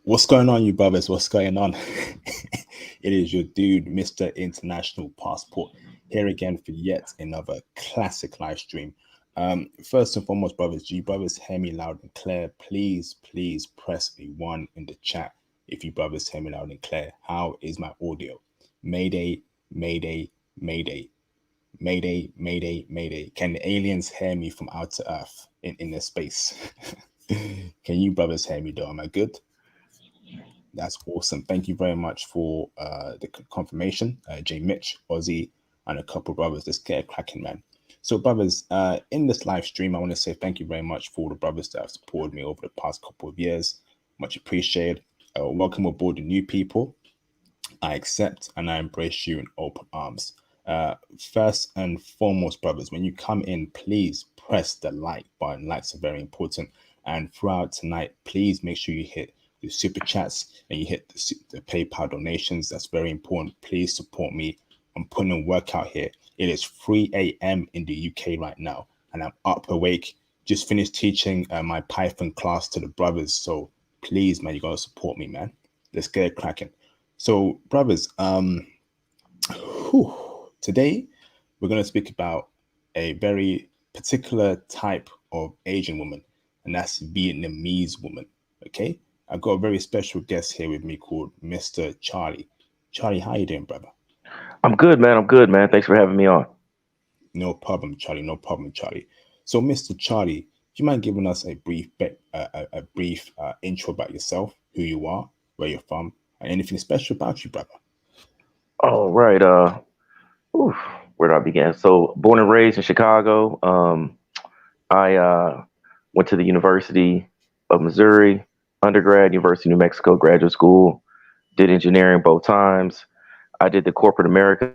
What's going on, you brothers? What's going on? It is your dude, Mr. International Passport, here again for yet another classic live stream. First and foremost, brothers, do you brothers hear me loud and clear? Please, please press a one in the chat if you brothers hear me loud and clear. How is my audio? Mayday, mayday, mayday, mayday, mayday, mayday. Can the aliens hear me from outer Earth in their space? Can you brothers hear me though? Am I good? That's awesome. Thank you very much for the confirmation, J. Mitch, Ozzy, and a couple of brothers. Let's get it cracking, man. So, brothers, in this live stream, I want to say thank you very much for the brothers that have supported me over the past couple of years. Much appreciated. Welcome aboard the new people. I accept and I embrace you in open arms. First and foremost, brothers, when you come in, please press the like button. Likes are very important. And throughout tonight, please make sure you hit the super chats and you hit the PayPal donations. That's very important. Please support me. I'm putting in work out here. It is 3 a.m. in the UK right now, and I'm up awake. Just finished teaching my Python class to the brothers. So please, man, you gotta support me, man. Let's get it cracking. So, brothers, today we're gonna speak about a very particular type of Asian woman, and that's Vietnamese woman. Okay. I've got a very special guest here with me called Mr. Charlie. Charlie, how you doing, brother? I'm good, man. I'm good, man. Thanks for having me on. No problem, Charlie. No problem, Charlie. So, Mr. Charlie, do you mind giving us a brief intro about yourself, who you are, where you're from, and anything special about you, brother? All right. Oof, where do I begin? So, born and raised in Chicago. I went to the University of Missouri, undergrad, University of New Mexico, graduate school. Did engineering both times. I did the corporate America.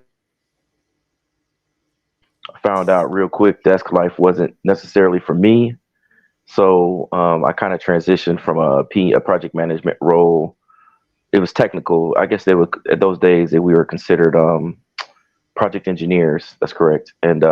Found out real quick desk life wasn't necessarily for me. So I kind of transitioned from a project management role. It was technical. I guess they were at those days that we were considered project engineers. That's correct. And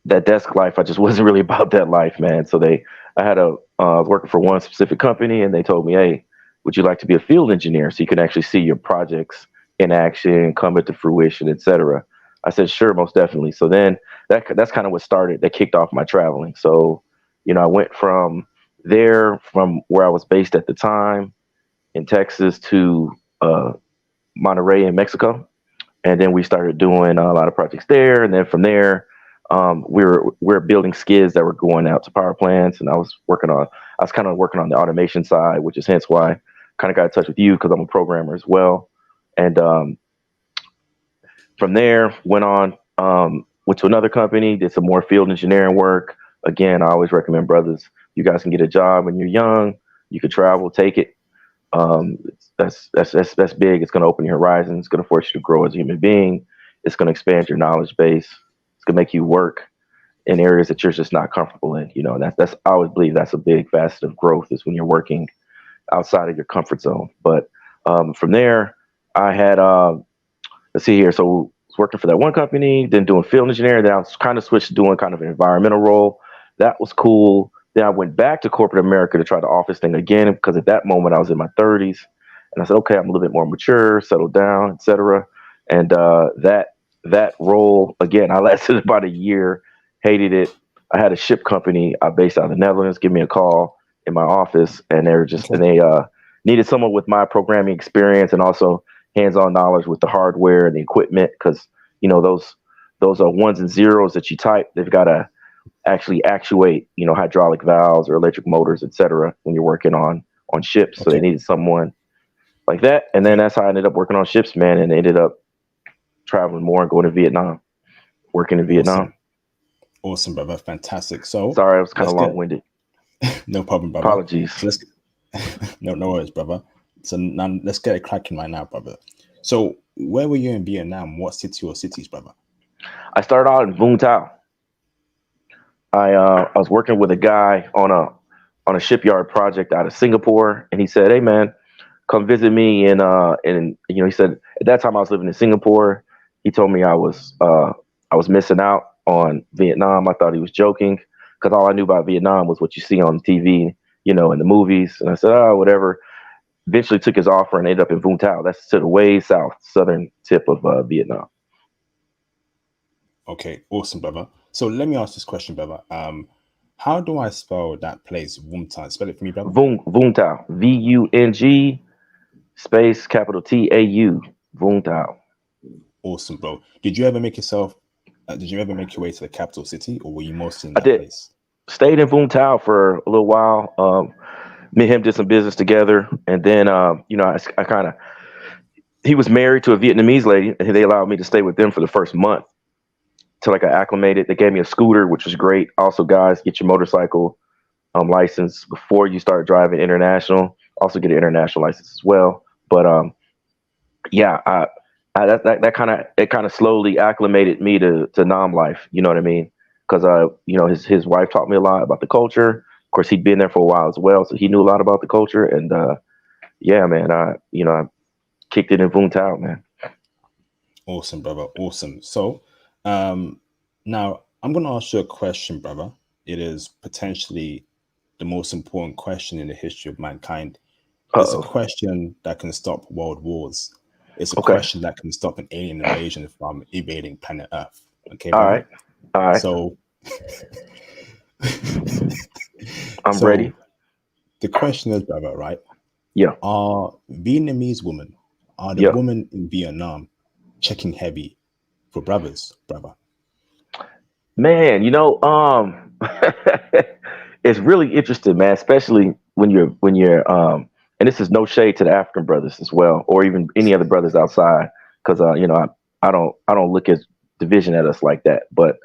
that desk life, I just wasn't really about that life, man. So I was working for one specific company, and they told me, "Hey, would you like to be a field engineer so you can actually see your projects in action, come into fruition, etc." I said, "Sure, most definitely." So then that's kind of what that kicked off my traveling. So, I went from where I was based at the time in Texas to Monterrey in Mexico. And then we started doing a lot of projects there. And then from there, we're building skids that were going out to power plants. And I was kind of working on the automation side, which is hence why I kind of got in touch with you, because I'm a programmer as well. And from there, went to another company, did some more field engineering work. Again, I always recommend, brothers, you guys can get a job when you're young. You can travel, take it. That's big. It's going to open your horizons. It's going to force you to grow as a human being. It's going to expand your knowledge base. It's going to make you work in areas that you're just not comfortable in. And that's I always believe that's a big facet of growth, is when you're working outside of your comfort zone. But from there, I had let's see here. So I was working for that one company, then doing field engineering. Then I was kind of switched to doing kind of an environmental role. That was cool. Then I went back to corporate America to try the office thing again, because at that moment I was in my 30s, and I said, okay, I'm a little bit more mature, settled down, etc. And that role again, I lasted about a year, hated it. I had a ship company based out of the Netherlands give me a call in my office, and they needed someone with my programming experience and also hands-on knowledge with the hardware and the equipment, because those are ones and zeros that you type. They've got to actually actuate, hydraulic valves or electric motors, etc. when you're working on ships. So they needed someone like that. And then that's how I ended up working on ships, man, and ended up traveling more and going to Vietnam, working in Vietnam. Awesome, brother. Fantastic. So sorry, I was kind of long-winded. No problem, brother. Apologies. So no worries, brother. So now let's get it cracking right now, brother. So where were you in Vietnam? What city or cities, brother? I started out in Vung Tau. I was working with a guy on a shipyard project out of Singapore, and he said, "Hey, man, come visit me." And he said at that time I was living in Singapore. He told me I was missing out on Vietnam. I thought he was joking, because all I knew about Vietnam was what you see on TV, in the movies. And I said, "Oh, whatever." eventually took his offer and ended up in Vung Tau. That's to the way south, southern tip of Vietnam. Okay, awesome, brother. So let me ask this question, brother. How do I spell that place, Vung Tau? Spell it for me, brother. Vung Tau, VUNG space capital TAU, Vung Tau. Awesome, bro. Did you ever make yourself? Did you ever make your way to the capital city, or were you mostly in I that did. place? Stayed in Vung Tau for a little while. Me and him did some business together, and then I kind of, he was married to a Vietnamese lady, and they allowed me to stay with them for the first month till I got acclimated. They gave me a scooter, which was great. Also, guys, get your motorcycle license before you start driving international. Also, get an international license as well. But yeah, that kind of slowly acclimated me to Nam life. You know what I mean? Because his wife taught me a lot about the culture. Of course, he'd been there for a while as well, so he knew a lot about the culture. And yeah, man, I kicked it in Vung Tau, man. Awesome, brother. Awesome. So now I'm going to ask you a question, brother. It is potentially the most important question in the history of mankind. It's a question that can stop world wars. It's a question that can stop an alien invasion from invading planet Earth. Okay, brother? All right. So I'm ready. The question is, brother, right? Yeah. Are Vietnamese women, the women in Vietnam checking heavy for brothers, brother? Man, it's really interesting, man, especially when you're and this is no shade to the African brothers as well, or even any other brothers outside, because I don't look at division at us like that. But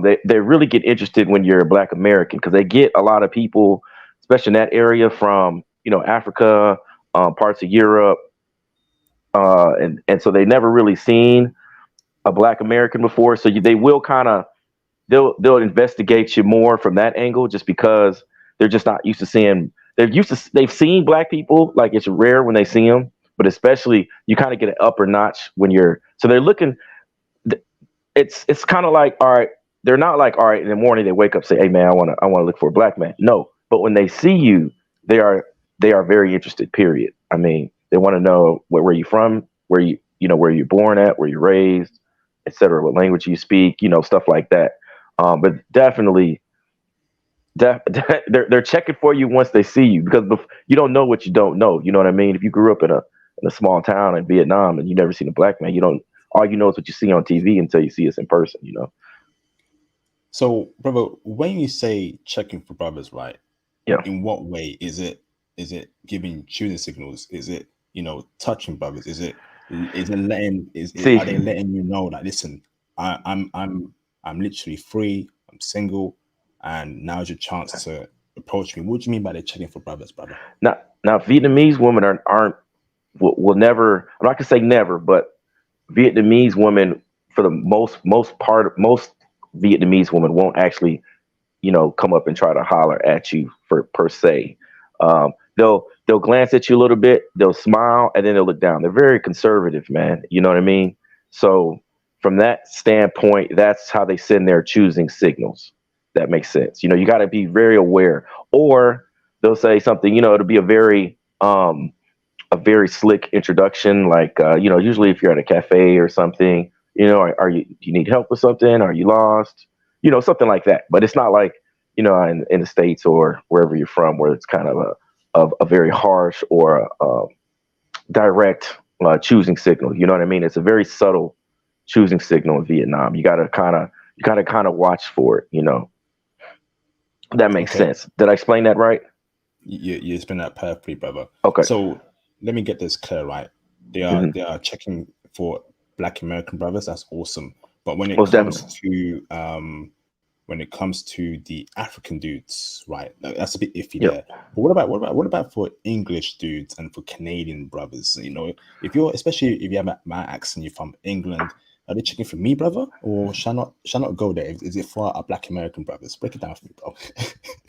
they really get interested when you're a Black American, because they get a lot of people, especially in that area, from Africa, parts of Europe, and so they never really seen a Black American before, so they will kind of they'll investigate you more from that angle, just because they're just not used to seeing. They've seen Black people, like it's rare when they see them, but especially you kind of get an upper notch when so they're looking. It's kind of like, all right, they're not like, all right, in the morning they wake up, say, hey man, I want to look for a Black man. No, but when they see you, they are very interested, period. I mean, they want to know where you from, where you're born at, where you're raised, etc., what language you speak, stuff like that. But definitely, they're checking for you once they see you, because you don't know what you don't know. You know what I mean? If you grew up in a small town in Vietnam and you never seen a Black man, all you know is what you see on TV until you see us in person. So, brother, when you say checking for brothers, right? Yeah. In what way is it giving choosing signals? Is it touching brothers? Are they letting you know that, listen, I'm literally free, I'm single, and now's your chance to approach me? What do you mean by they're checking for brothers, brother? Now Vietnamese women will never. I'm not gonna say never, but Vietnamese women, for the most Vietnamese women won't actually, come up and try to holler at you per se. They'll glance at you a little bit, they'll smile, and then they'll look down. They're very conservative, man. You know what I mean? So from that standpoint, that's how they send their choosing signals. That makes sense. You got to be very aware, or they'll say something, it'll be a very slick introduction. Like, usually if you're at a cafe or something, do you need help with something? Are you lost? Something like that. But it's not like, in the States or wherever you're from, where it's kind of a very harsh or direct choosing signal. You know what I mean? It's a very subtle choosing signal in Vietnam. You gotta kind of watch for it. That makes sense. Did I explain that right? You explained that perfectly, brother. Okay. So let me get this clear, right? They are checking for Black American brothers. That's awesome. But when it comes to the African dudes, right, that's a bit iffy there. But what about for English dudes and for Canadian brothers? Especially if you have my accent, you're from England. Are they checking for me, brother, or shall not go there? Is it for our Black American brothers? Break it down for me, bro.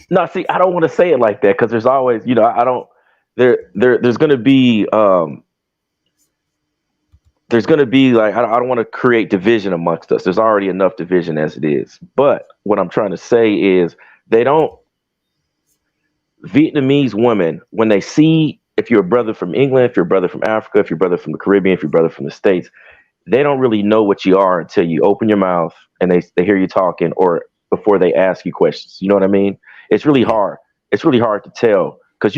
No, see, I don't want to say it like that, because there's always, I don't. There's going to be like, I don't want to create division amongst us. There's already enough division as it is. But what I'm trying to say is, Vietnamese women, when they see if you're a brother from England, if you're a brother from Africa, if you're a brother from the Caribbean, if you're a brother from the States, they don't really know what you are until you open your mouth and they hear you talking, or before they ask you questions. You know what I mean? It's really Yeah. hard. It's really hard to tell, because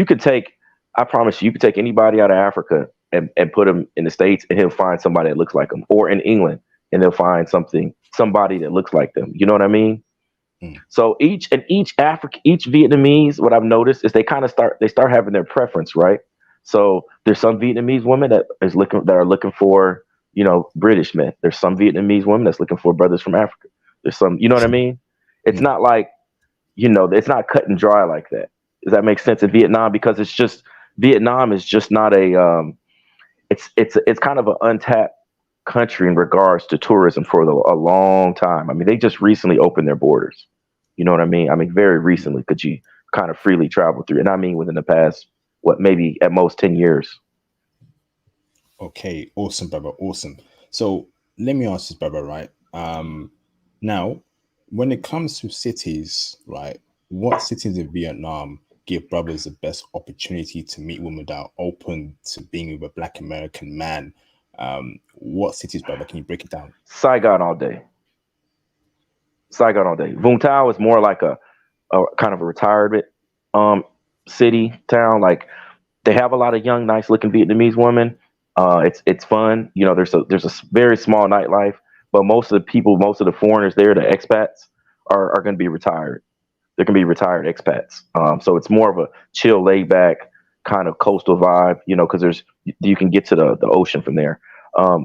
I promise you could take anybody out of Africa and put them in the States, and he'll find somebody that looks like them, or in England, and they'll find somebody that looks like them. You know what I mean? Mm. So each Vietnamese, what I've noticed is they start having their preference, right? So there's some Vietnamese women that are looking for, British men. There's some Vietnamese women that's looking for brothers from Africa. There's some, you know what I mean? It's Mm. not like, it's not cut and dry like that. Does that make sense in Vietnam? Because Vietnam is just not it's kind of an untapped country in regards to tourism for a long time. I mean, they just recently opened their borders. You know what I mean? I mean, very recently could you kind of freely travel through, and I mean within the past, maybe at most 10 years. Okay, awesome, brother, awesome. So let me ask this, brother, right? Now, when it comes to cities, right, what cities in Vietnam give brothers the best opportunity to meet women that are open to being with a Black American man? What cities, brother? Can you break it down? Saigon all day. Saigon all day. Vung Tau is more like a kind of a retirement city town. Like, they have a lot of young, nice looking Vietnamese women. It's fun. There's a very small nightlife, but most of the foreigners there, the expats, are going to be retired. They're going to be retired expats. So it's more of a chill, laid back kind of coastal vibe, because you can get to the ocean from there.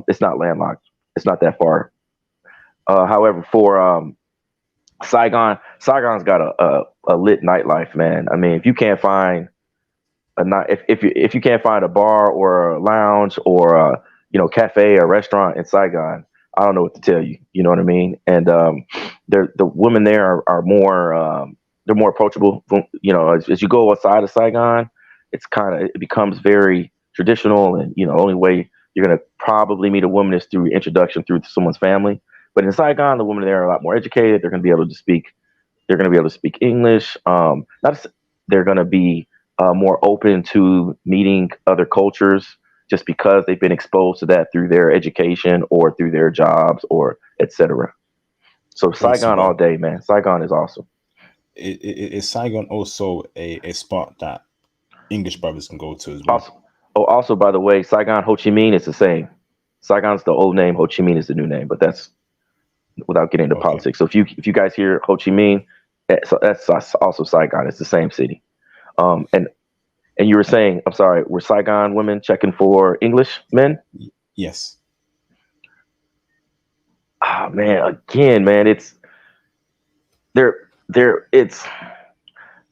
It's not landlocked. It's not that far. However, for Saigon's got a lit nightlife, man. I mean, if you can't find a night, if you can't find a bar or a lounge or a cafe or restaurant in Saigon, I don't know what to tell you. You know what I mean? And the women there are more they're more approachable. As you go outside of Saigon, it becomes very traditional, and only way you're gonna probably meet a woman is through introduction through someone's family. But in Saigon, the women there are a lot more educated. They're gonna be able to speak. They're gonna be able to speak English. They're gonna be more open to meeting other cultures, just because they've been exposed to that through their education or through their jobs or etc. So Awesome, Saigon all brother. day, man. Saigon is awesome. Is Saigon also a spot that English brothers can go to as well? Also, by the way, Saigon Ho Chi Minh is the same. Saigon's the old name. Ho Chi Minh is the new name. But that's without getting into Okay. politics. So if you guys hear Ho Chi Minh, that's also Saigon. It's the same city. And you were saying, I'm sorry, were Saigon women checking for English men? Yes. Ah, man, again, man, it's it's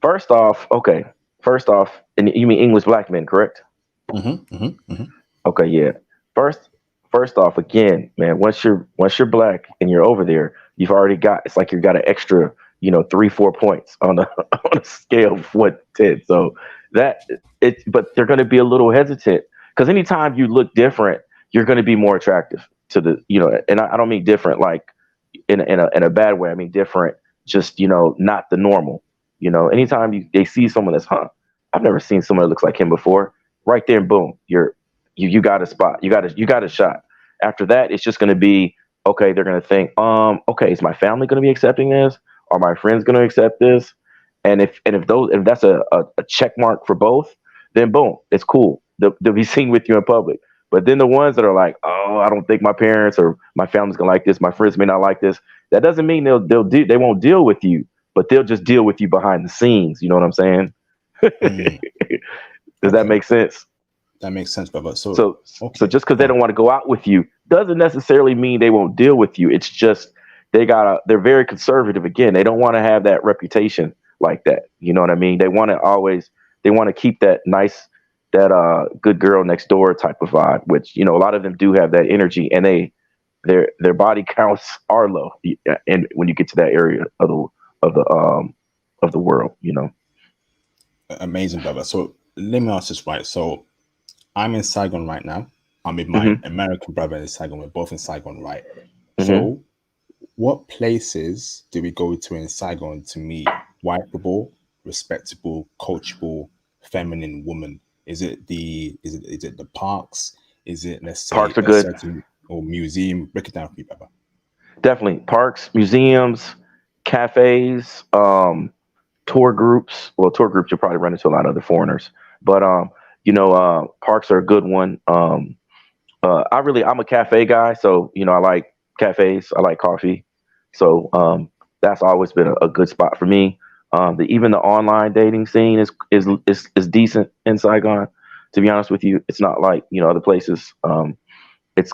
first off, okay. First off, and you mean English Black men, correct? Mm-hmm, mm-hmm, mm-hmm. Okay, yeah. First off, again, man, once you're Black and you're over there, you've already it's like you've got an extra, 3-4 points on the on a scale of 1 to 10. So but they're going to be a little hesitant, because anytime you look different, you're going to be more attractive to and I don't mean different like in a bad way. I mean different, just not the normal. Anytime they see someone that's, I've never seen someone that looks like him before. Right there, boom, you got a spot. You got a shot. After that, it's just going to be okay. They're going to think, okay, is my family going to be accepting this? Are my friends going to accept this? And if that's a check mark for both, then boom, it's cool. They'll be seen with you in public. But then the ones that are like, oh, I don't think my parents or my family's gonna like this. My friends may not like this. That doesn't mean they won't deal with you, but they'll just deal with you behind the scenes. You know what I'm saying? Mm, Does that okay. make sense? That makes sense, brother. So Okay. just because they don't want to go out with you doesn't necessarily mean they won't deal with you. It's just they're very conservative. Again, they don't want to have that reputation like that. You know what I mean? They want to keep that nice, that good girl next door type of vibe, which a lot of them do have that energy, and their body counts are low, and when you get to that area of the world. Amazing, brother. So let me ask this, right? So I'm in Saigon right now. I'm with my Hmm. American brother in Saigon. We're both in Saigon, right? Hmm. So what places do we go to in Saigon to meet wipeable, respectable, coachable, feminine woman? Is it the parks? Is it, let's say, Parks are a good. certain or museum? Break it down for me, Baba. Definitely parks, museums, cafes, tour groups. Well, tour groups you'll probably run into a lot of other foreigners, but parks are a good one. I'm a cafe guy, so I like cafes. I like coffee, so that's always been a good spot for me. Even the online dating scene is decent in Saigon. To be honest with you, it's not like other places. It's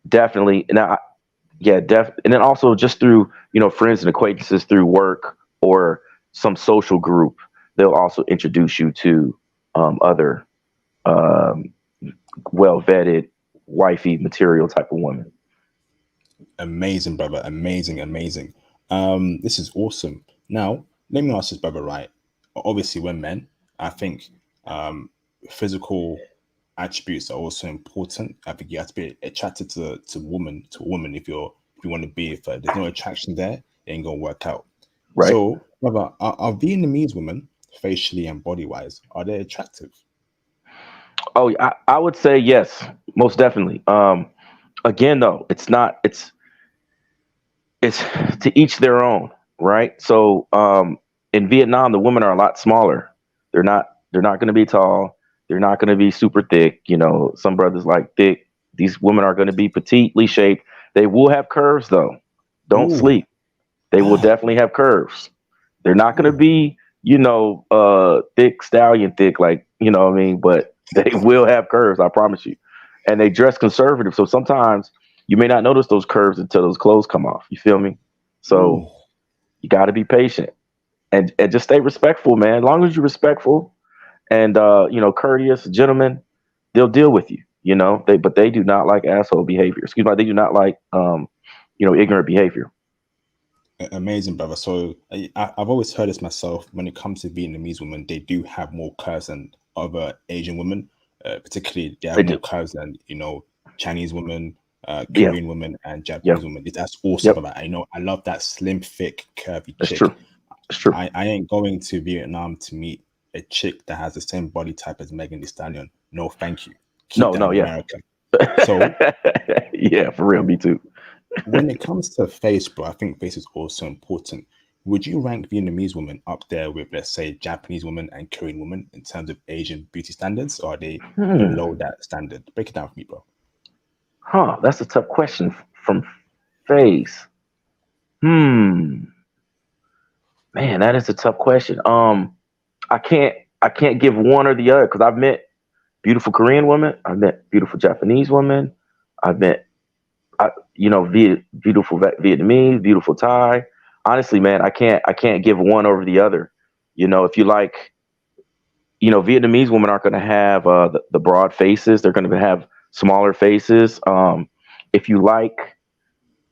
definitely now. Yeah, and then also just through friends and acquaintances through work or some social group, they'll also introduce you to other um, well vetted, wifey material type of women. Amazing, brother. Amazing, amazing. This is awesome. Now, let me ask this, brother, right? Obviously, we're men. I think um physical attributes are also important. I think you have to be attracted to a woman if you want to be with her. There's no attraction there, it ain't gonna work out. Right. So, brother, are Vietnamese women, facially and body wise, are they attractive? Oh, yeah, I would say yes, most definitely. Again, though, it's to each their own, right? So in Vietnam, the women are a lot smaller. They're not going to be tall. They're not going to be super thick. Some brothers like thick. These women are going to be petitely shaped. They will have curves, though. Don't Ooh, sleep. They will ah, definitely have curves. They're not going to ooh. be, thick stallion thick, like, what I mean, but they will have curves, I promise you. And they dress conservative. So sometimes you may not notice those curves until those clothes come off. You feel me? So Ooh. you got to be patient and just stay respectful, man. As long as you're respectful and, courteous, gentlemen, they'll deal with you, but they do not like asshole behavior. Excuse me. They do not like, ignorant behavior. Amazing, brother. So I've always heard this myself. When it comes to Vietnamese women, they do have more curves than other Asian women. Particularly, they have They more do. curves than Chinese women, Yeah. Korean women, and Yeah. Japanese women. That's awesome, Yep. brother. I love that slim, thick, curvy That's true. chick. That's true. I ain't going to Vietnam to meet a chick that has the same body type as Megan Thee Stallion. No, thank you. Keep No, that no, in yeah. America. So Yeah, for real, me too. when it comes to face, bro, I think face is also important. Would you rank Vietnamese women up there with, let's say, Japanese women and Korean women in terms of Asian beauty standards, or are they Hmm. below that standard? Break it down for me, bro. Huh. That's a tough question from face. Hmm. Man, that is a tough question. I can't I can't give one or the other because I've met beautiful Korean women, I've met beautiful Japanese women, I've met beautiful Vietnamese, beautiful Thai. Honestly, man, I can't give one over the other. If you like, Vietnamese women aren't going to have the broad faces. They're going to have smaller faces. If you like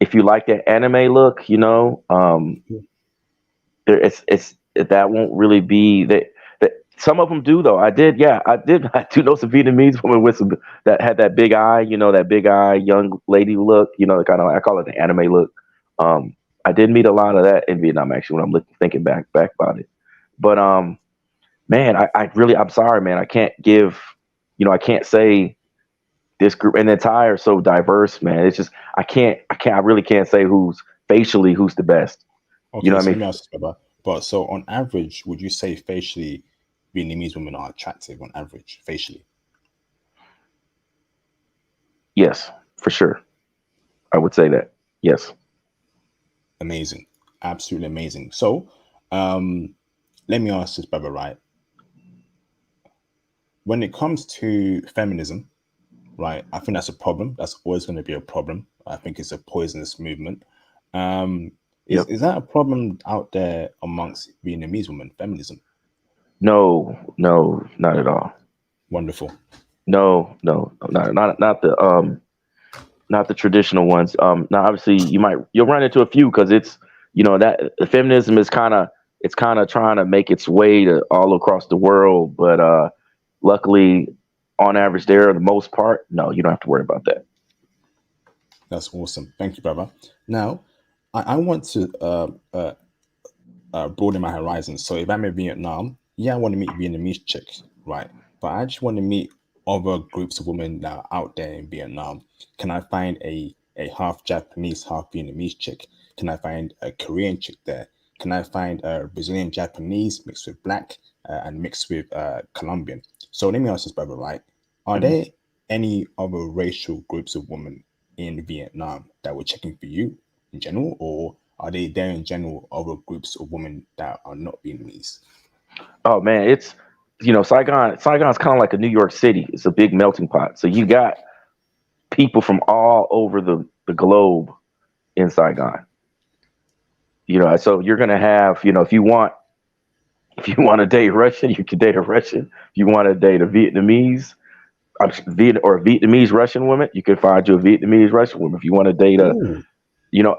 if you like that anime look, it's that won't really be that. Some of them do though. I do know some Vietnamese women with some that had that big eye, that big eye young lady look, kind of I call it the anime look. I did meet a lot of that in Vietnam actually when I'm thinking back about it. But man, I'm sorry, man. I can't say this group and the Thai are so diverse, man. It's just I really can't say who's the best. You know Okay, what I so mean? let me ask you, brother. But so on average, would you say facially Vietnamese women are attractive on average, facially? Yes, for sure. I would say that. Yes. Amazing. Absolutely amazing. So um let me ask this, brother, right? When it comes to feminism, right? I think that's a problem. That's always going to be a problem. I think it's a poisonous movement. Um, is Yep. is that a problem out there amongst Vietnamese women? Feminism, No, no, not at all. wonderful. No, no, not the traditional ones. Now obviously you'll run into a few because that the feminism is kind of trying to make its way to all across the world, but luckily on average there the most part, no, you don't have to worry about that. That's awesome. Thank you, brother. Now, I want to broaden my horizons. So if I'm in Vietnam, yeah, I want to meet Vietnamese chicks, right? But I just want to meet other groups of women that are out there in Vietnam. Can I find a half Japanese, half Vietnamese chick? Can I find a Korean chick there? Can I find a Brazilian Japanese mixed with black and mixed with Colombian? So let me ask this, brother, right? Are Mhm. there any other racial groups of women in Vietnam that were checking for you in general, or are they there in general other groups of women that are not Vietnamese? Oh man, it's Saigon's kind of like a New York City. It's a big melting pot. So you got people from all over the globe in Saigon. So you're gonna have, if you want to date Russian, you can date a Russian. If you want to date a Vietnamese, or a Vietnamese Russian woman, you can find you a Vietnamese Russian woman. If you want to date Ooh,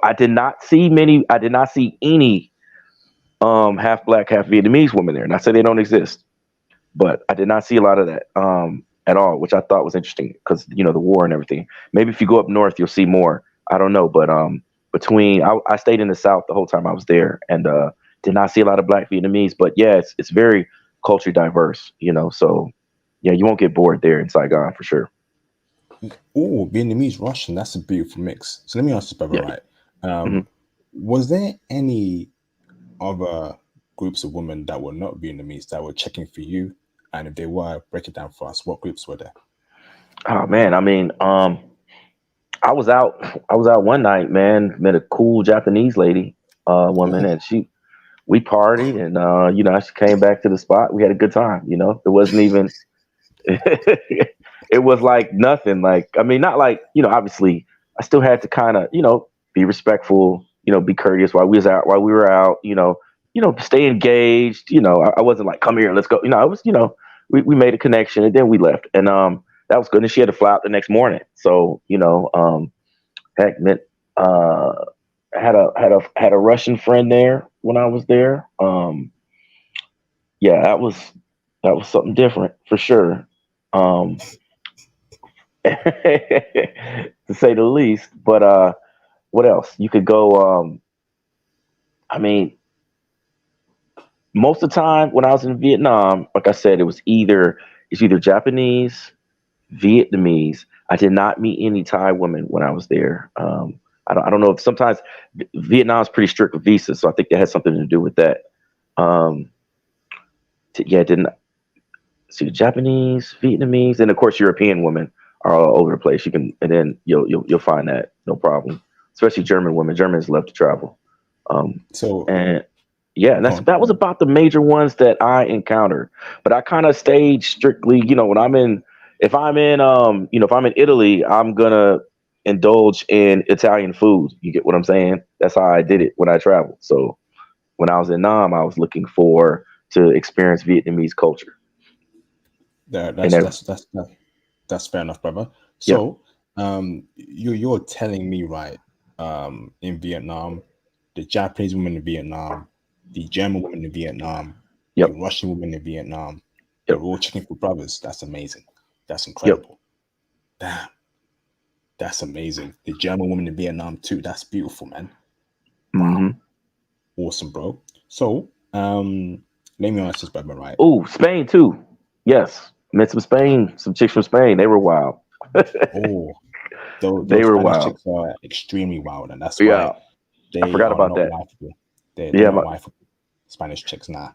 I did not see any half black, half Vietnamese women there. And I say they don't exist, but I did not see a lot of that at all, which I thought was interesting because the war and everything. Maybe if you go up north, you'll see more. I don't know, but I stayed in the South the whole time I was there, and did not see a lot of black Vietnamese. But yeah, it's very culturally diverse, So yeah, you won't get bored there in Saigon for sure. ooh, Vietnamese Russian. That's a beautiful mix. So let me ask you, brother, Yeah. right? hmm Was there any other groups of women that were not Vietnamese that were checking for you? And if they were, break it down for us. What groups were there? Oh man, I mean, I was out. I was out one night, man. Met a cool Japanese woman, Oh, and we partied, and she came back to the spot. We had a good time. It wasn't even. It was like nothing. Like, I mean, not like obviously, I still had to kind of be respectful. Be courteous while we were out. Stay engaged. I wasn't like, come here, let's go. It was we made a connection, and then we left, and that was good. And she had to fly out the next morning, so heck, meant had a Russian friend there when I was there. Yeah, that was something different for sure, um, to say the least. But what else? You could go. I mean, most of the time when I was in Vietnam, like I said, it's either Japanese, Vietnamese. I did not meet any Thai women when I was there. I don't know if sometimes Vietnam's pretty strict with visas, so I think that has something to do with that. Um, yeah, didn't see Japanese, Vietnamese, and of course European women are all over the place. You can, and then you'll find that no problem. Especially German women. Germans love to travel. Um, so and yeah, and go on. that was about the major ones that I encountered. But I kind of stayed strictly, when if I'm in Italy, I'm gonna indulge in Italian food. You get what I'm saying? That's how I did it when I traveled. So when I was in Nam, I was looking for to experience Vietnamese culture. That, And that's then, that's that's that, that's fair enough, brother. yeah, So, you're telling me, right? In Vietnam, the Japanese women in Vietnam, the German women in Vietnam, the yep, Russian women in Vietnam, they're yep, all checking for brothers. That's amazing. That's yep. incredible. Damn, that's amazing. The German woman in Vietnam too. That's beautiful, man. Wow, hmm awesome, bro. So, let me ask this, brother, right? Oh, Spain too. Yes, met some chicks from Spain. They were wild. Oh, those, They those were Spanish wild. chicks are extremely wild, and that's Yeah, why I they forgot are about not that. likeable. They're Yeah, not likeable. Spanish chicks, nah.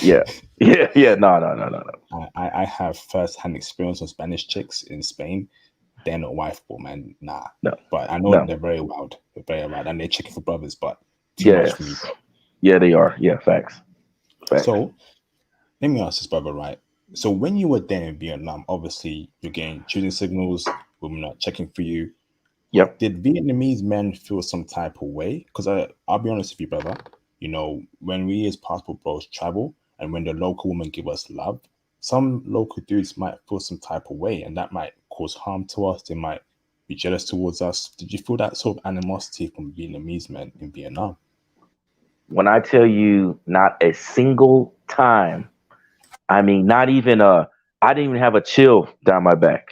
yeah, yeah, yeah. No, no, no, no, no. I have first hand experience with Spanish chicks in Spain. They're not wifeable, man. Nah. No, But I know no. they're very wild. They're very wild. And they're checking for brothers, but too much for me, Yes. bro. Yeah, they are. Yeah, facts. Facts. So let me ask this, brother, right? So when you were there in Vietnam, obviously you're getting choosing signals, women not checking for you. Yep. Did Vietnamese men feel some type of way? Because I'll be honest with you, brother. When we as passport bros travel and when the local women give us love, some local dudes might feel some type of way and that might cause harm to us. They might be jealous towards us. Did you feel that sort of animosity from Vietnamese men in Vietnam? When I tell you not a single time, I mean, not even I didn't even have a chill down my back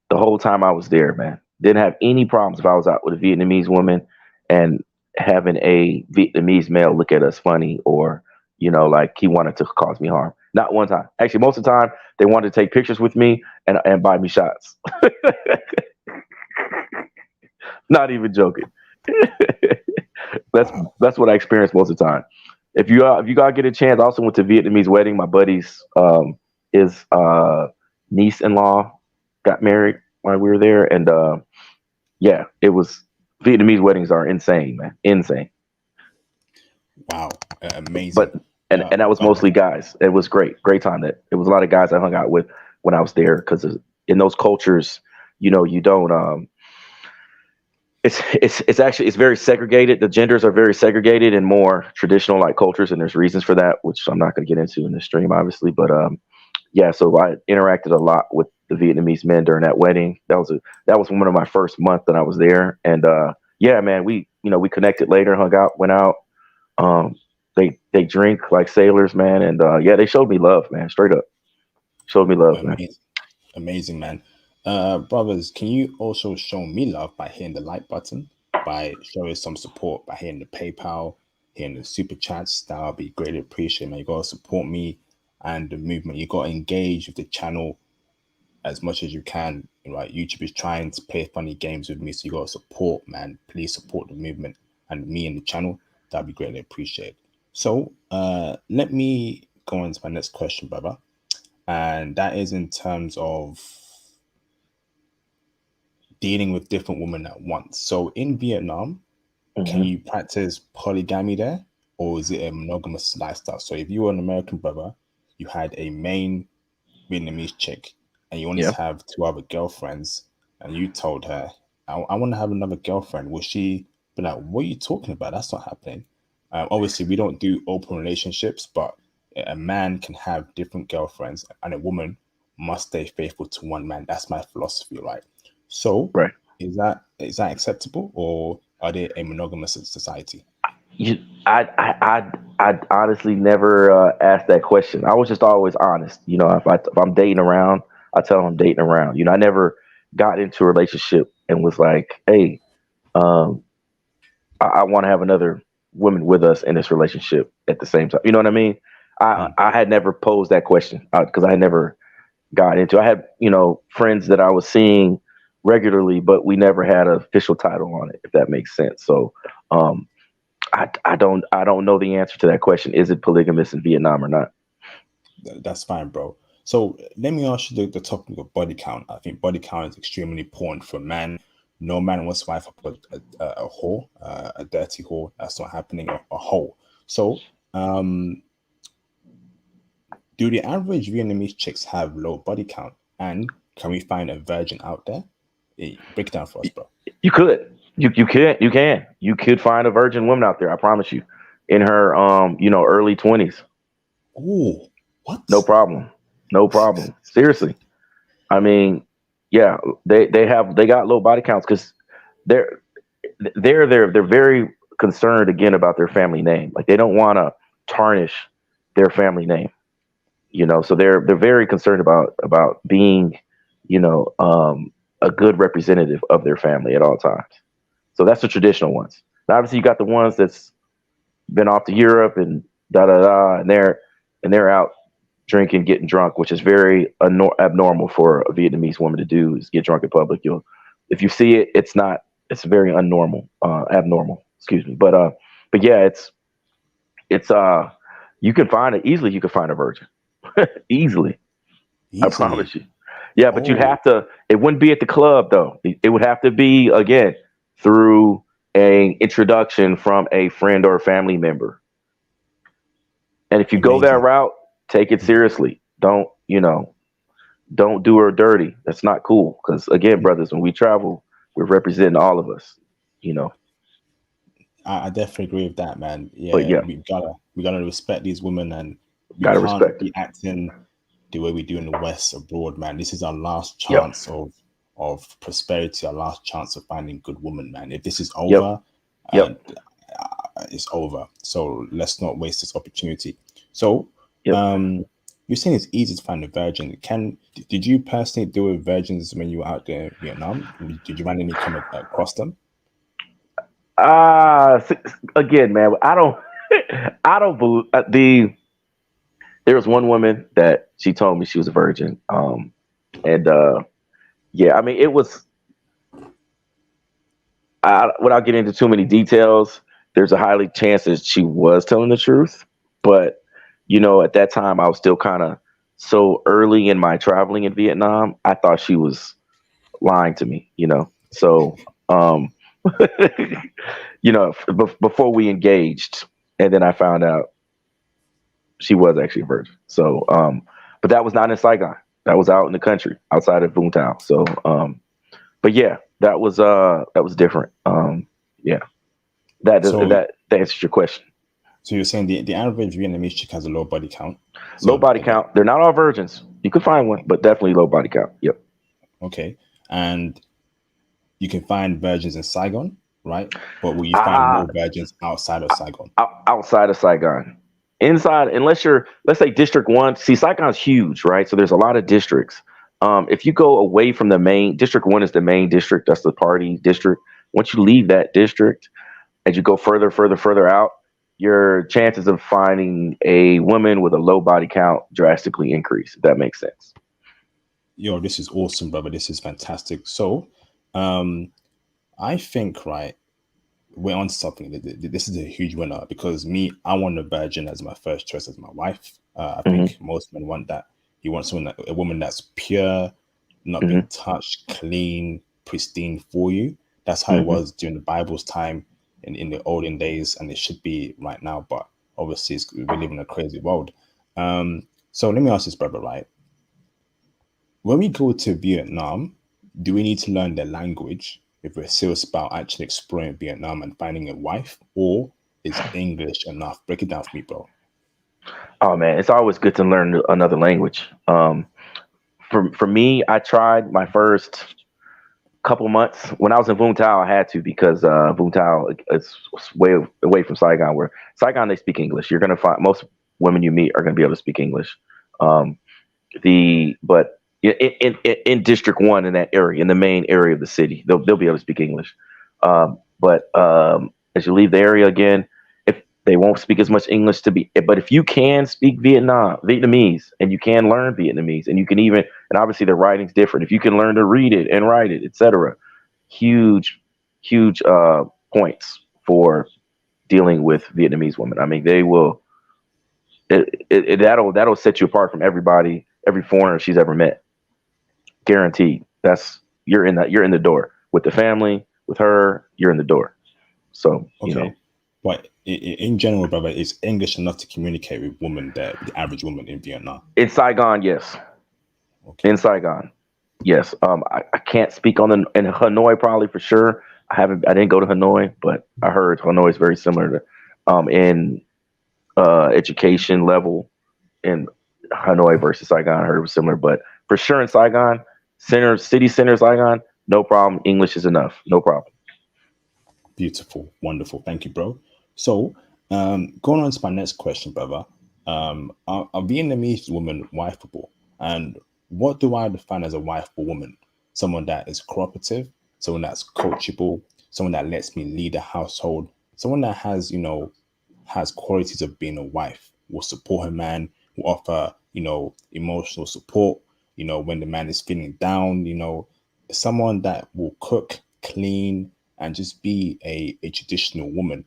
the whole time I was there, man. Didn't have any problems if I was out with a Vietnamese woman and having a Vietnamese male look at us funny or like he wanted to cause me harm. Not one time. Actually, most of the time they wanted to take pictures with me and buy me shots. Not even joking. That's what I experienced most of the time. If you gotta get a chance, I also went to Vietnamese wedding. My buddy's his niece-in-law got married while we were there, and yeah, it was Vietnamese weddings are insane, man, insane. Wow, amazing. But and that was mostly guys. It was great time. That it was a lot of guys I hung out with when I was there because in those cultures, you don't. It's very segregated. The genders are very segregated in more traditional like cultures, and there's reasons for that, which I'm not going to get into in this stream, obviously. But yeah, so I interacted a lot with the Vietnamese men during that wedding. That was one of my first month that I was there, and yeah, man, we connected later, hung out, went out. They drink like sailors, man, and yeah, they showed me love, man, straight up, showed me love, man. Amazing, man. Brothers, can you also show me love by hitting the like button, by showing some support, by hitting the PayPal, hitting the super chats? That'll be greatly appreciated, man. You gotta support me and the movement. You gotta engage with the channel as much as you can. Right? YouTube is trying to play funny games with me, so you gotta support, man. Please support the movement and me and the channel. That'd be greatly appreciated. So let me go on to my next question, brother. And that is in terms of dealing with different women at once. So in Vietnam, can you practice polygamy there, or is it a monogamous lifestyle? So if you were an American brother, you had a main Vietnamese chick, and you wanted to have 2 other girlfriends, and you told her, I want to have another girlfriend. Will she be like, what are you talking about? That's not happening. Obviously, we don't do open relationships, but a man can have different girlfriends, and a woman must stay faithful to one man. That's my philosophy, right? So, right. Is that acceptable, or are they a monogamous society? I honestly never asked that question. I was just always honest. If I'm dating around, I tell them I'm dating around. I never got into a relationship and was like, hey, I want to have another woman with us in this relationship at the same time. You know what I mean? I had never posed that question because I had never got into. I had friends that I was seeing regularly, but we never had an official title on it, if that makes sense. So I don't know the answer to that question. Is it polygamous in Vietnam or not? That's fine, bro. So let me ask you the topic of body count. I think body count is extremely important for a man. No man wants to wife up a whore, a dirty whore. That's not happening. A whore. So do the average Vietnamese chicks have low body count? And can we find a virgin out there? Break it down for us, bro. You could. You can. You could find a virgin woman out there. I promise you, in her early 20s. Oh, what? No problem. Seriously. I mean, yeah, they got low body counts because they're very concerned again about their family name. Like they don't want to tarnish their family name. So they're very concerned about being, a good representative of their family at all times. So that's the traditional ones. Now, obviously, you got the ones that's been off to Europe and and they're out drinking, getting drunk, which is very abnormal for a Vietnamese woman to do, is get drunk in public. If you see it, it's very abnormal. Excuse me, but yeah, it's you can find it easily. You can find a virgin easily. I promise you. Yeah, but you'd have to. It wouldn't be at the club though. It would have to be again through an introduction from a friend or a family member. And if you go that route, take it seriously. Don't do her dirty. That's not cool. Because again, brothers, when we travel, we're representing all of us. I definitely agree with that, man. Yeah, but yeah, we gotta respect these women, and we gotta can't respect be acting the way we do in the West abroad, man. This is our last chance of prosperity, our last chance of finding good woman, man. If this is over, it's over. So let's not waste this opportunity. So, you're saying it's easy to find a virgin. Did you personally deal with virgins when you were out there in Vietnam? Did you randomly come across them? Again, man, I don't. I don't believe there was one woman that she told me she was a virgin. And yeah, I mean, it was, without getting into too many details, there's a highly chance that she was telling the truth. But, at that time, I was still kind of so early in my traveling in Vietnam, I thought she was lying to me. So, before we engaged, and then I found out she was actually a virgin. So, but that was not in Saigon. That was out in the country outside of Vung Tau. So, but yeah, that was different. Yeah, So, that answers your question. so you're saying the average Vietnamese chick has a low body count? Low So, body count. They're not all virgins. You could find one, but definitely low body count. Yep. okay. And you can find virgins in Saigon, right? But will you find Ah, more virgins outside of Saigon? outside of Saigon. Inside, unless you're, let's say District 1. See, Saigon's huge, right? So there's a lot of districts. If you go away from the main, District 1 is the main district. That's the party district. Once you leave that district, as you go further out, your chances of finding a woman with a low body count drastically increase, if that makes sense. Yo, this is awesome, brother. This is fantastic. So, I think, right, we're on something. This is a huge winner because I want a virgin as my first choice as my wife. I Hmm. think most men want that. You want a woman that's pure, not Hmm. being touched, clean, pristine for you. That's how it Hmm. was during the Bible's time in the olden days, and it should be right now. But obviously, we live in a crazy world. So let me ask this, brother. Right, when we go to Vietnam, do we need to learn the language if we're serious about actually exploring Vietnam and finding a wife, or is English enough? Break it down for me, bro. Oh man, it's always good to learn another language. For me, I tried my first couple months when I was in Vung Tau. I had to because Vung Tau is way away from Saigon. Where Saigon they speak English. You're gonna find most women you meet are gonna be able to speak English. Um, but in District 1 in that area, in the main area of the city, they'll be able to speak English. But as you leave the area again, if they won't speak as much English but if you can speak Vietnamese, and you can learn Vietnamese, and you can even, and obviously the writing's different. If you can learn to read it and write it, etc., huge, huge points for dealing with Vietnamese women. I mean, they will. That'll set you apart from every foreigner she's ever met. Guaranteed. That's you're in the door with the family, with her. You're in the door. So Okay. But in general, brother, is English enough to communicate with women, the average woman in Vietnam? in Saigon, yes. Okay. In Saigon, yes. I can't speak on in Hanoi probably for sure. I didn't go to Hanoi, but I heard Hanoi is very similar to in education level in Hanoi versus Saigon. I heard it was similar, but for sure in Saigon, city center Saigon, no problem. English is enough, no problem. Beautiful. Wonderful. Thank you, bro. So, going on to my next question, brother. Are Vietnamese women wifeable? And what do I define as a wifeable woman? Someone that is cooperative, someone that's coachable, someone that lets me lead a household, someone that has qualities of being a wife, will support her man, will offer, emotional support, when the man is feeling down, someone that will cook, clean, and just be a traditional woman.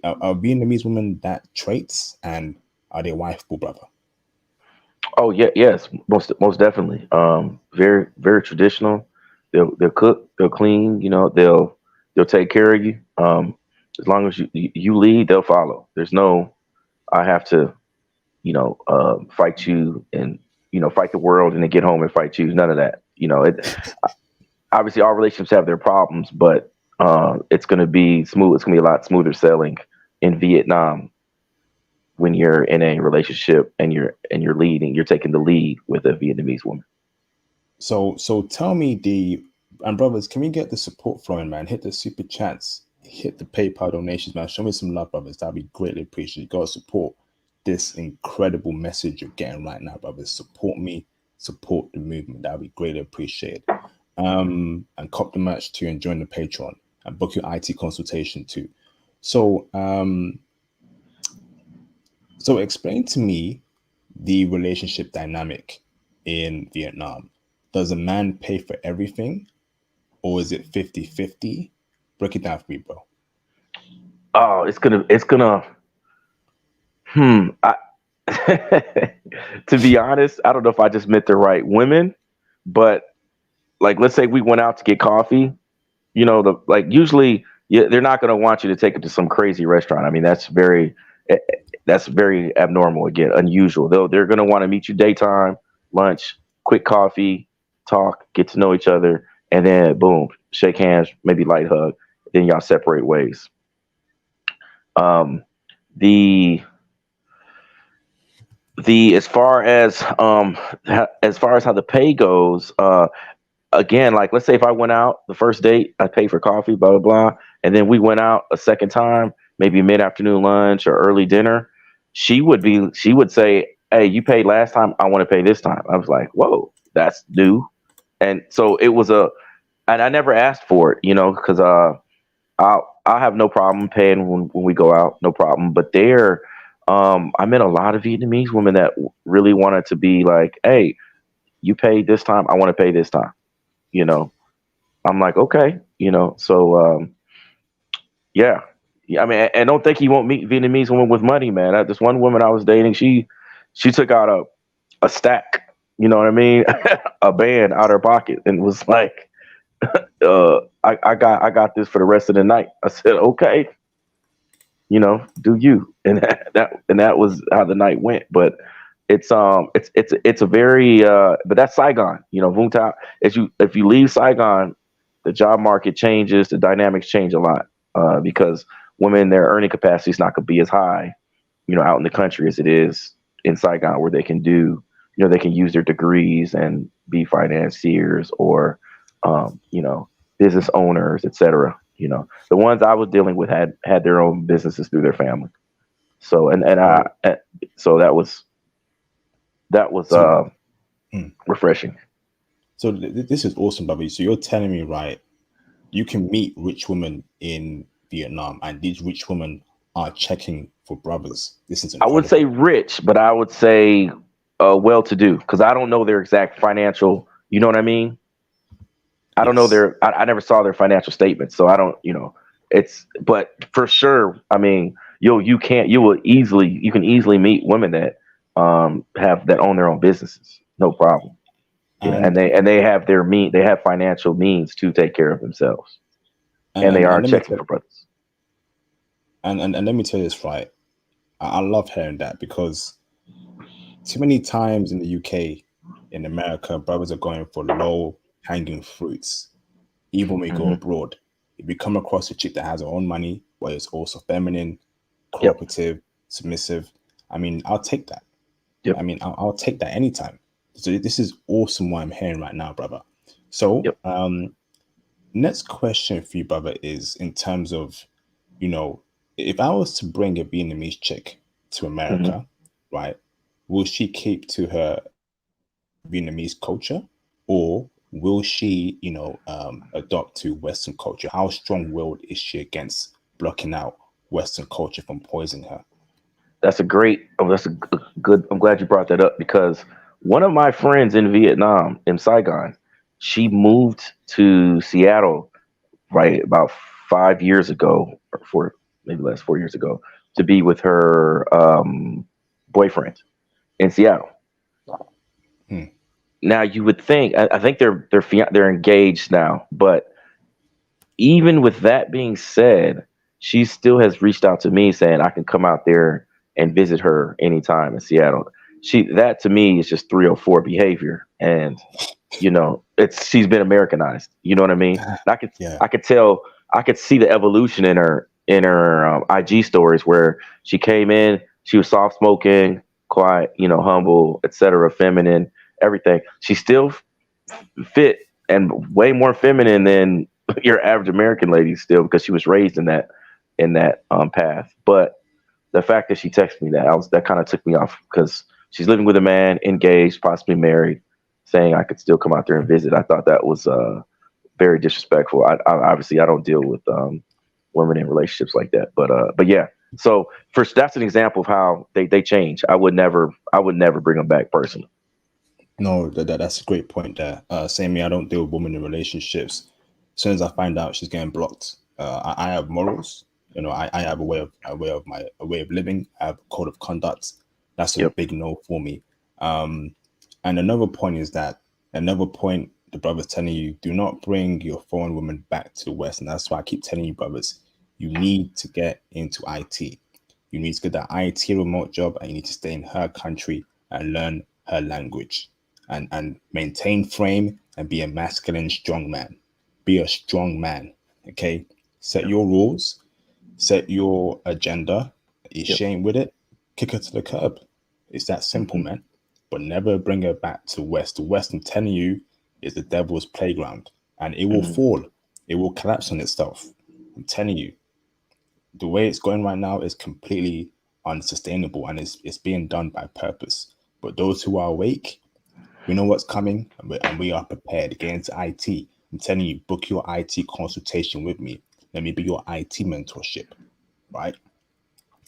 Are Vietnamese women that traits, and are they wifeable, brother? Oh yeah, yes, most definitely. Very very traditional. They'll cook, they'll clean. They'll take care of you. As long as you lead, they'll follow. There's no I have to fight you and fight the world and then get home and fight you. None of that. Obviously all relationships have their problems, but it's going to be smooth. It's going to be a lot smoother sailing in Vietnam when you're in a relationship and you're taking the lead with a Vietnamese woman. So tell me and brothers, can we get the support flowing, man? Hit the super chats, hit the PayPal donations, man. Show me some love, brothers. That'd be greatly appreciated. You gotta support this incredible message you're getting right now, brothers. Support me, support the movement. That'd be greatly appreciated. And cop the merch too, and join the Patreon, and book your IT consultation too. So So explain to me the relationship dynamic in Vietnam. Does a man pay for everything or is it 50-50? Break it down for me, bro. Oh, it's gonna. I, to be honest, I don't know if I just met the right women, but like, let's say we went out to get coffee. Usually, yeah, they're not gonna want you to take it to some crazy restaurant. I mean, eh, that's very abnormal. Again, unusual. They're gonna want to meet you daytime, lunch, quick coffee, talk, get to know each other, and then boom, shake hands, maybe light hug. Then y'all separate ways. Um, the the as far as how the pay goes, again, like, let's say if I went out the first date, I paid for coffee, blah blah blah, and then we went out a second time, maybe mid afternoon lunch or early dinner. She would say, "Hey, you paid last time. I want to pay this time." I was like, "Whoa, that's new." And so it was and I never asked for it, because I'll have no problem paying when we go out, no problem. But I met a lot of Vietnamese women that really wanted to be like, "Hey, you paid this time. I want to pay this time." You know, I'm like, okay, So yeah, yeah. I mean, and don't think you won't meet Vietnamese women with money, man. This one woman I was dating, she took out a stack. You know what I mean? A band out her pocket and was like, I got this for the rest of the night. I said, okay, do you? And that was how the night went. But it's a very but that's Saigon. Vung Tau. If you leave Saigon, the job market changes, the dynamics change a lot, because women, their earning capacity is not going to be as high, out in the country as it is in Saigon, where they can use their degrees and be financiers or business owners, etc. The ones I was dealing with had their own businesses through their family. So so that was So, mm, refreshing. so this is awesome, Bobby. So you're telling me, right, you can meet rich women in Vietnam and these rich women are checking for brothers. This is I would say incredible. rich, but I would say well-to-do, because I don't know their exact financial. You know what I mean? I don't know Yes. I never saw their financial statements, so I don't. But for sure, I mean, you can easily meet women that have that own their own businesses, no problem. And And they have financial means to take care of themselves, and they and are let me checking tell for brothers. and let me tell you this, right. I love hearing that because too many times in the UK, in America, brothers are going for low hanging fruits. Even when we go Hmm. abroad, if we come across a chick that has her own money, but is also feminine, Yep. cooperative, submissive, I mean, I'll take that. Yep. I mean, I'll take that anytime. So this is awesome what I'm hearing right now, brother. So, Yep. next question for you, brother, is in terms of, you know, if I was to bring a Vietnamese chick to Hmm. America, right, will she keep to her Vietnamese culture or will she, adopt to Western culture? How strong-willed is she against blocking out Western culture from poisoning her? That's a good. I'm glad you brought that up, because one of my friends in Vietnam, in Saigon, she moved to Seattle, right, about 5 years ago, or maybe less, 4 years ago, to be with her boyfriend in Seattle. Hmm. Now you would think, I think they're engaged now, but even with that being said, she still has reached out to me saying I can come out there and visit her anytime in Seattle. That to me is just 304 behavior, and she's been Americanized. You know what I mean? That, And yeah. I could tell, I could see the evolution in her IG stories, where she came in, she was soft spoken, quiet, humble, etc., feminine, everything. She's still fit and way more feminine than your average American lady still, because she was raised in that path. But the fact that she texted me that kind of took me off, because she's living with a man, engaged, possibly married, saying I could still come out there and visit. I thought that was very disrespectful. I obviously I don't deal with women in relationships like that, but yeah, So that's an example of how they change. I would never bring them back personally. No, that's a great point there. Same me, I don't deal with women in relationships. As soon as I find out she's getting blocked, I have morals. I have a way of living. I have a code of conduct. That's a Yep. big no for me. Um, and another point is that another point the brother's telling you, do not bring your foreign woman back to the West. And that's why I keep telling you, brothers, you need to get into IT. You need to get that IT remote job, and you need to stay in her country and learn her language and maintain frame and be a masculine strong man. Be a strong man. Okay. Set Yep. your rules, set your agenda. Is Yep. Shane with it? Kick her to the curb. It's that simple, Hmm. man. But never bring her back to West. The West, I'm telling you, is the devil's playground, and it will Hmm. fall. It will collapse on itself. I'm telling you, the way it's going right now is completely unsustainable, and it's being done by purpose. But those who are awake, we know what's coming, and we are prepared. Get into IT. I'm telling you, book your IT consultation with me. Let me be your IT mentorship, right?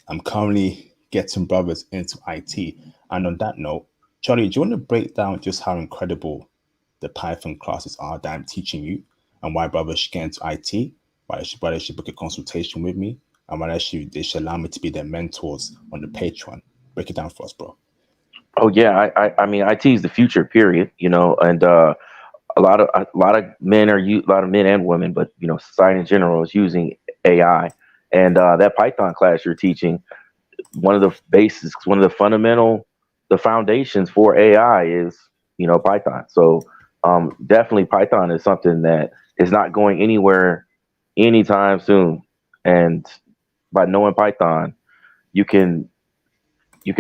I'm currently getting brothers into IT. And on that note, Charlie, do you want to break down just how incredible the Python classes are that I'm teaching you, and why brothers should get into IT, why they should book a consultation with me, and why they should allow me to be their mentors on the Patreon? Break it down for us, bro. Oh yeah, I mean, IT is the future, period. And a lot of men a lot of men and women, but society in general is using AI. And that Python class you're teaching, one of the basics, one of the foundations for AI is Python. So definitely Python is something that is not going anywhere anytime soon. And by knowing Python, you can you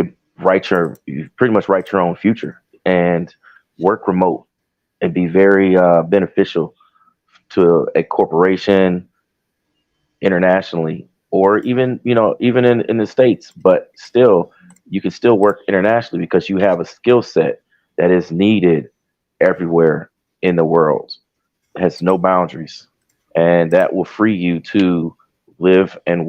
pretty much write your own future and work remote and be very beneficial to a corporation internationally, or even in the States. But still, you can still work internationally because you have a skill set that is needed everywhere in the world. It has no boundaries, and that will free you to live and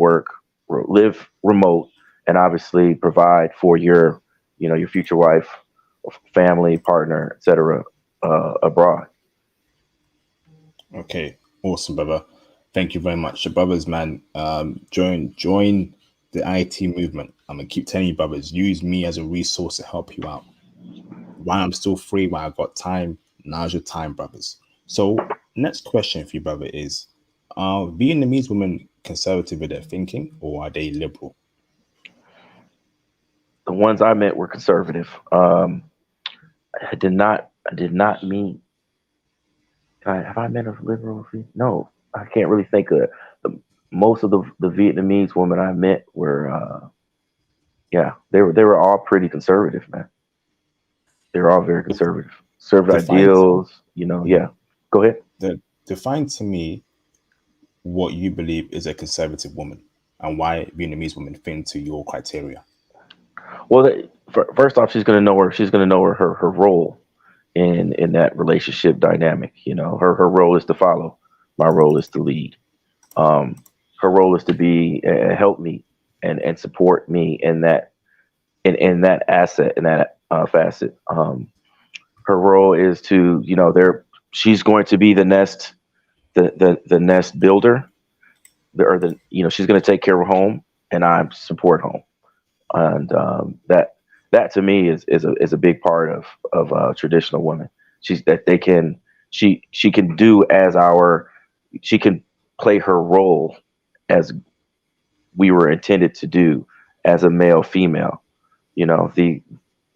live remote, and obviously provide for your future wife, family, partner, etc. Abroad. Okay, awesome, brother. Thank you very much. The brothers, man, join the IT movement. I'm gonna keep telling you, brothers, use me as a resource to help you out. While I'm still free, while I've got time, now's your time, brothers. So, next question for you, brother, is: are Vietnamese women conservative in their thinking, or are they liberal? The ones I met were conservative. I did not meet. Have I met a liberal? No, I can't really think of it. Most of the Vietnamese women I met were, yeah, they were all pretty conservative, man. They were all very conservative, conservative Define to me, ideals. Yeah. Go ahead. define to me what you believe is a conservative woman, and why Vietnamese women fit into your criteria. Well, first off, she's gonna know her role in that relationship dynamic. Her role is to follow. My role is to lead. Um, Her role is to be help me and support me in that asset, in that facet. Her role is to there. She's going to be the nest builder, or she's going to take care of home, and I support home. And that to me is a big part of traditional women. She's that they can she can do as our she can play her role as we were intended to do as a male female.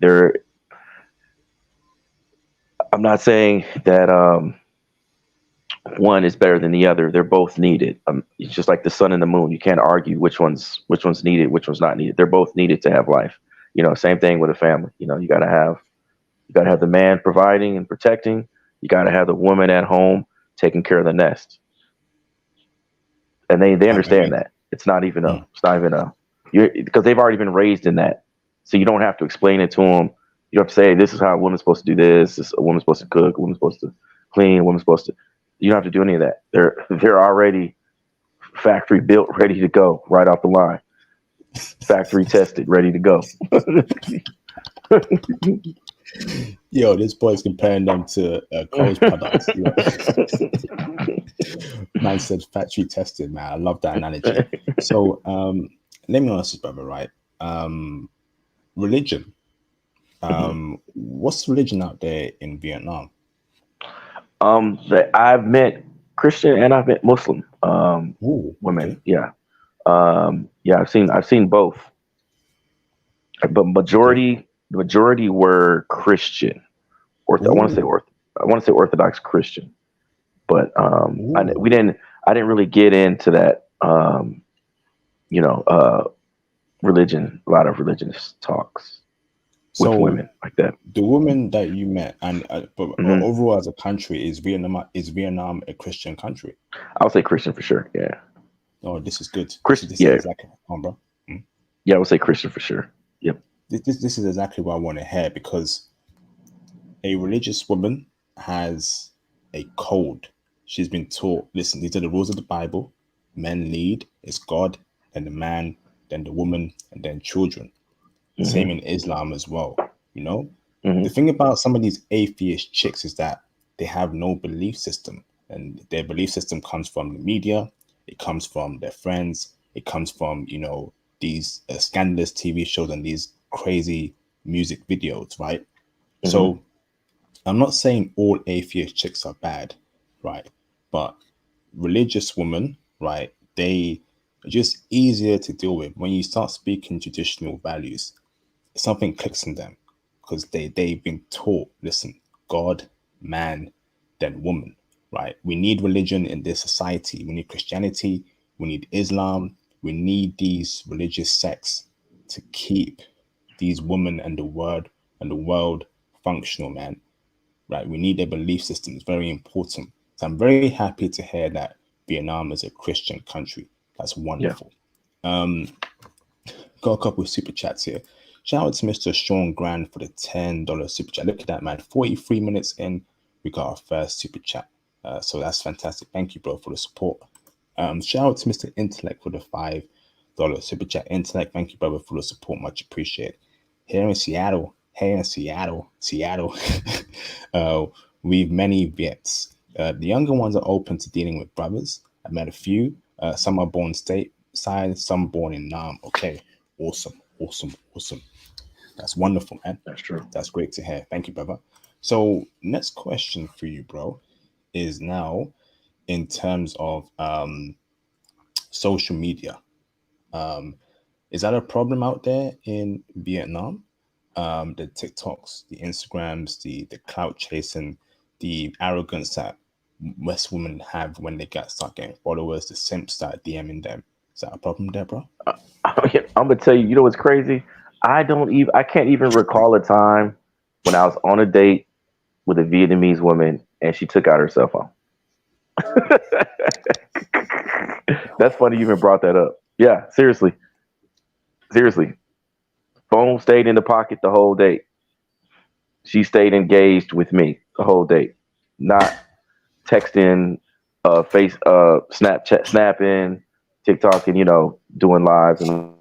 There I'm not saying that one is better than the other. They're both needed. It's just like the sun and the moon. You can't argue which one's needed, which one's not needed. They're both needed to have life. Same thing with a family. You gotta have the man providing and protecting. You gotta have the woman at home taking care of the nest, and they I understand mean, that. mm, Because they've already been raised in that, so you don't have to explain it to them. You don't have to say this is how a woman's supposed to do this. A woman's supposed to cook. A woman's supposed to clean. A woman's supposed to. You don't have to do any of that. They're already factory built, ready to go right off the line. factory tested, ready to go. Yo, this boy's comparing them to Coles products. You know? Man said factory tested, man. I love that analogy. So let me ask you, brother, right? Religion. What's religion out there in Vietnam? That I've met Christian and I've met Muslim Ooh, women. okay. Yeah. Yeah, I've seen both. But Okay. the majority were Christian. I want to say Ooh, Orthodox Christian. But ooh. I didn't really get into that you know, religion, a lot of religious talks with So women like that. the woman that you met, and but Hmm. overall as a country, is Vietnam a Christian country? I would say Christian for sure. Yeah. Oh, this is good. Christian, This is yeah. exactly, on, bro. Mm. Yeah, I would say Christian for sure. Yep. This is exactly what I want to hear, because a religious woman has a code. She's been taught, listen, these are the rules of the Bible. Men lead, it's God, then the man, then the woman, and then children. Hmm. Same in Islam as well. You know, Hmm. the thing about some of these atheist chicks is that they have no belief system, and their belief system comes from the media, it comes from their friends, it comes from, you know, these scandalous TV shows and these crazy music videos, right? Hmm. So I'm not saying all atheist chicks are bad, right? But religious women, right, they are just easier to deal with. When you start speaking traditional values, something clicks in them, because they've been taught, listen, God, man, then woman, right? We need religion in this society. We need Christianity, we need Islam, we need these religious sects to keep these women and the world functional, man, right? We need their belief system. It's very important. So I'm very happy to hear that Vietnam is a Christian country. That's Yeah. wonderful. Got a couple of super chats here. Shout out to Mr. Sean Grand for the $10 super chat. Look at that, man. 43 minutes in, we got our first super chat. So that's fantastic. Thank you, bro, for the support. Shout out to Mr. Intellect for the $5 super chat. Intellect, thank you, brother, for the support. Much appreciated. Here in Seattle, Seattle, uh, we've many Viets. The younger ones are open to dealing with brothers. I met a few. Some are born stateside, some born in Nam. Okay, awesome. That's wonderful, man. That's true. That's great to hear. Thank you, brother. So, next question for you, bro, is now in terms of social media. Is that a problem out there in Vietnam? The TikToks, the Instagrams, the clout chasing, the arrogance that West women have when they start getting followers, the simps start DMing them. Is that a problem there, bro? I'm gonna tell you. You know what's crazy? I can't even recall a time when I was on a date with a Vietnamese woman and she took out her cell phone. That's funny you even brought that up. Yeah, seriously. Seriously. Phone stayed in the pocket the whole date. She stayed engaged with me the whole date. Not texting, Snapchat, snapping, TikToking, doing lives and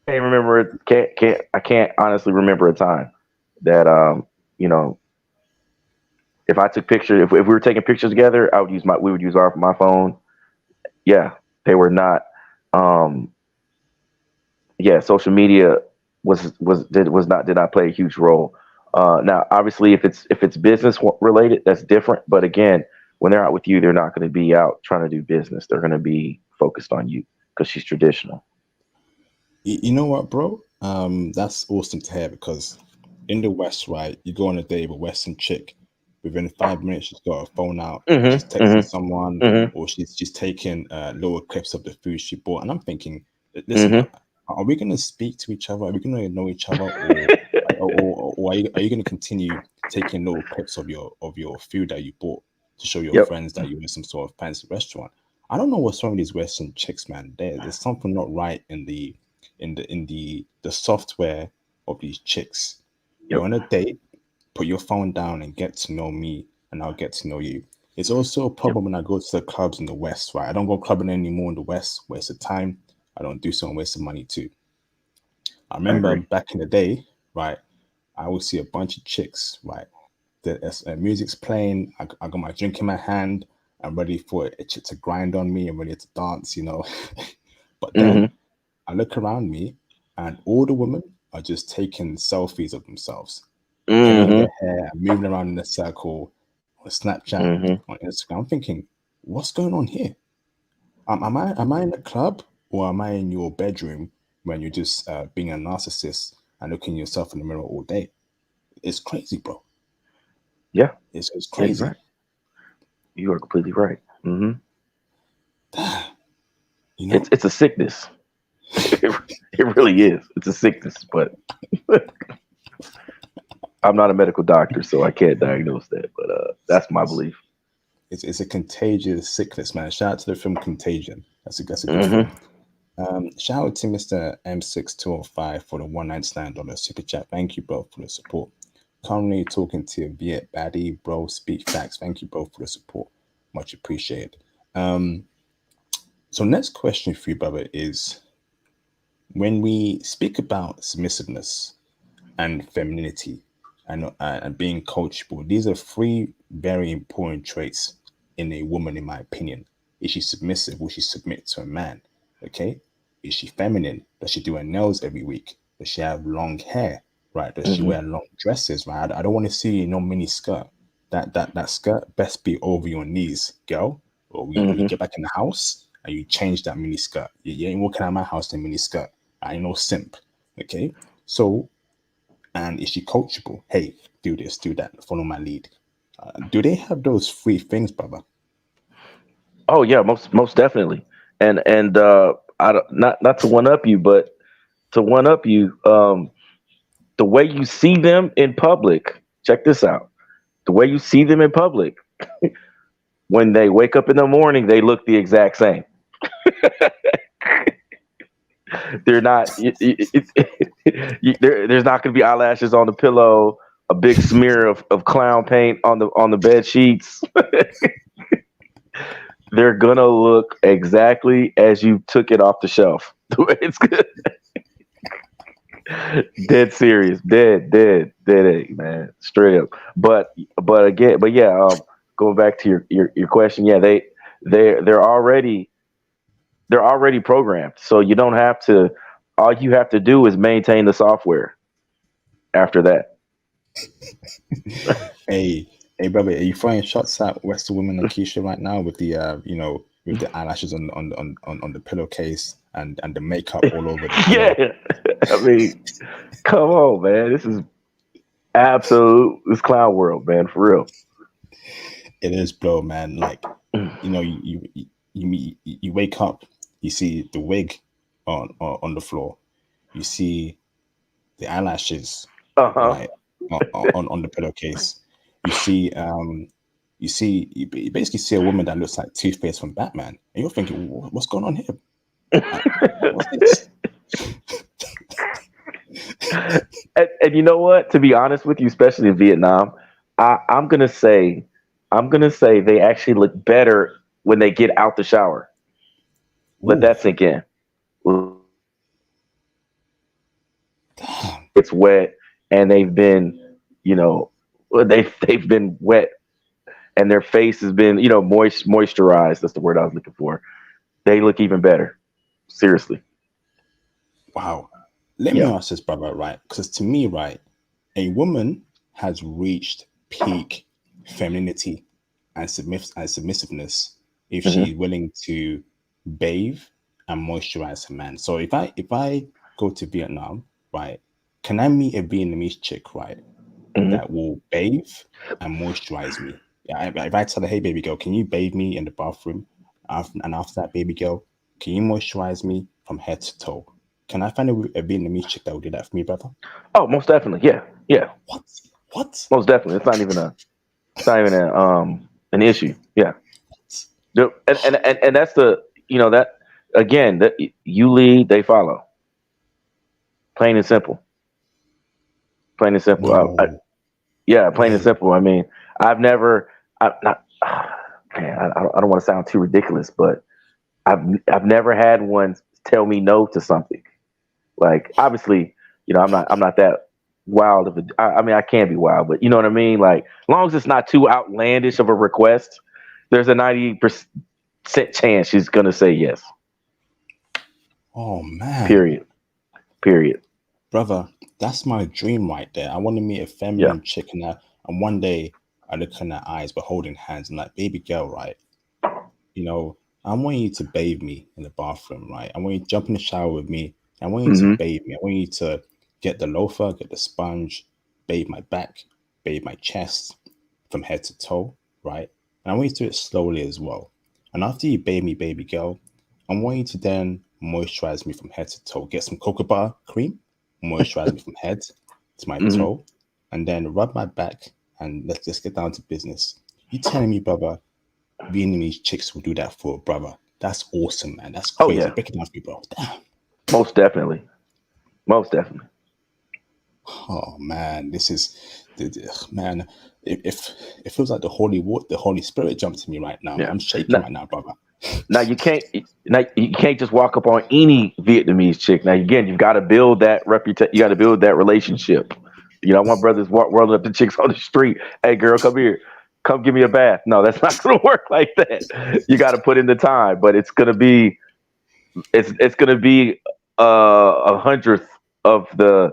can't remember it. I can't honestly remember a time that you know if I took pictures, if we were taking pictures together, we would use my phone. Yeah, they were not. Um, yeah, social media did not play a huge role. Now, obviously, if it's business related, that's different. But again, when they're out with you, they're not going to be out trying to do business. They're going to be focused on you because she's traditional. You know what, bro? That's awesome to hear, because in the West, right, you go on a date with a Western chick, within 5 minutes she's got her phone out, she's Mm-hmm. texting Mm-hmm. someone, Mm-hmm. or she's taking little clips of the food she bought, and I'm thinking, listen, Mm-hmm. are we gonna speak to each other? Are we gonna know each other, or are you gonna continue taking little clips of your food that you bought to show your Yep. friends that you're in some sort of fancy restaurant? I don't know what's wrong with these Western chicks, man. There's something not right in the software of these chicks. You're Yep. on a date, put your phone down and get to know me, and I'll get to know you. It's also a Yep. problem when I go to the clubs in the West, right? I don't go clubbing anymore in the West. Waste of time. I don't do so and waste of money too. I I remember agree. back in the day, right? I would see a bunch of chicks, right? The music's playing. I got my drink in my hand. I'm ready for a chick to grind on me. I'm ready to dance, you know. But then Hmm. I look around me, and all the women are just taking selfies of themselves, pulling Hmm. their hair, moving around in a circle on Snapchat, Hmm. on Instagram. I'm thinking, what's going on here? Am I in a club or am I in your bedroom when you're just being a narcissist and looking yourself in the mirror all day? It's crazy, bro. Yeah. It's Yeah, you're right. crazy. You are completely right. You It's know? it's a sickness. It really is. It's a sickness, but I'm not a medical doctor, so I can't diagnose that. But that's my It's, belief. it's a contagious sickness, man. Shout out to the film Contagion. That's a good film. Hmm. Shout out to Mr. M6205 for the $199 super chat. Thank you, bro, for the support. Currently talking to Viet Baddie, bro. Speak facts. Thank you, bro, for the support. Much appreciated. Um, so next question for you, brother, is when we speak about submissiveness and femininity and being coachable, these are three very important traits in a woman, in my opinion. Is she submissive? Will she submit to a man? Okay. Is she feminine? Does she do her nails every week? Does she have long hair? Right? Does she Hmm. wear long dresses? Right? I don't want to see no mini skirt. That skirt best be over your knees, girl. Or you Hmm. get back in the house and you change that mini skirt. You ain't walking out of my house in a mini skirt. I ain't no simp. Okay. So, and is she coachable? Hey, do this, do that, follow my lead. Do they have those three things, brother? Oh yeah, most definitely. And I don't, not to one up you, but to one up you, the way you see them in public. Check this out. The way you see them in public, when they wake up in the morning, they look the exact same. They're not. There's not going to be eyelashes on the pillow, a big smear of clown paint on the bed sheets. They're gonna look exactly as you took it off the shelf. It's good. Dead serious, dead, man, straight up. But again, but yeah, going back to your question, yeah, they're already programmed, so you don't have to. All you have to do is maintain the software after that. Hey, hey, brother, are you throwing shots at Western women and Keisha right now with the, with the eyelashes on the pillowcase and the makeup all over the Yeah, pillow? I mean, come on, man, this is absolute this clown world, man, for real. It is, bro, man. Like, you wake up, you see the wig on the floor, you see the eyelashes, Uh huh. right, on the pillowcase. You see, you basically see a woman that looks like Two-Face from Batman, and you're thinking, What's going on here? What's this?" And you know what? To be honest with you, especially in Vietnam, I'm gonna say, they actually look better when they get out the shower. Let Ooh, that sink in. damn. It's wet, and they've been, you know, they've been wet, and their face has been, moisturized. That's the word I was looking for. They look even better. Seriously. Wow. Let me Yeah. ask this, brother, right? Because to me, right, a woman has reached peak femininity and submissiveness if Hmm. she's willing to bathe and moisturize her man. So if I go to Vietnam, right, can I meet a Vietnamese chick, right, Hmm. that will bathe and moisturize me? Yeah, if I tell her, hey, baby girl, can you bathe me in the bathroom? And after that, baby girl, can you moisturize me from head to toe? Can I find a Vietnamese chick that will do that for me, brother? Oh, most definitely. Yeah. Yeah. What? What? Most definitely. It's not even an issue. Yeah. And that's the, that again, that you lead, they follow. Plain and simple. Plain and simple. Yo, Yeah, plain and wait. simple. I mean, I've never, I not. man, I don't want to sound too ridiculous, but I've never had one tell me no to something. Like, obviously, I'm not that wild of a. I mean, I can be wild, but you know what I mean. Like, as long as it's not too outlandish of a request, there's a 90% chance she's gonna say yes. Oh man, Period. Period. brother, that's my dream right there. I want to meet a Yeah. feminine chick, and one day I look in her eyes, we're holding hands, and like, baby girl, right? You know, I want you to bathe me in the bathroom, right? I want you to jump in the shower with me. I want you to Hmm. bathe me. I want you to get the loafer, get the sponge, bathe my back, bathe my chest from head to toe, right? And I want you to do it slowly as well. And after you bathe me, baby girl, I want you to then moisturize me from head to toe. Get some cocoa butter cream, moisturize me from head to my Hmm. toe, and then rub my back. And let's just get down to business. You telling me, brother, Vietnamese chicks will do that for a brother? That's awesome, man. That's Oh crazy. yeah. Break it down for me, bro. Damn. Most definitely. Most definitely. Oh man, this is man. If it feels like the Holy Spirit jumped to me right now, man. Yeah. I'm shaking Now, right now, brother. now you can't. Now you can't just walk up on any Vietnamese chick. Now again, you've got to build that reputation. You got to build that relationship. I want brothers rolling up the chicks on the street. Hey, girl, come here. Come give me a bath. No, that's not going to work like that. You got to put in the time, but it's going to be a hundredth of the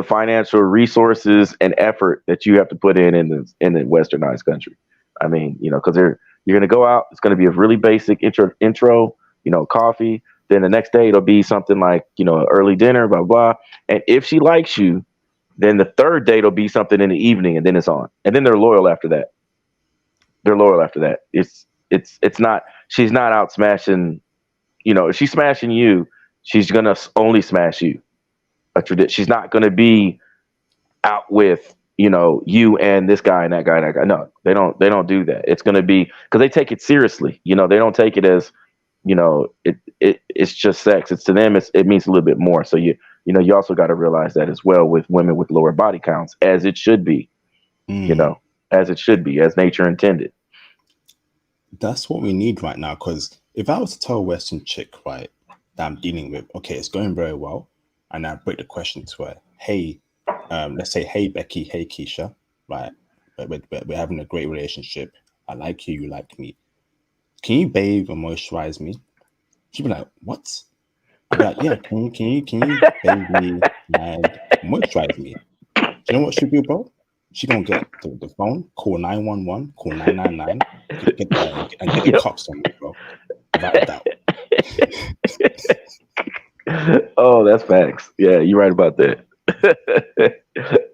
financial resources and effort that you have to put in the westernized country. I mean, because you're going to go out. It's going to be a really basic intro. Coffee. Then the next day it'll be something like an early dinner, blah blah. And if she likes you, then the third date will be something in the evening, and then it's on. And then they're loyal after that. They're loyal after that. It's not. She's not out smashing. If she's smashing you, she's gonna only smash you. She's not gonna be out with you and this guy and that guy and that guy. No, they don't do that. It's gonna be because they take it seriously. They don't take it as it's just sex. It's to them. It means a little bit more. So you also got to realize that as well with women with lower body counts, as it should be. You Mm, know, as it should be, as nature intended. that's what we need right now. Because if I was to tell a Western chick, right, that I'm dealing with, okay, it's going very well, and I break the question to her, hey, let's say, hey Becky, hey Keisha, right, we're having a great relationship. I like you, you like me. Can you bathe and moisturize me? She'd be like, what? I'd be like, yeah, can you bathe me and moisturize me? Do you know what she'd do, bro? She gonna get the phone, call 911, call 999, get the Yep. cops on me, bro. Without a doubt. Oh, that's facts. Yeah, you're right about that.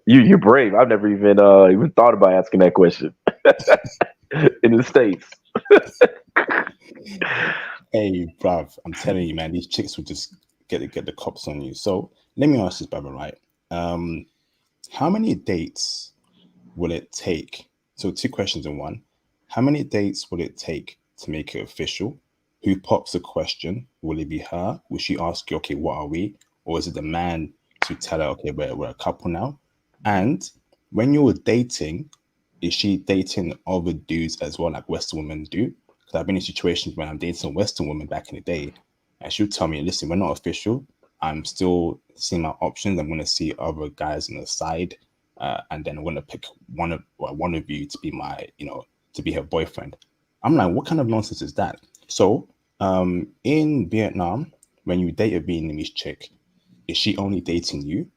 You're brave. I've never even thought about asking that question in the states. Hey, bruv, I'm telling you, man, these chicks will just get the cops on you. So let me ask this, brother, right? Um, how many dates will it take? So two questions in one. How many dates will it take to make it official? Who pops the question? Will it be her? Will she ask you, okay, what are we? Or is it the man to tell her, okay, we're a couple now? And when you're dating, is she dating other dudes as well, like Western women do? Because I've been in situations when I'm dating a Western woman back in the day, and she'll tell me, listen, we're not official. I'm still seeing my options. I'm going to see other guys on the side, and then I'm going to pick one of you to be my, to be her boyfriend. I'm like, what kind of nonsense is that? So, in Vietnam, when you date a Vietnamese chick, is she only dating you?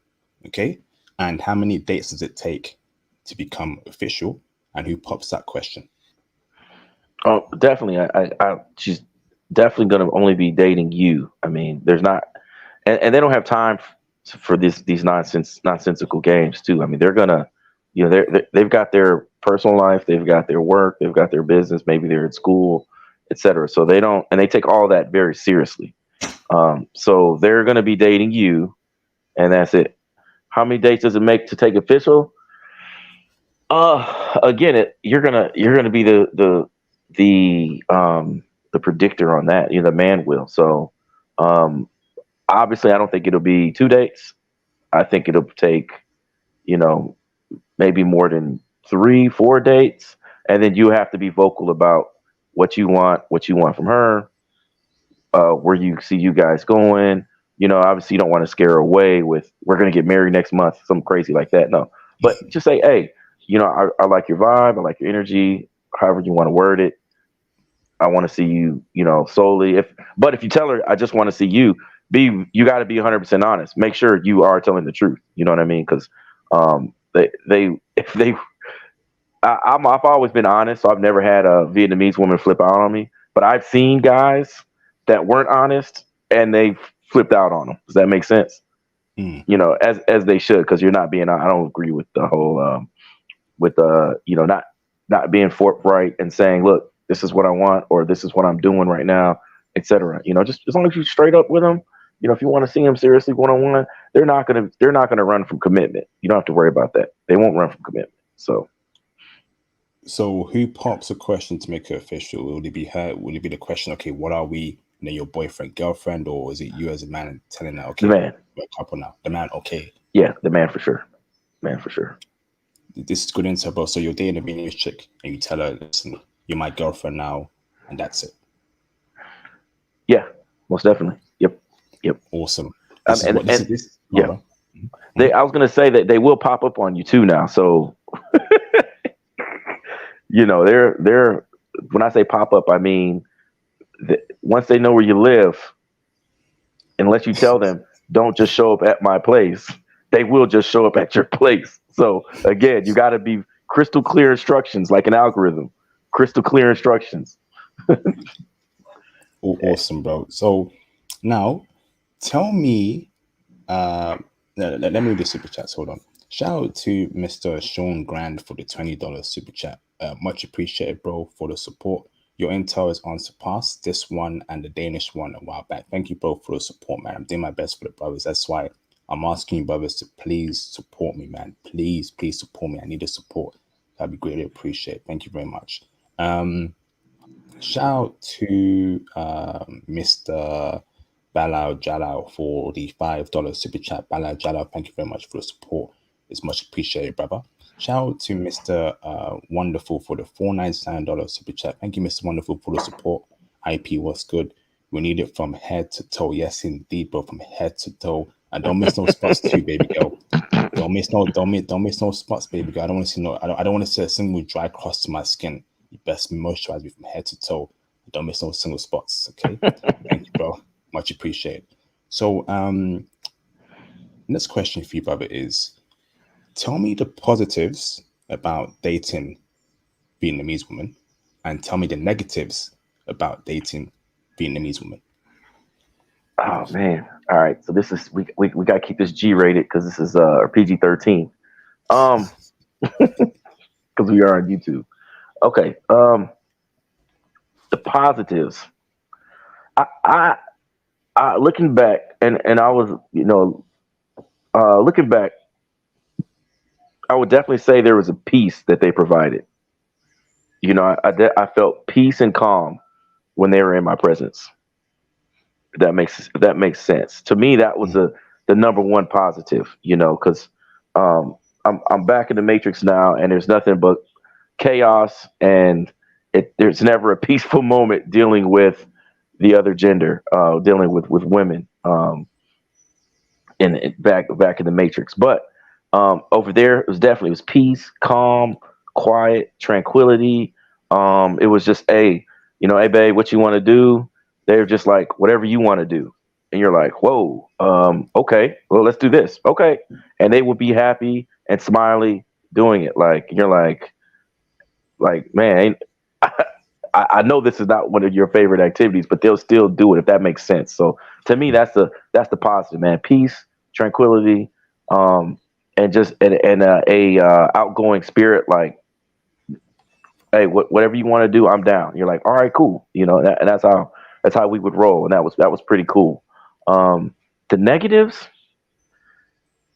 Okay. And how many dates does it take to become official? And who pops that question? Oh, definitely. She's definitely going to only be dating you. I mean, there's not, and they don't have time for these nonsensical games too. I mean, they're gonna, they've got their personal life, they've got their work, they've got their business, maybe they're at school, etc. So they don't, and they take all that very seriously. So they're gonna be dating you, and that's it. How many dates does it make to take official? Again, you're gonna be the predictor on that. The man will. So, obviously, I don't think it'll be 2 dates. I think it'll take, you know, maybe more than 3, 4 dates, and then you have to be vocal about what you want from her, where you see you guys going. Obviously you don't want to scare her away with we're gonna get married next month, something crazy like that. No, but just say, hey, I like your vibe, I like your energy, however you want to word it. I want to see you, solely. But if you tell her, I just want to see you, you got to be 100% honest. Make sure you are telling the truth. You know what I mean? Because I've always been honest, so I've never had a Vietnamese woman flip out on me. But I've seen guys that weren't honest and they flipped out on them. Does that make sense? Mm. As they should, because you're not being. I don't agree with the whole not being forthright and saying, look, this is what I want, or this is what I'm doing right now, etc. Just as long as you're straight up with them. If you want to see them seriously one-on-one, they're not gonna run from commitment. You don't have to worry about that. They won't run from commitment. So who pops a question to make it official? Will it be her? Will it be the question, okay, what are we? Your boyfriend, girlfriend, or is it you as a man telling her, okay, the man, we're a couple now? The man, okay. Yeah, the man for sure. Man for sure. This is good insight, bro. So you're dating a Vietnamese chick and you tell her, listen, you're my girlfriend now, and that's it. Yeah, most definitely. Yep. Awesome. I was gonna say that they will pop up on you too now. So they're when I say pop up, I mean once they know where you live, unless you tell them, don't just show up at my place, they will just show up at your place. So again, you got to be crystal clear instructions, like an algorithm. Crystal clear instructions. Awesome, bro. So now tell me, let me read the super chats. Hold on. Shout out to Mr. Sean Grand for the $20 super chat. Much appreciated, bro, for the support. Your intel is unsurpassed. This one and the Danish one a while back. Thank you, bro, for the support, man. I'm doing my best for the brothers. That's why I'm asking you, brothers, to please support me, man. Please support me. I need the support. That'd be greatly appreciated. Thank you very much. Shout out to Mr. Balao Jalao for the $5 super chat. Balao Jalao, thank you very much for the support. It's much appreciated, brother. Shout out to Mr. Wonderful for the $4.99 super chat. Thank you, Mr. Wonderful, for the support. IP was good. We need it from head to toe. Yes, indeed, bro, from head to toe. And don't miss no spots too, baby girl. Don't miss no spots, baby girl. I don't want to see I don't want to see a single dry cross to my skin. You best moisturize me from head to toe. Don't miss no single spots. Okay. Thank you, bro. Much appreciated. So next question for you, brother, is tell me the positives about dating Vietnamese women and tell me the negatives about dating Vietnamese women. Oh man. All right. So this is we gotta keep this G rated because this is PG-13. Because we are on YouTube. Okay. The positives. I looking back and I was, looking back, I would definitely say there was a peace that they provided. I felt peace and calm when they were in my presence. If that makes sense. To me, that was the number one positive, because I'm back in the Matrix now and there's nothing but chaos and there's never a peaceful moment dealing with the other gender, dealing with women in back in the Matrix. But over there, it was peace, calm, quiet, tranquility. It was just, hey, babe, what you want to do? They're just like, whatever you want to do. And you're like, whoa, okay, well, let's do this. Okay. And they will be happy and smiley doing it. Like, you're like, man, I know this is not one of your favorite activities, but they'll still do it if that makes sense. So to me, that's the positive, man. Peace, tranquility, and just a outgoing spirit. Like, hey, whatever you want to do, I'm down. You're like, all right, cool. And that's how we would roll, and that was pretty cool. The negatives,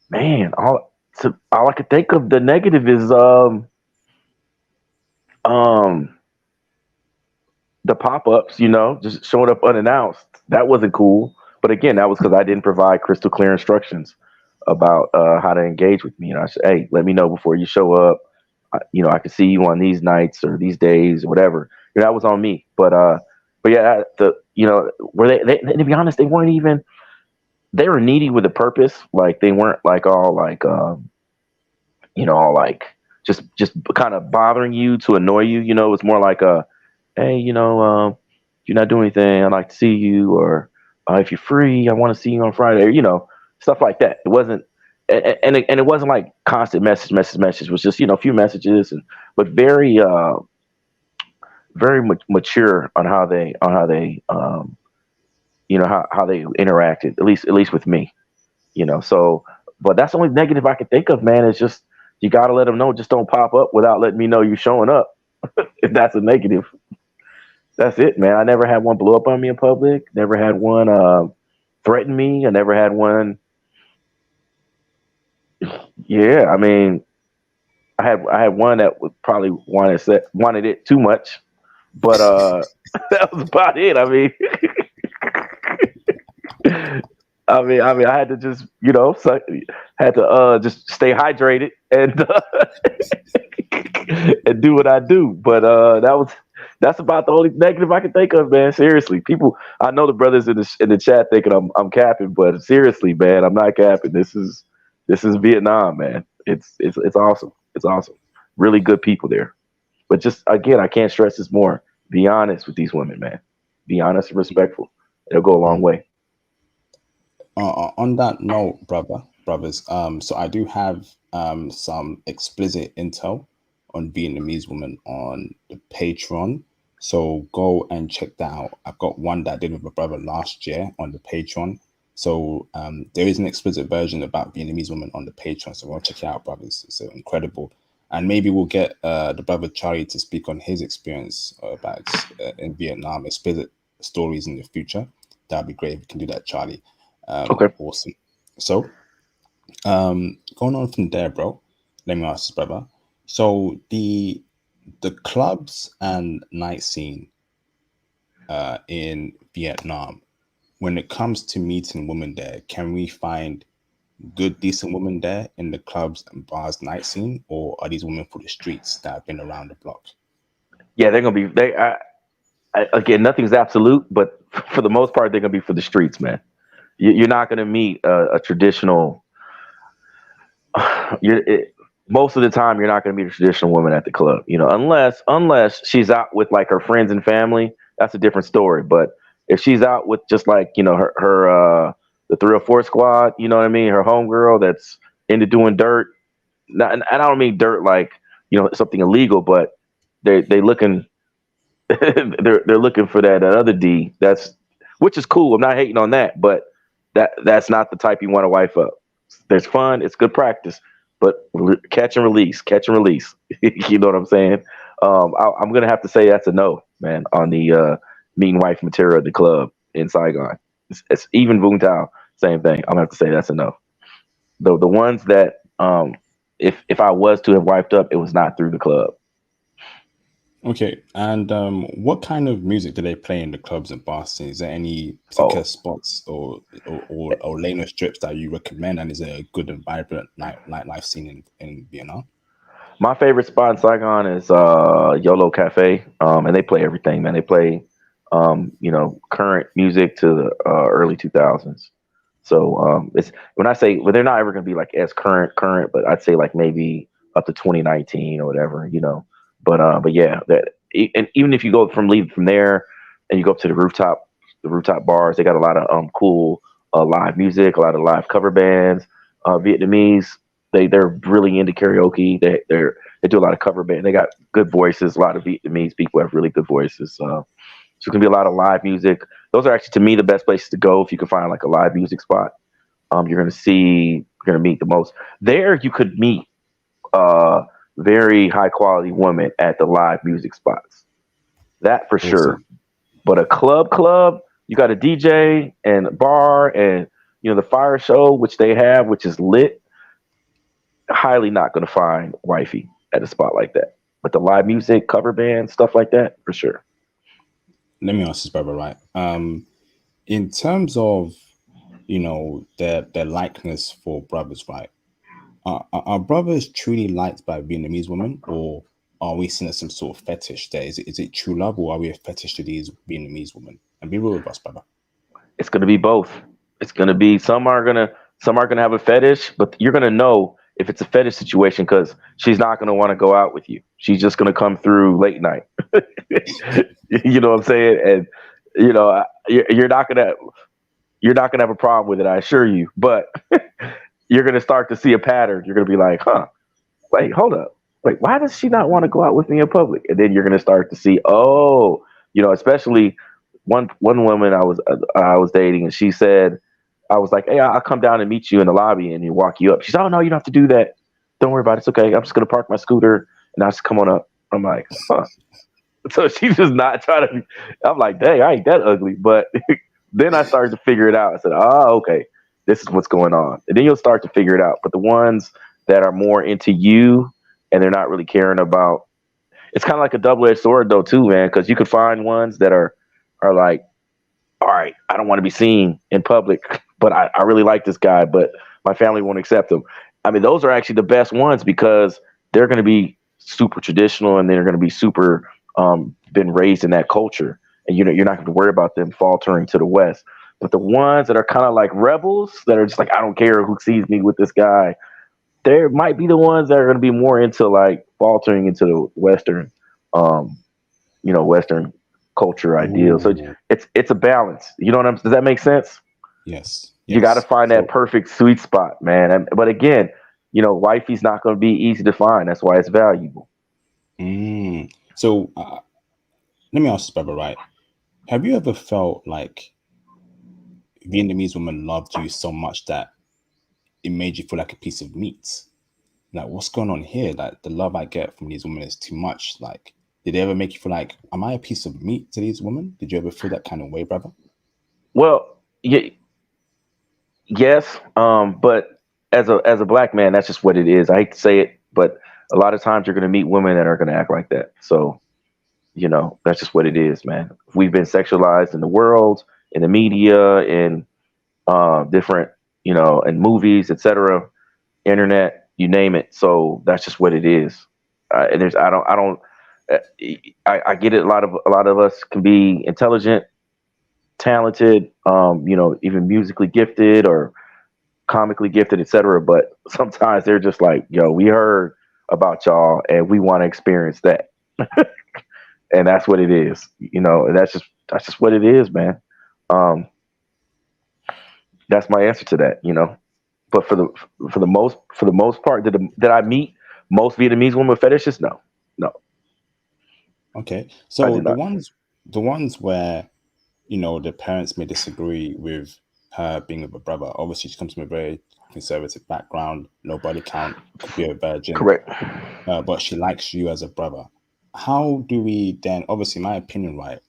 man, all I could think of the negative is the pop-ups, just showing up unannounced. That wasn't cool. But again, that was because I didn't provide crystal clear instructions about how to engage with me. And I said, hey, let me know before you show up. I could see you on these nights or these days or whatever. That was on me. But yeah, were they, to be honest, they weren't even, they were needy with a purpose. Like they weren't like all like, all like just kind of bothering you to annoy you. It was more like hey, if you're not doing anything, I'd like to see you, or if you're free, I want to see you on Friday, or stuff like that. It wasn't, and it wasn't like constant message. It was just a few messages, but very very mature on how they how they interacted, at least with me. So, but that's the only negative I can think of, man. Is just you got to let them know. Just don't pop up without letting me know you're showing up. If that's a negative, that's it, man. I never had one blow up on me in public. Never had one threaten me. I never had one. Yeah, I mean, I had one that would probably wanted it too much, but that was about it. I mean, I had to just, had to just stay hydrated and and do what I do. But that's about the only negative I can think of, man. Seriously, people, I know the brothers in the chat thinking I'm capping, but seriously, man, I'm not capping. This is Vietnam, man. It's awesome. It's awesome. Really good people there. But just again, I can't stress this more. Be honest with these women, man. Be honest and respectful. It'll go a long way. On that note, brothers, so I do have some explicit intel on Vietnamese women on the Patreon. So go and check that out. I've got one that I did with my brother last year on the Patreon. So there is an explicit version about Vietnamese women on the Patreon. So go check it out, brothers. It's incredible. And maybe we'll get the brother Charlie to speak on his experience about in Vietnam, explicit stories in the future. That'd be great if we can do that, Charlie. Okay. Awesome. So going on from there, bro, let me ask this, brother. So the clubs and night scene in Vietnam, when it comes to meeting women there, can we find good, decent women there in the clubs and bars night scene, or are these women for the streets that have been around the block? Yeah, they're gonna be. Again, nothing's absolute, but for the most part, they're gonna be for the streets, man. You're not gonna meet a traditional. Most of the time, you're not gonna meet a traditional woman at the club, unless she's out with like her friends and family. That's a different story. But if she's out with just like her the 304 squad, you know what I mean, her homegirl that's into doing dirt. And I don't mean dirt like something illegal, but they looking they're looking for that other D. Which is cool. I'm not hating on that, but that's not the type you want to wife up. There's fun. It's good practice, but catch and release. You know what I'm saying? I'm gonna have to say that's a no, man, on the meeting wife material at the club in Saigon. It's even Vung Tau, same thing. I'm gonna have to say that's a no. The ones that if I was to have wiped up, it was not through the club. Okay, and what kind of music do they play in the clubs and bars? Is there any particular spots or lane or strips that you recommend? And is there a good and vibrant nightlife scene in Vietnam? My favorite spot in Saigon is YOLO Cafe, and they play everything, man. They play current music to the early 2000s. So it's when I say, well, they're not ever going to be like as current, but I'd say like maybe up to 2019 or whatever, But yeah, and even if you leave from there and you go up to the rooftop bars, they got a lot of cool live music, a lot of live cover bands. Vietnamese, they're really into karaoke. They do a lot of cover band. They got good voices. A lot of Vietnamese people have really good voices. So it's gonna be a lot of live music. Those are actually, to me, the best places to go if you can find like a live music spot. You're gonna meet the most. There you could meet very high quality women at the live music spots. That for sure. But a club, you got a DJ and a bar and the fire show, which they have, which is lit. Highly not going to find wifey at a spot like that. But the live music, cover band, stuff like that, for sure. Let me ask this, brother, right? In terms of their likeness for brothers, right? Are brothers truly liked by Vietnamese women, or are we seeing some sort of fetish there? Is it true love, or are we a fetish to these Vietnamese women? And be real with us, brother. It's gonna be both. It's gonna be some are gonna have a fetish, but you're gonna know if it's a fetish situation because she's not gonna want to go out with you. She's just gonna come through late night. You know what I'm saying? And you're not gonna have a problem with it, I assure you. But you're gonna start to see a pattern. You're gonna be like, huh, wait, hold up. Wait, why does she not want to go out with me in public? And then you're gonna start to see, oh, especially one woman I was dating, and she said, I was like, hey, I'll come down and meet you in the lobby and walk you up. She's, oh no, you don't have to do that. Don't worry about it. It's okay. I'm just gonna park my scooter and I'll just come on up. I'm like, huh. So she's just not trying to. I'm like, dang, I ain't that ugly. But then I started to figure it out. I said, oh, okay, this is what's going on. And then you'll start to figure it out. But the ones that are more into you and they're not really caring about, it's kind of like a double-edged sword though too, man, because you could find ones that are like, all right, I don't want to be seen in public, but I really like this guy, but my family won't accept him. I mean, those are actually the best ones because they're going to be super traditional and they're going to be super been raised in that culture, and you're not going to worry about them faltering to the West. But the ones that are kind of like rebels that are just like, I don't care who sees me with this guy, there might be the ones that are going to be more into like faltering into the um, Western culture ideal. So Ooh, it's a balance. You know what I'm? Does that make sense? yes, You got to yes. find that So, perfect sweet spot, man. But again, wifey's not going to be easy to find. That's why it's valuable. so let me ask this, brother. Right? Have you ever felt like Vietnamese women loved you so much that it made you feel like a piece of meat? Like, what's going on here? Like, the love I get from these women is too much. Like, did they ever make you feel like, am I a piece of meat to these women? Did you ever feel that kind of way, brother? Well, yes, but as a black man, that's just what it is. I hate to say it, but a lot of times you're going to meet women that are going to act like that. So that's just what it is, man. We've been sexualized in the world, in the media, in different, in movies, etc., internet, you name it. So that's just what it is. And there's, I don't, uh, I get it. A lot of us can be intelligent, talented, even musically gifted or comically gifted, etc. But sometimes they're just like, yo, we heard about y'all and we want to experience that. And that's what it is. And that's just what it is, man. Um, that's my answer to that. But for the most part, did I meet most Vietnamese women with fetishes? No, no, Okay. I So did not. the ones where, the parents may disagree with her being with a brother. Obviously, she comes from a very conservative background, low body count, could be a virgin, Correct. but she likes you as a brother. How do we then, obviously, my opinion, right?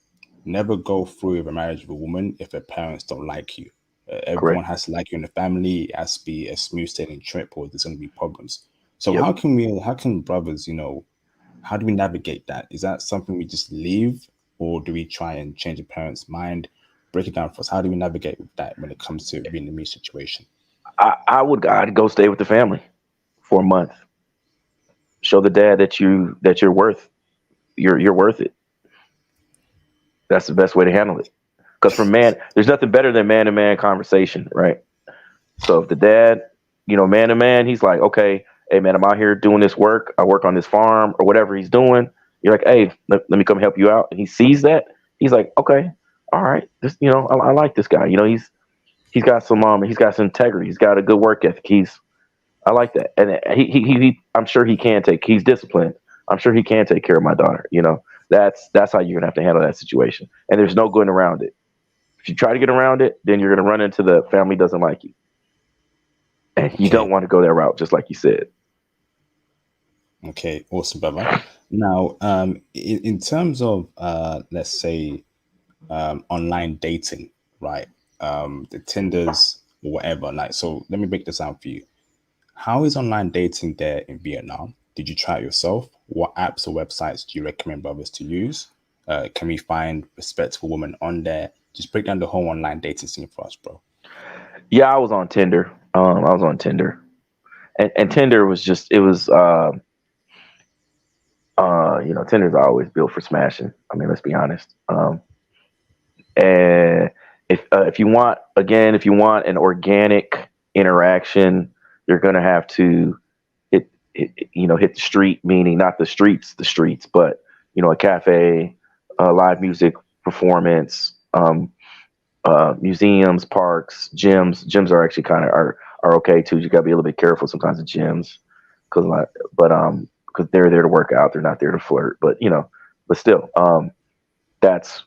Never go through with a marriage with a woman if her parents don't like you. Everyone Correct. has to like you in the family. It has to be a smooth sailing trip, or there's going to be problems. So Yep. how can brothers, how do we navigate that? Is that something we just leave, or do we try and change a parent's mind? Break it down for us. How do we navigate with that when it comes to Vietnamese situation? I'd go stay with the family for a month. Show the dad that you're you're worth it. That's the best way to handle it. Because there's nothing better than man to man conversation, right? So if the dad, man to man, he's like, okay, hey man, I'm out here doing this work. I work on this farm or whatever he's doing. You're like, hey, let me come help you out. And he sees that. He's like, okay, all right, I like this guy. He's got some integrity. He's got a good work ethic. I like that. And I'm sure he can he's disciplined. I'm sure he can take care of my daughter. That's how you're gonna have to handle that situation. And there's no going around it. If you try to get around it, then you're gonna run into the family doesn't like you. And you don't Okay, want to go that route, just like you said. okay, awesome, brother. Now, in terms of let's say online dating, right? The Tinders or whatever. Like, so let me break this down for you. How is online dating there in Vietnam? Did you try it yourself? What apps or websites do you recommend brothers to use? Can we find respectable women on there? Just break down the whole online dating scene for us, bro. Yeah, I was on Tinder. I was on Tinder, and Tinder was just it was Tinder's always built for smashing. I mean, let's be honest. And if you want an organic interaction, you're gonna have to hit the street, meaning not the streets, but a cafe, live music performance, museums, parks, gyms. Gyms are actually kind of are okay too. You gotta be a little bit careful sometimes at gyms because they're there to work out. They're not there to flirt. But still, that's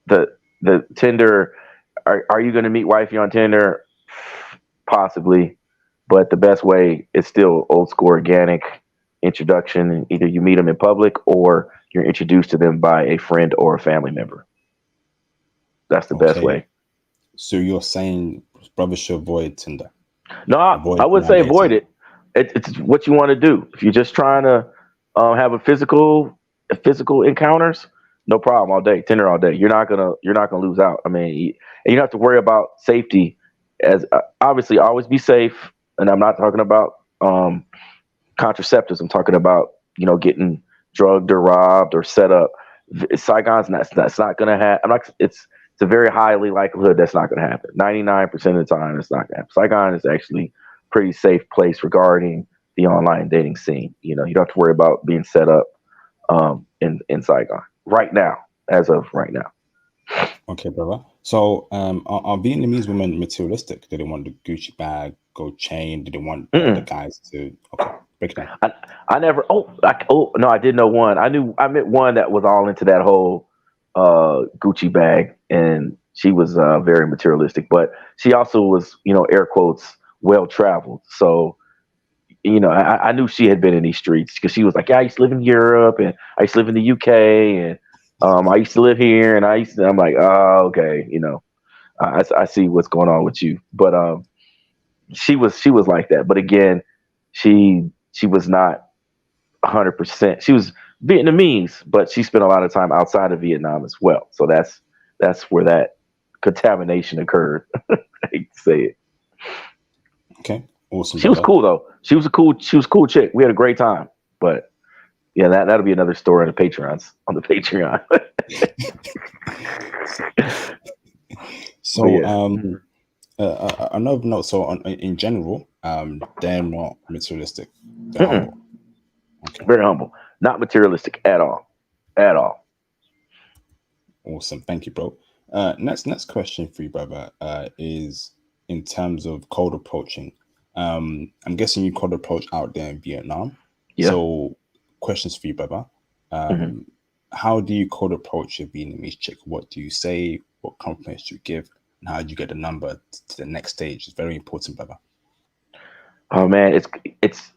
the Tinder. Are you going to meet wifey on Tinder? Possibly, but the best way is still old school organic introduction. Either you meet them in public or you're introduced to them by a friend or a family member. That's the best way. So you're saying brothers should avoid Tinder? No, I would say avoid it. It's what you want to do. If you're just trying to have a physical encounters, no problem all day. Tinder all day. You're not gonna lose out. I mean, and you don't have to worry about safety. As obviously, always be safe. And I'm not talking about contraceptives. I'm talking about getting drugged or robbed or set up. Saigon's that's not gonna happen. It's a very highly likelihood that's not gonna happen. 99% of the time, it's not gonna happen. Saigon is actually a pretty safe place regarding the online dating scene. You don't have to worry about being set up in Saigon right now, as of right now. Okay, brother. So, are Vietnamese women materialistic? Do they want the Gucci bag, gold chain? Do they want the guys to? Okay, break it down. I never. No, I did know one. I met one that was all into that whole Gucci bag, and she was very materialistic. But she also was, air quotes, well traveled. So, I knew she had been in these streets because she was like, yeah, I used to live in Europe and I used to live in the UK and I used to live here and I'm like, oh, okay. I see what's going on with you. But she was like that. But again, she was not 100%. She was Vietnamese, but she spent a lot of time outside of Vietnam as well. So that's where that contamination occurred. I hate to say it. Okay. Awesome. She was cool though. She was a cool chick. We had a great time. But yeah, that'll be another story on the Patreon. So yeah. Another note. So in general, they're not materialistic. They're humble. Okay. Very humble. Not materialistic at all. At all. Awesome. Thank you, bro. Next question for you, brother, is in terms of cold approaching. I'm guessing you cold approach out there in Vietnam. Yeah. So questions for you, brother. How do you cold approach a Vietnamese chick? What do you say? What compliments do you give? And how do you get the number to the next stage? It's very important, brother. Oh man, it's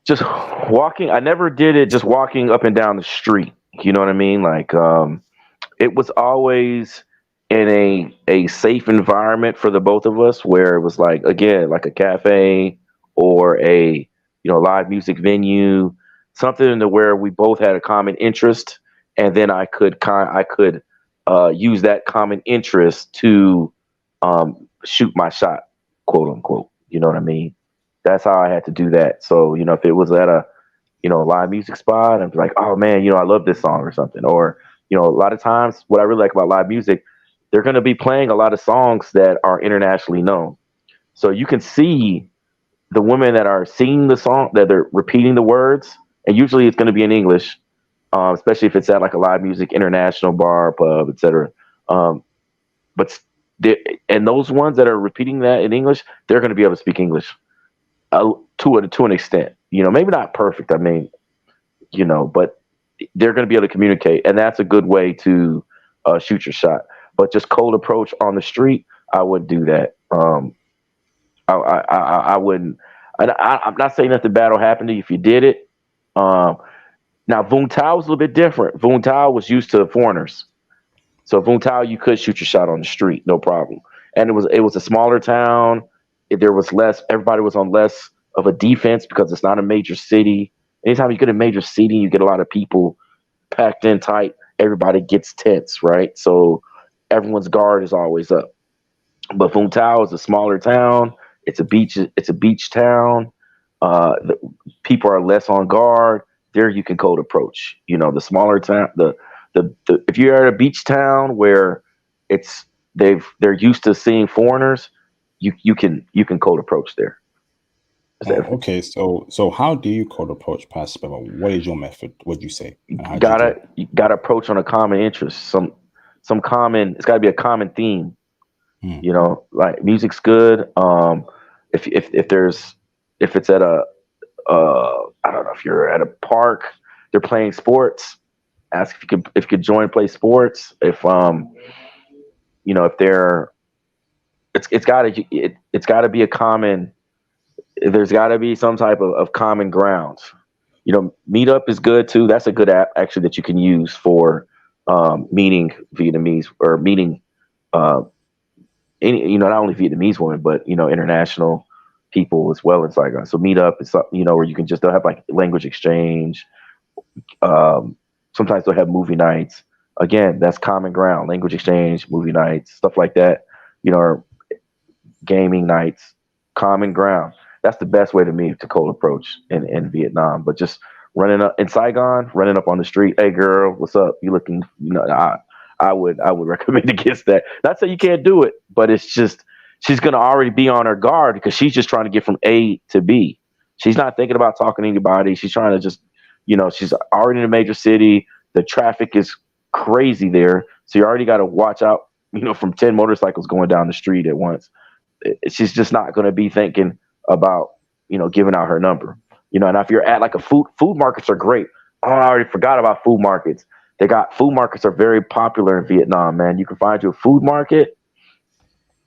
just walking. I never did it just walking up and down the street. You know what I mean? Like it was always in a safe environment for the both of us, where it was like, again, like a cafe or a live music venue, something to where we both had a common interest, and then I could use that common interest to shoot my shot, quote unquote. You know what I mean? That's how I had to do that. So if it was at a live music spot, I'd be like, oh man, I love this song or something. Or a lot of times, what I really like about live music, they're going to be playing a lot of songs that are internationally known. So you can see the women that are singing the song, that they're repeating the words, and usually it's going to be in English, especially if it's at like a live music international bar, pub, etc. And those ones that are repeating that in English, they're going to be able to speak English to an extent. Maybe not perfect. I mean, but they're going to be able to communicate, and that's a good way to shoot your shot. But just cold approach on the street, I wouldn't do that. I wouldn't. And I'm not saying nothing bad will happen to you if you did it. Now, Vung Tau was a little bit different. Vung Tau was used to foreigners. So Vung Tau, you could shoot your shot on the street, no problem. And it was a smaller town. There was less. Everybody was on less of a defense because it's not a major city. Anytime you get a major city, you get a lot of people packed in tight. Everybody gets tense, right? So everyone's guard is always up. But Vung Tau is a smaller town. It's a beach. It's a beach town. The people are less on guard. There you can cold approach. The smaller town, the if you're at a beach town where it's they're used to seeing foreigners, you can cold approach there. Okay, so how do you cold approach passive? What is your method? What do you say? You gotta approach on a common interest. Some common. It's got to be a common theme. Like music's good. If it's at a I don't know, if you're at a park, they're playing sports. Ask if you could join play sports. If if they're it's gotta be a common. There's got to be some type of common ground. Meetup is good too. That's a good app actually that you can use for meeting Vietnamese or meeting any not only Vietnamese women but international people as well in Saigon. So Meetup is something where you can just they'll have like language exchange. Sometimes they'll have movie nights. Again, that's common ground. Language exchange, movie nights, stuff like that. Or gaming nights, common ground. That's the best way to meet to cold approach in Vietnam. But just running up in Saigon, running up on the street, hey girl, what's up? You looking? I would recommend against that. Not saying you can't do it, but it's just she's gonna already be on her guard because she's just trying to get from A to B. She's not thinking about talking to anybody. She's trying to just she's already in a major city. The traffic is crazy there, so you already got to watch out. From 10 motorcycles going down the street at once. She's just not going to be thinking about giving out her number. And if you're at like a food markets are great. Oh, I already forgot about food markets. Food markets are very popular in Vietnam, man. You can find you a food market.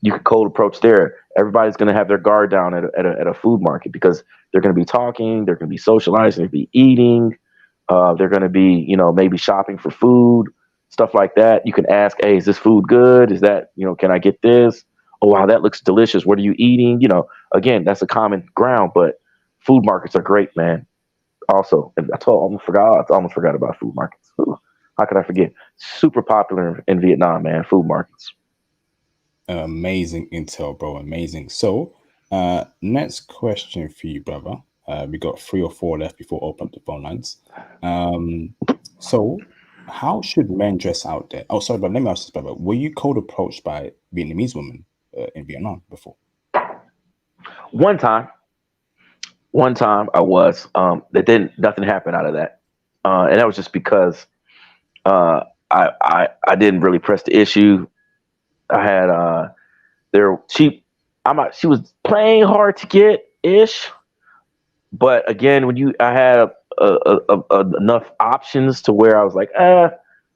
You can cold approach there. Everybody's going to have their guard down at a food market because they're going to be talking, they're going to be socializing, they're going to be eating, they're going to be maybe shopping for food, stuff like that. You can ask, hey, is this food good? Is that can I get this? Oh wow, that looks delicious. What are you eating? Again, that's a common ground, but food markets are great, man. Also, and I almost forgot about food markets. Ooh, how could I forget? Super popular in Vietnam, man. Food markets. Amazing intel, bro. Amazing. So, next question for you, brother. We got 3 or 4 left before open up the phone lines. So, how should men dress out there? Oh, sorry, but let me ask this, brother. Were you cold approached by Vietnamese women in Vietnam before? One time I was. Nothing happened out of that, and that was just because I didn't really press the issue. I had she was playing hard to get ish, but again, I had enough options to where I was like,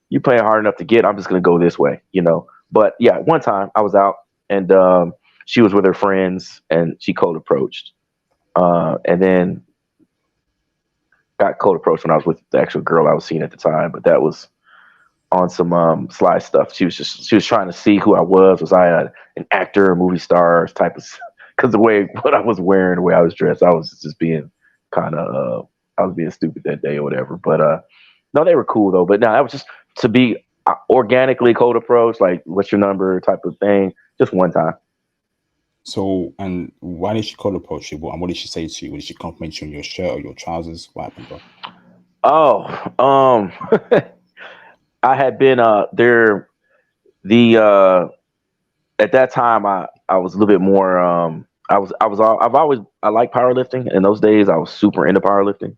you playing hard enough to get. I'm just gonna go this way, But yeah, one time I was out and she was with her friends and she cold approached, and then got cold approached when I was with the actual girl I was seeing at the time. But that was on some sly stuff. She was trying to see who I was. Was I an actor, a movie star type of? Because what I was wearing, the way I was dressed, I was just being kind of I was being stupid that day or whatever. But no, they were cool though. But no, that was just to be organically cold approach, like what's your number type of thing. Just one time. So, and why did she cold approach you? And what did she say to you? Did she compliment you on your shirt or your trousers? What happened, bro? Oh, I had been there. At that time, I was a little bit more. I like powerlifting. In those days, I was super into powerlifting.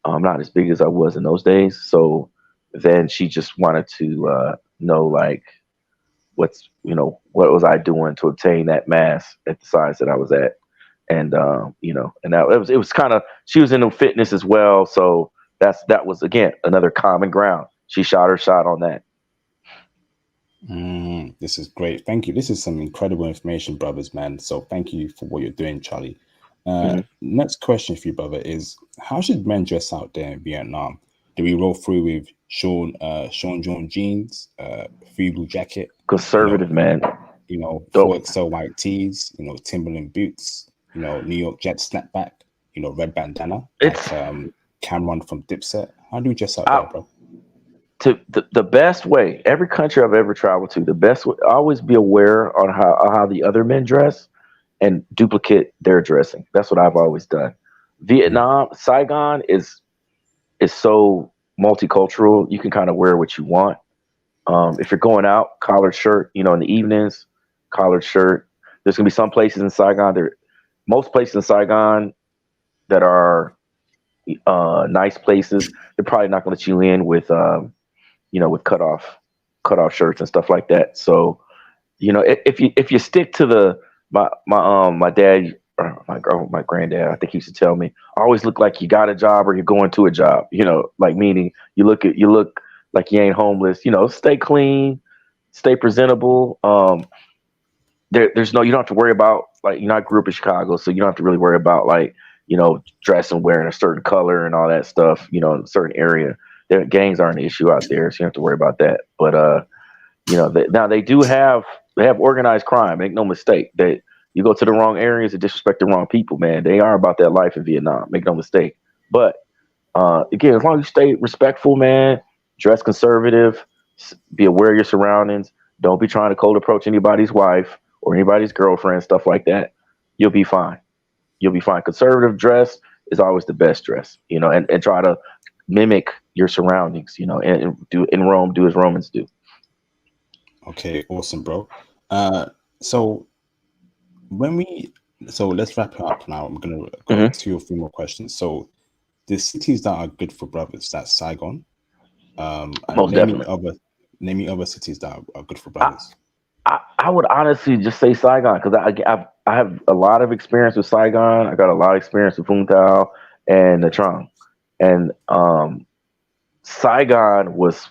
I'm not as big as I was in those days. So then she just wanted to know like what was I doing to obtain that mass at the size that I was at, and and that it was kind of, she was into fitness as well. So that was again another common ground. She shot her shot on that. This is great. Thank you. This is some incredible information, brothers, man. So thank you for what you're doing, Charlie. Next question for you, brother, is how should men dress out there in Vietnam? Do we roll through with Sean John jeans, Fugu jacket, conservative man, 4XL white tees, Timberland boots, New York Jets snapback, red bandana, it's like Cameron from Dipset? How do we dress out there, bro? The best way, every country I've ever traveled to, the best way, always be aware on how the other men dress and duplicate their dressing. That's what I've always done. Vietnam, Saigon is so multicultural. You can kind of wear what you want. If you're going out, collared shirt, in the evenings, collared shirt. There's gonna be some places in Saigon. Most places in Saigon that are nice places, they're probably not gonna let you in with with cut off shirts and stuff like that. So, if you stick to my dad or my granddad, I think he used to tell me, always look like you got a job or you're going to a job. Like meaning you look like you ain't homeless. Stay clean, stay presentable. There's no, you don't have to worry about, like, I grew up in Chicago, so you don't have to really worry about, like, dressing, wearing a certain color and all that stuff. In a certain area, their gangs aren't an issue out there, so you don't have to worry about that. But now they have organized crime. Make no mistake, that you go to the wrong areas and disrespect the wrong people, man. They are about that life in Vietnam. Make no mistake. But again, as long as you stay respectful, man, dress conservative, be aware of your surroundings. Don't be trying to cold approach anybody's wife or anybody's girlfriend, stuff like that. You'll be fine. You'll be fine. Conservative dress is always the best dress, and try to mimic your surroundings, and do in Rome, do as Romans do. Okay, awesome, bro. So let's wrap it up now. I'm gonna go 2 or 3 more questions. So the cities that are good for brothers, that's Saigon. And Most definitely. Name me other cities that are good for brothers. I would honestly just say Saigon, because I have a lot of experience with Saigon. I got a lot of experience with Vung Tau and Nha Trang, and Saigon was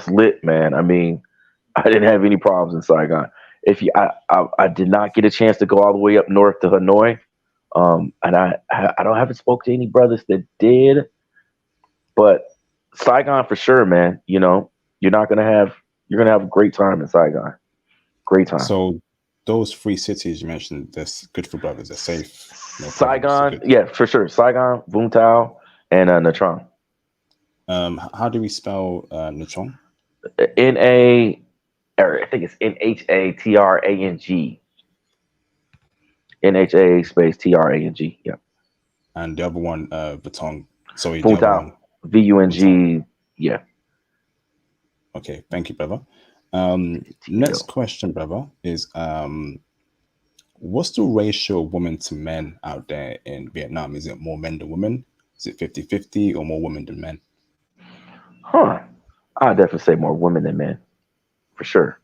lit, man. I mean, I didn't have any problems in Saigon. I did not get a chance to go all the way up north to Hanoi, and I haven't spoke to any brothers that did, but Saigon for sure, man. You're gonna have a great time in Saigon. Great time. So those 3 cities you mentioned, that's good for brothers. They're safe. No Saigon, yeah, for sure. Saigon, Vung Tau, and Nha Trang. How do we spell Nha Trang? I think it's NHATRANG. NHA space TRANG. Yeah. And the other one, Vatong. Sorry, Vung the other Tau. one. VUNG. Yeah. Okay, thank you, brother. Next question, brother, is what's the ratio of women to men out there in Vietnam? Is it more men than women? Is it 50-50 or more women than men? I'd definitely say more women than men. For sure.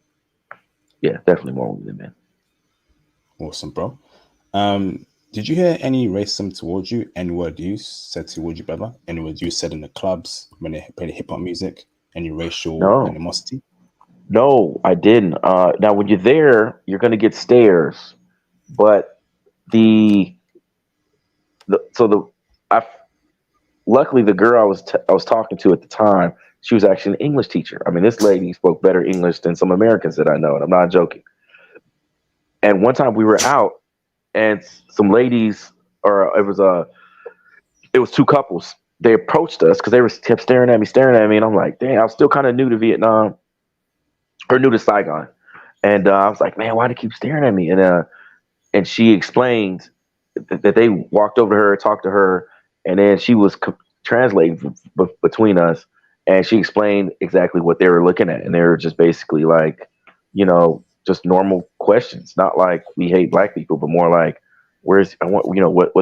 Yeah, definitely more women than men. Awesome, bro. Did you hear any racism towards you? Any word you said towards you, brother? Any word you said in the clubs when they played hip hop music? Any racial animosity? No, I didn't. Now, when you're there, you're going to get stares, but luckily the girl I was talking to at the time, she was actually an English teacher. I mean, this lady spoke better English than some Americans that I know, and I'm not joking. And one time we were out, and some ladies, or it was 2 couples. They approached us because they kept staring at me, and I'm like, dang, I was still kind of new to Vietnam. Or new to Saigon, and I was like, man, why do they keep staring at me? And she explained that they walked over to her, talked to her, and then she was translating between us, and she explained exactly what they were looking at, and they were just basically like, just normal questions, not like we hate black people, but more like, what's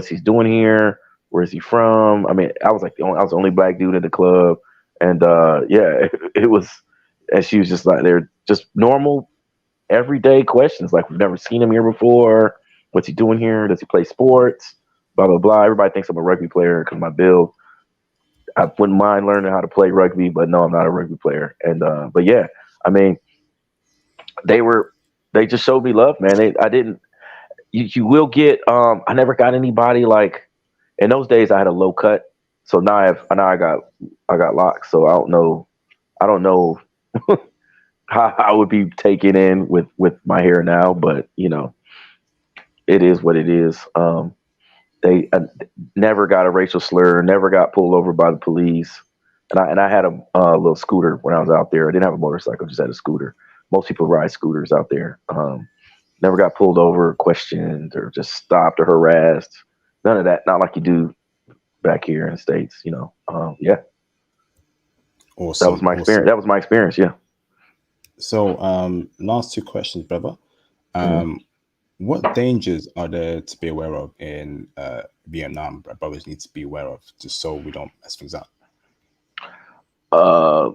he's doing here? Where is he from? I mean, I was the only black dude in the club, and it was. And she was just like, they're just normal, everyday questions. Like, we've never seen him here before. What's he doing here? Does he play sports? Blah, blah, blah. Everybody thinks I'm a rugby player because my build. I wouldn't mind learning how to play rugby, but no, I'm not a rugby player. And, but yeah, I mean, they just showed me love, man. You will get, I never got anybody like, in those days I had a low cut. So now I got locks. So I don't know how I would be taken in with my hair now, but it is what it is. They never got a racial slur, never got pulled over by the police, and I had a little scooter when I was out there. I didn't have a motorcycle, just had a scooter. Most people ride scooters out there, Never got pulled over, questioned, or just stopped or harassed. None of that. Not like you do back here in the States, Yeah, that was Awesome, my experience. awesome. That was my experience. Yeah. So, last two questions, brother. Mhm. What dangers are there to be aware of in Vietnam that brothers need to be aware of, just so we don't mess things up? Uh,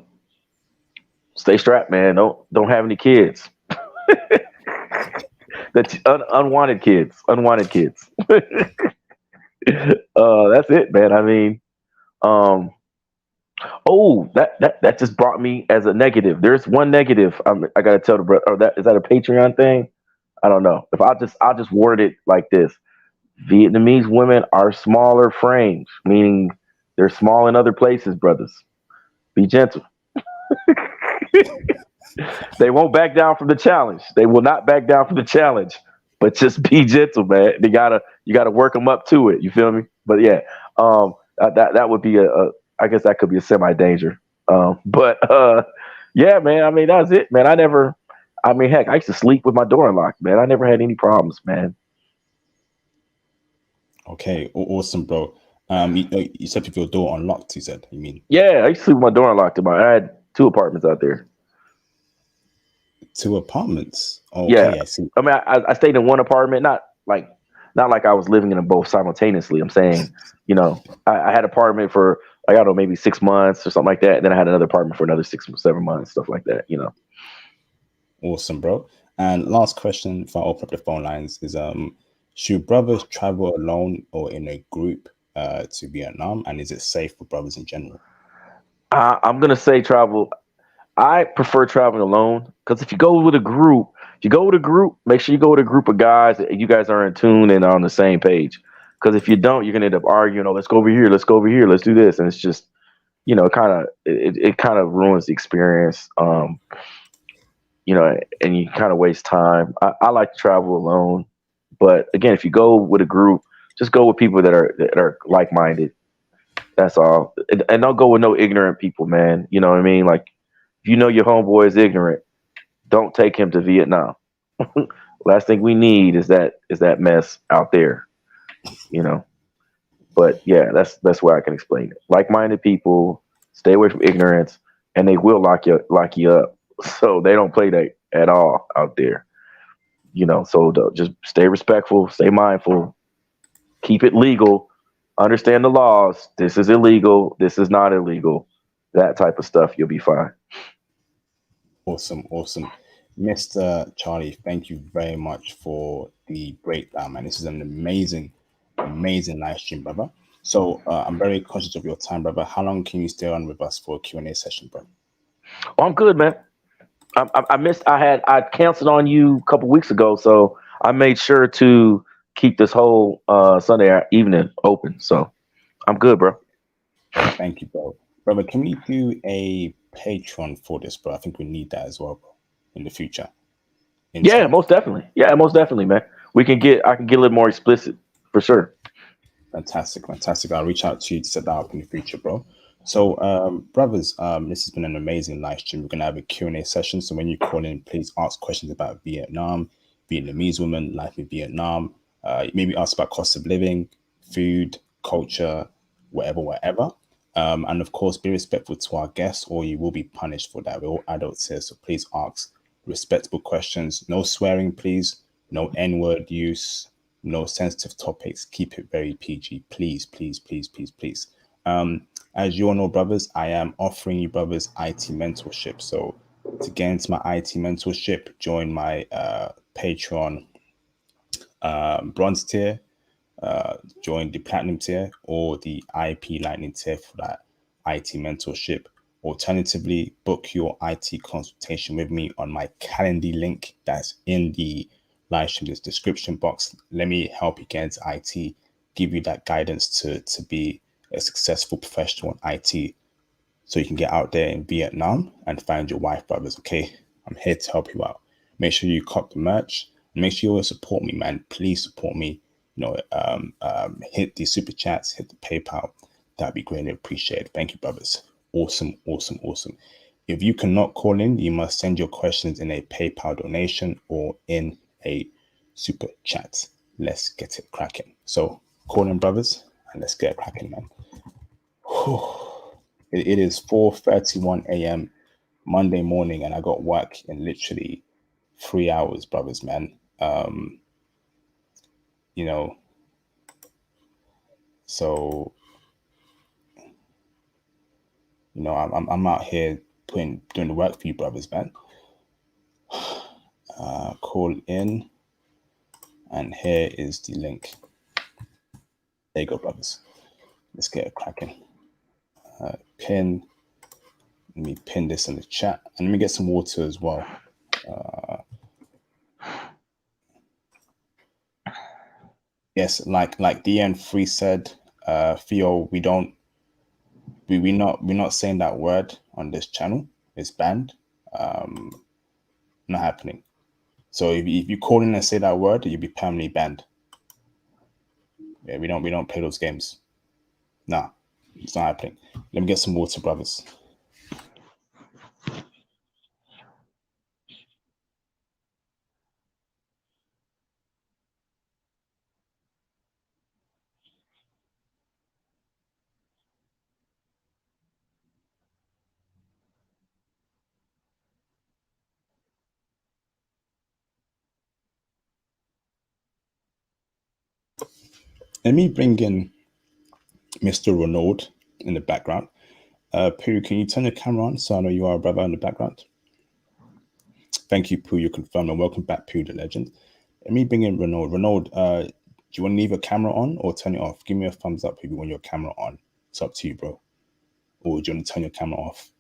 Stay strapped, man. Don't have any kids. That's unwanted kids. Unwanted kids. That's it, man. I mean, um, oh, that just brought me as a negative. There's one negative. I gotta tell the brother. Or that is that a Patreon thing? I don't know. If I'll just word it like this: Vietnamese women are smaller frames, meaning they're small in other places. Brothers, be gentle. They won't back down from the challenge. They will not back down from the challenge. But just be gentle, man. You gotta work them up to it. You feel me? But yeah, that would be I guess that could be a semi danger. But yeah, man. I mean, that's it, man. I mean, heck, I used to sleep with my door unlocked, man. I never had any problems, man. Okay, awesome, bro. You said with your door unlocked. You said, you mean Yeah, I used to sleep with my door unlocked. I had two apartments out there. two apartments? Yeah, Okay, I see. I mean, I stayed in one apartment, not like I was living in them both simultaneously. I'm saying, I had an apartment for like, I don't know, maybe 6 months or something like that. And then I had another apartment for another 6 7 months, stuff like that. Awesome, bro. And last question before I open up the phone lines is should brothers travel alone or in a group to Vietnam? And is it safe for brothers in general? I'm gonna say travel. I prefer traveling alone because if you go with a group, make sure you go with a group of guys and you guys are in tune and on the same page. Because if you don't, you're gonna end up arguing. Oh, let's go over here. Let's go over here. Let's do this, and it's just, it kind of ruins the experience. And you kind of waste time. I like to travel alone, but again, if you go with a group, just go with people that are like minded. That's all, and don't go with no ignorant people, man. You know what I mean? Like, if you know your homeboy is ignorant, don't take him to Vietnam. Last thing we need is that mess out there, you know. But yeah, that's where I can explain it. Like minded people, stay away from ignorance, and they will lock you up. So they don't play that at all out there. So just stay respectful, stay mindful, keep it legal, understand the laws. This is illegal, this is not illegal. That type of stuff, you'll be fine. Awesome, awesome. Mr. Charlie, thank you very much for the breakdown, man. This is an amazing, amazing live stream, brother. So I'm very conscious of your time, brother. How long can you stay on with us for a Q&A session, bro? Oh, I'm good, man. I missed. I canceled on you a couple weeks ago, so I made sure to keep this whole Sunday evening open. So I'm good, bro. Thank you, bro. Brother, can we do a Patreon for this, bro? I think we need that as well, bro, in the future. Yeah, most definitely. Yeah, most definitely, man. I can get a little more explicit for sure. Fantastic, fantastic. I'll reach out to you to set that up in the future, bro. So, brothers, this has been an amazing live stream. We're gonna have a Q&A session. So when you call in, please ask questions about Vietnam, Vietnamese women, life in Vietnam. Maybe ask about cost of living, food, culture, whatever, whatever. And of course, be respectful to our guests, or you will be punished for that. We're all adults here, so please ask respectable questions. No swearing, please. No N-word use. No sensitive topics. Keep it very PG, please, please, please, please, please. As you all know, brothers, I am offering you, brothers, IT mentorship. So to get into my IT mentorship, join my Patreon bronze tier, join the platinum tier or the IP lightning tier for that IT mentorship. Alternatively, book your IT consultation with me on my Calendly link that's in the live stream description box. Let me help you get into IT, give you that guidance to be a successful professional in IT so you can get out there in Vietnam and find your wife, brothers. Okay, I'm here to help you out. Make sure you cop the merch. Make sure you always support me, man. Please support me. Hit the super chats, hit the PayPal. That'd be greatly appreciated. Thank you, brothers. Awesome, awesome, awesome. If you cannot call in, you must send your questions in a PayPal donation or in a super chats. Let's get it cracking. So call in, brothers, and let's get it cracking, man. It is 4:31 a.m. Monday morning, and I got work in literally 3 hours, brothers, man. You know, so you know, I'm out here doing the work for you, brothers, man. Call in, and here is the link. There you go, brothers. Let's get it cracking. Pin. Let me pin this in the chat, and let me get some water as well. Yes, like DN3 said, Theo, we're not saying that word on this channel. It's banned. Not happening. So if you call in and say that word, you'll be permanently banned. Yeah, we don't play those games. Nah, it's not happening. Let me get some water, brothers. Let me bring in Mr. Renaud in the background. Pooh, can you turn your camera on so I know you are a brother in the background? Thank you, Pooh. You're confirmed, and welcome back, Pooh, the legend. Let me bring in Renaud. Renaud, do you want to leave your camera on or turn it off? Give me a thumbs up if you want your camera on. It's up to you, bro. Or do you want to turn your camera off?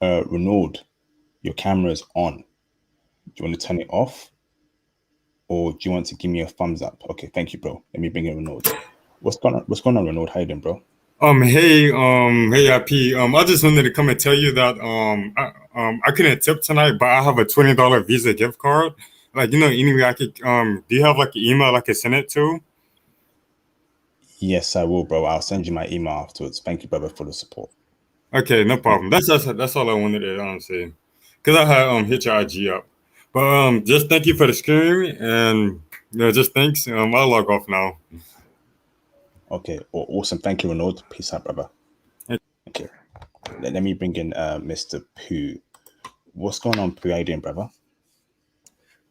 Renaud, your camera is on. Do you want to turn it off? Or do you want to give me a thumbs up? Okay, thank you, bro. Let me bring in Renaud. What's going on, Renaud? How you doing, bro? Hey, IP. I just wanted to come and tell you that I couldn't tip tonight, but I have a $20 Visa gift card. Like, anyway, I could do you have like an email I could send it to? Yes, I will, bro. I'll send you my email afterwards. Thank you, brother, for the support. Okay, no problem. That's all I wanted to say. Cause I had hit your IG up. But just thank you for the stream and just thanks. I'll log off now. Okay, awesome. Thank you, Renaud. Peace out, brother. Okay, let me bring in Mr. Pooh. What's going on, Pooh? How you doing, brother?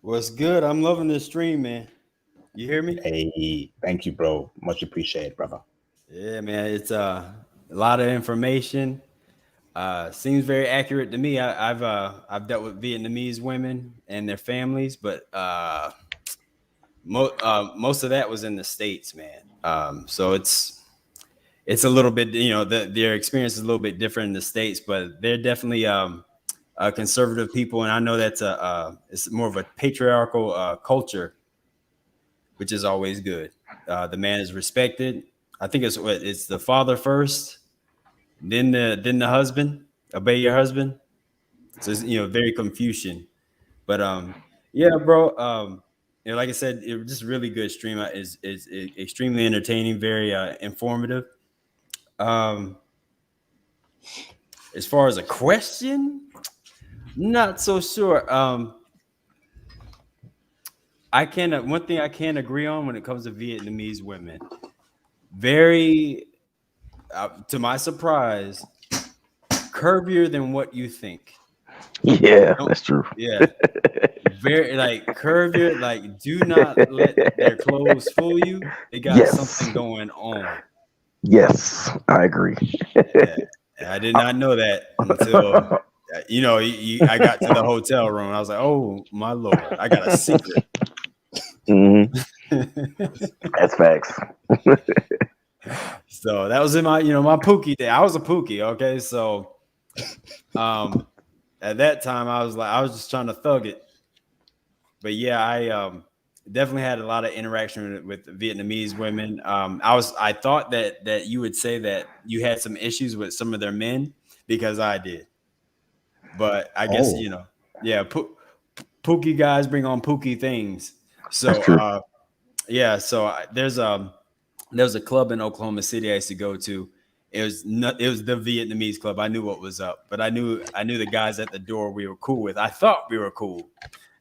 What's good? I'm loving this stream, man. You hear me? Hey, thank you, bro. Much appreciated, brother. Yeah, man. It's a lot of information. Seems very accurate to me. I've dealt with Vietnamese women and their families, but most of that was in the States, man. So it's a little bit, their experience is a little bit different in the States, but they're definitely conservative people, and I know that's it's more of a patriarchal culture, which is always good. The man is respected. I think it's the father first, then the husband. Obey your husband. So it's, very Confucian. But yeah, bro. Like I said, it was just really good stream. Is extremely entertaining, very informative. As far as a question, not so sure. One thing I can agree on when it comes to Vietnamese women, very, to my surprise, curvier than what you think. Yeah, that's true. Yeah, very curvier. Like, do not let their clothes fool you. They got something going on. Yes, I agree. Yeah, I did not know that until I got to the hotel room. I was like, oh my Lord, I got a secret. Mm-hmm. That's facts. So that was in my my Pookie day. I was a Pookie, okay. So at that time I was just trying to thug it. But yeah, I definitely had a lot of interaction with Vietnamese women. I thought that you would say that you had some issues with some of their men, because I did. But I guess yeah, Pookie guys bring on Pookie things. So yeah, so there's a club in Oklahoma City I used to go to. It was the Vietnamese club. I knew what was up, but I knew the guys at the door we were cool with. I thought we were cool,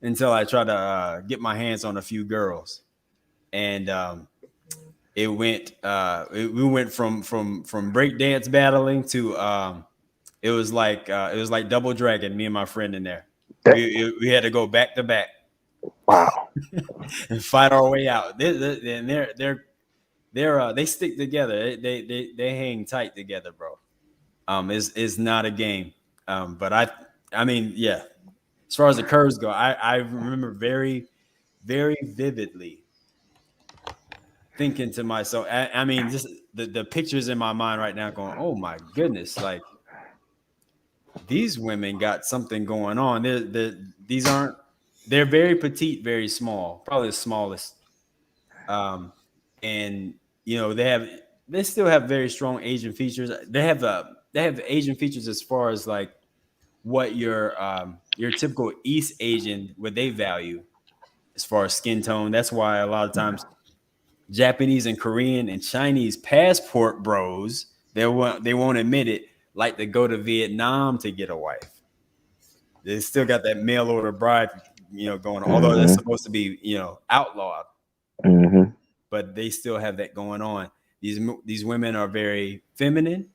until I tried to get my hands on a few girls, and we went from breakdance battling to it was like Double Dragon. Me and my friend in there, we had to go back to back. Wow. And fight our way out. They stick together. They hang tight together, bro. It's not a game. But I mean, yeah. As far as the curves go, I remember very, very vividly thinking to myself. I mean, just the pictures in my mind right now, going, "Oh my goodness!" Like these women got something going on. They're very petite, very small, probably the smallest. And you know, they still have very strong Asian features. They have Asian features as far as like what your typical East Asian, what they value as far as skin tone. That's why a lot of times Japanese and Korean and Chinese passport bros, they won't admit it, like to go to Vietnam to get a wife. They still got that mail order bride, you know, going on, although that's supposed to be, you know, outlawed. But they still have that going on. These women are very feminine.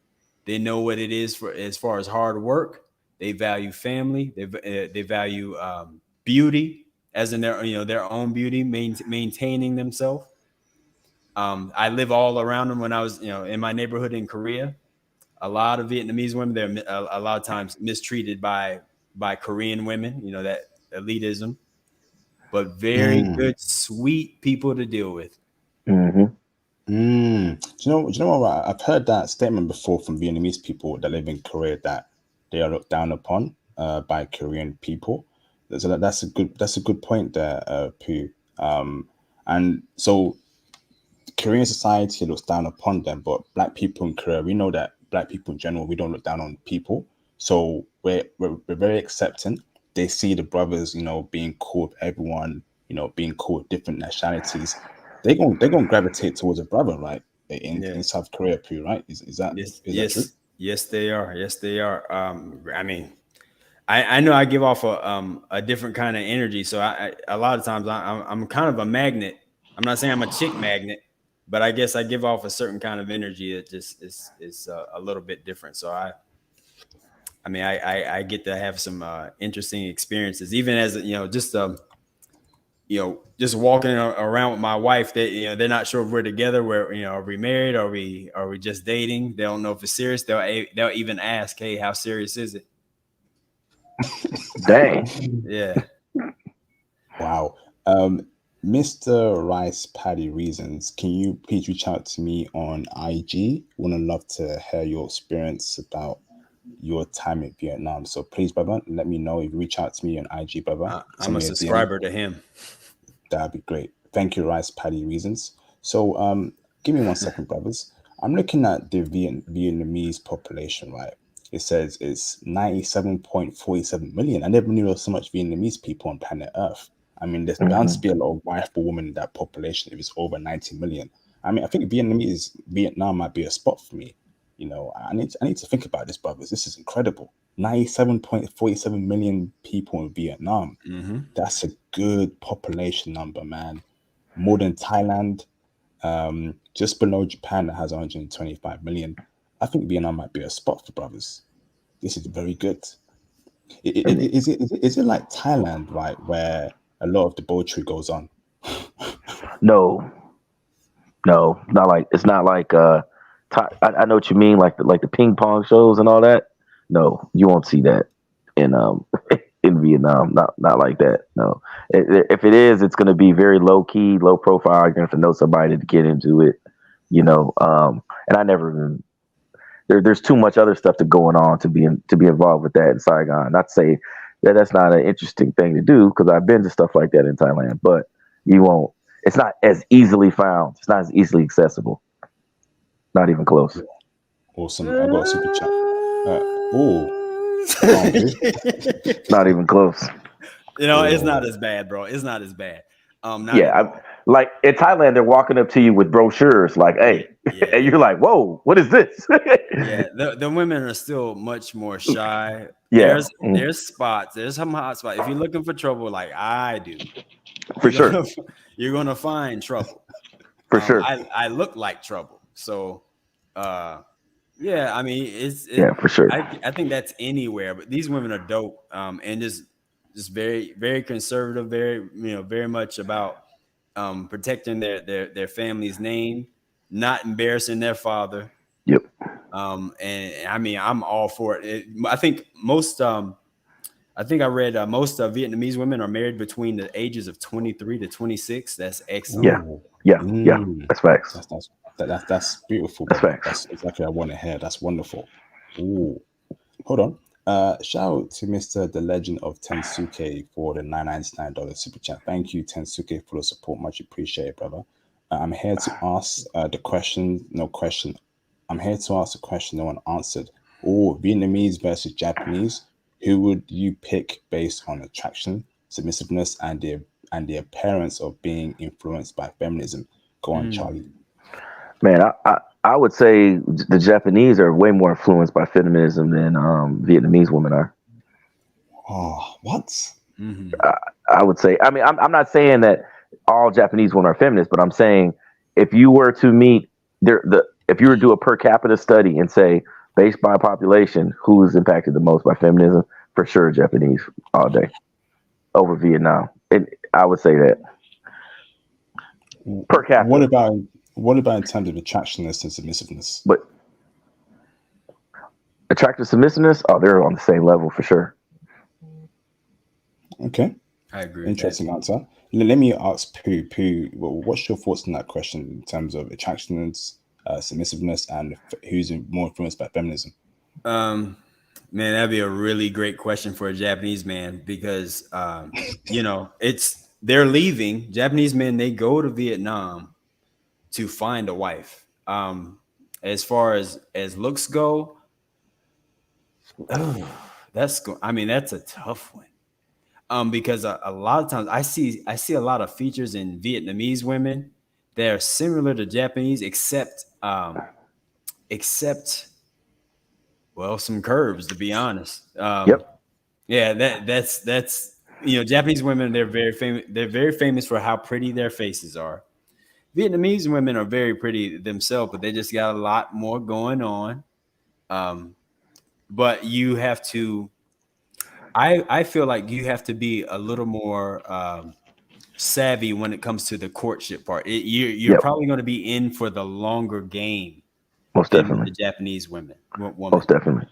They know what it is for as far as hard work. They value family. They value beauty, as in their own beauty, maintaining themselves. I live all around them. When I was in my neighborhood in Korea, a lot of Vietnamese women, they're a lot of times mistreated by Korean women. You know, that elitism, but very good, sweet people to deal with. Do you know what? I've heard that statement before from Vietnamese people that live in Korea, that they are looked down upon by Korean people. So that's a good point there, Pooh. And so Korean society looks down upon them, but Black people in Korea, we know that Black people in general, we don't look down on people. So we're very accepting. They see the brothers, being cool with everyone, being cool with different nationalities. They're gonna gravitate towards a brother, right? In South Korea, Pooh, right? Is that true? Yes, they are. Yes, they are. I mean, I know I give off a different kind of energy. So a lot of times I'm kind of a magnet. I'm not saying I'm a chick magnet, but I guess I give off a certain kind of energy that just is a little bit different. So I get to have some interesting experiences, even as just walking around with my wife. They're not sure if we're together. Are we married? Are we just dating? They don't know if it's serious. They'll even ask, "Hey, how serious is it?" Dang. Yeah. Wow. Mr. Rice Paddy Reasons, can you please reach out to me on IG? Would love to hear your experience about your time in Vietnam. So please, brother, let me know. If you reach out to me on IG, brother. I'm a subscriber to him. That'd be great. Thank you, Rice Paddy Reasons. So give me 1 second, brothers. I'm looking at the Vietnamese population, right? It says it's 97.47 million. I never knew there was so much Vietnamese people on planet Earth. I mean, there's bound to be a lot of wifeable women in that population if it's over 90 million. I mean, I think Vietnam might be a spot for me. I need to think about this, brothers. This is incredible. 97.47 million people in Vietnam. That's a good population number, man. More than Thailand. Just below Japan, that has 125 million. I think Vietnam might be a spot for brothers. This is very good. Is it like Thailand, right, where a lot of debauchery goes on? No, not like it's not like I know what you mean, like the ping pong shows and all that. No, you won't see that in in Vietnam. Not like that. No, if it is, it's going to be very low key, low profile. You're going to have to know somebody to get into it, And I never even. There's too much other stuff going on to be involved with that in Saigon. Not to say that that's not an interesting thing to do, because I've been to stuff like that in Thailand, but you won't. It's not as easily found. It's not as easily accessible. Not even close. Awesome. I got a super chat. Not even close. It's not as bad, bro. It's not as bad. Like in Thailand, they're walking up to you with brochures like, "Hey, Yeah. And you're like, whoa, what is this? Yeah, the women are still much more shy. Yeah. There's spots. There's some hot spots. If you're looking for trouble, like I do, For sure. you're gonna find trouble. For sure. I look like trouble. So, yeah, I mean, for sure. I think that's anywhere, but these women are dope. And just very, very conservative, very much about protecting their family's name, not embarrassing their father. Yep. And I mean, I'm all for it. I think I read most Vietnamese women are married between the ages of 23 to 26. That's excellent. Yeah. That's facts. That's beautiful. That's facts. That's exactly what I want to hear. That's wonderful. Ooh. Hold on. Shout out to Mr. The Legend of Tensuke for the $999 super chat. Thank you, Tensuke, for the support. Much appreciated, brother. I'm here to ask the question. No question. I'm here to ask a question no one answered. Oh, Vietnamese versus Japanese. Who would you pick based on attraction, submissiveness, and the appearance of being influenced by feminism? Go on, Charlie. Man, I would say the Japanese are way more influenced by feminism than Vietnamese women are. Oh, what? Mm-hmm. I would say. I mean, I'm not saying that all Japanese women are feminists, but I'm saying if you were to meet if you were to do a per capita study and say, based by population, who is impacted the most by feminism, for sure Japanese all day over Vietnam. I would say that per capita. What about in terms of attractiveness and submissiveness? But attractive submissiveness, they're on the same level for sure. Okay. I agree. Interesting answer. Let me ask Pooh, what's your thoughts on that question in terms of attractiveness, submissiveness, and who's more influenced by feminism? Man, that'd be a really great question for a Japanese man because they're leaving. Japanese men, they go to Vietnam to find a wife. As far as looks go, that's a tough one. Because a lot of times I see a lot of features in Vietnamese women that are similar to Japanese, except well, some curves, to be honest. Yep. Yeah, that's Japanese women, they're very famous. They're very famous for how pretty their faces are. Vietnamese women are very pretty themselves, but they just got a lot more going on. But you have to, I feel like you have to be a little more savvy when it comes to the courtship part. You're probably going to be in for the longer game. Most definitely. The Japanese women. Most definitely.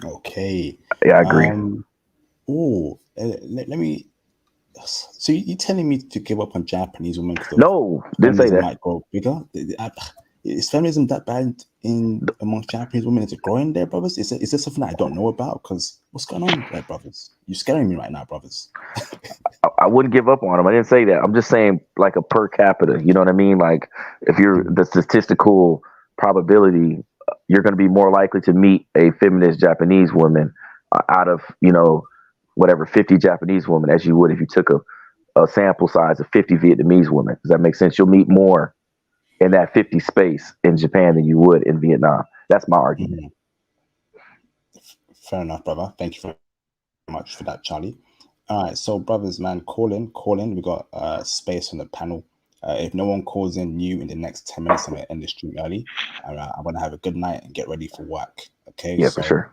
Okay. Yeah, I agree. Let me. So you're telling me to give up on Japanese women? No, didn't say that. Might go bigger. Is feminism that bad amongst Japanese women? Is it growing there, brothers? Is there something that I don't know about? Because what's going on there, brothers? You're scaring me right now, brothers. I wouldn't give up on them. I didn't say that. I'm just saying like a per capita. You know what I mean? Like if you're the statistical probability, you're going to be more likely to meet a feminist Japanese woman out of, whatever 50 Japanese women as you would if you took a sample size of 50 Vietnamese women. Does that make sense? You'll meet more in that 50 space in Japan than you would in Vietnam. That's my argument. Fair enough, brother. Thank you very much for that, Charlie. All right, so brothers, man, call in. We got space on the panel. If no one calls in new in the next 10 minutes, I'm going to end the stream early. I want to have a good night and get ready for work. Okay? Yeah, for sure.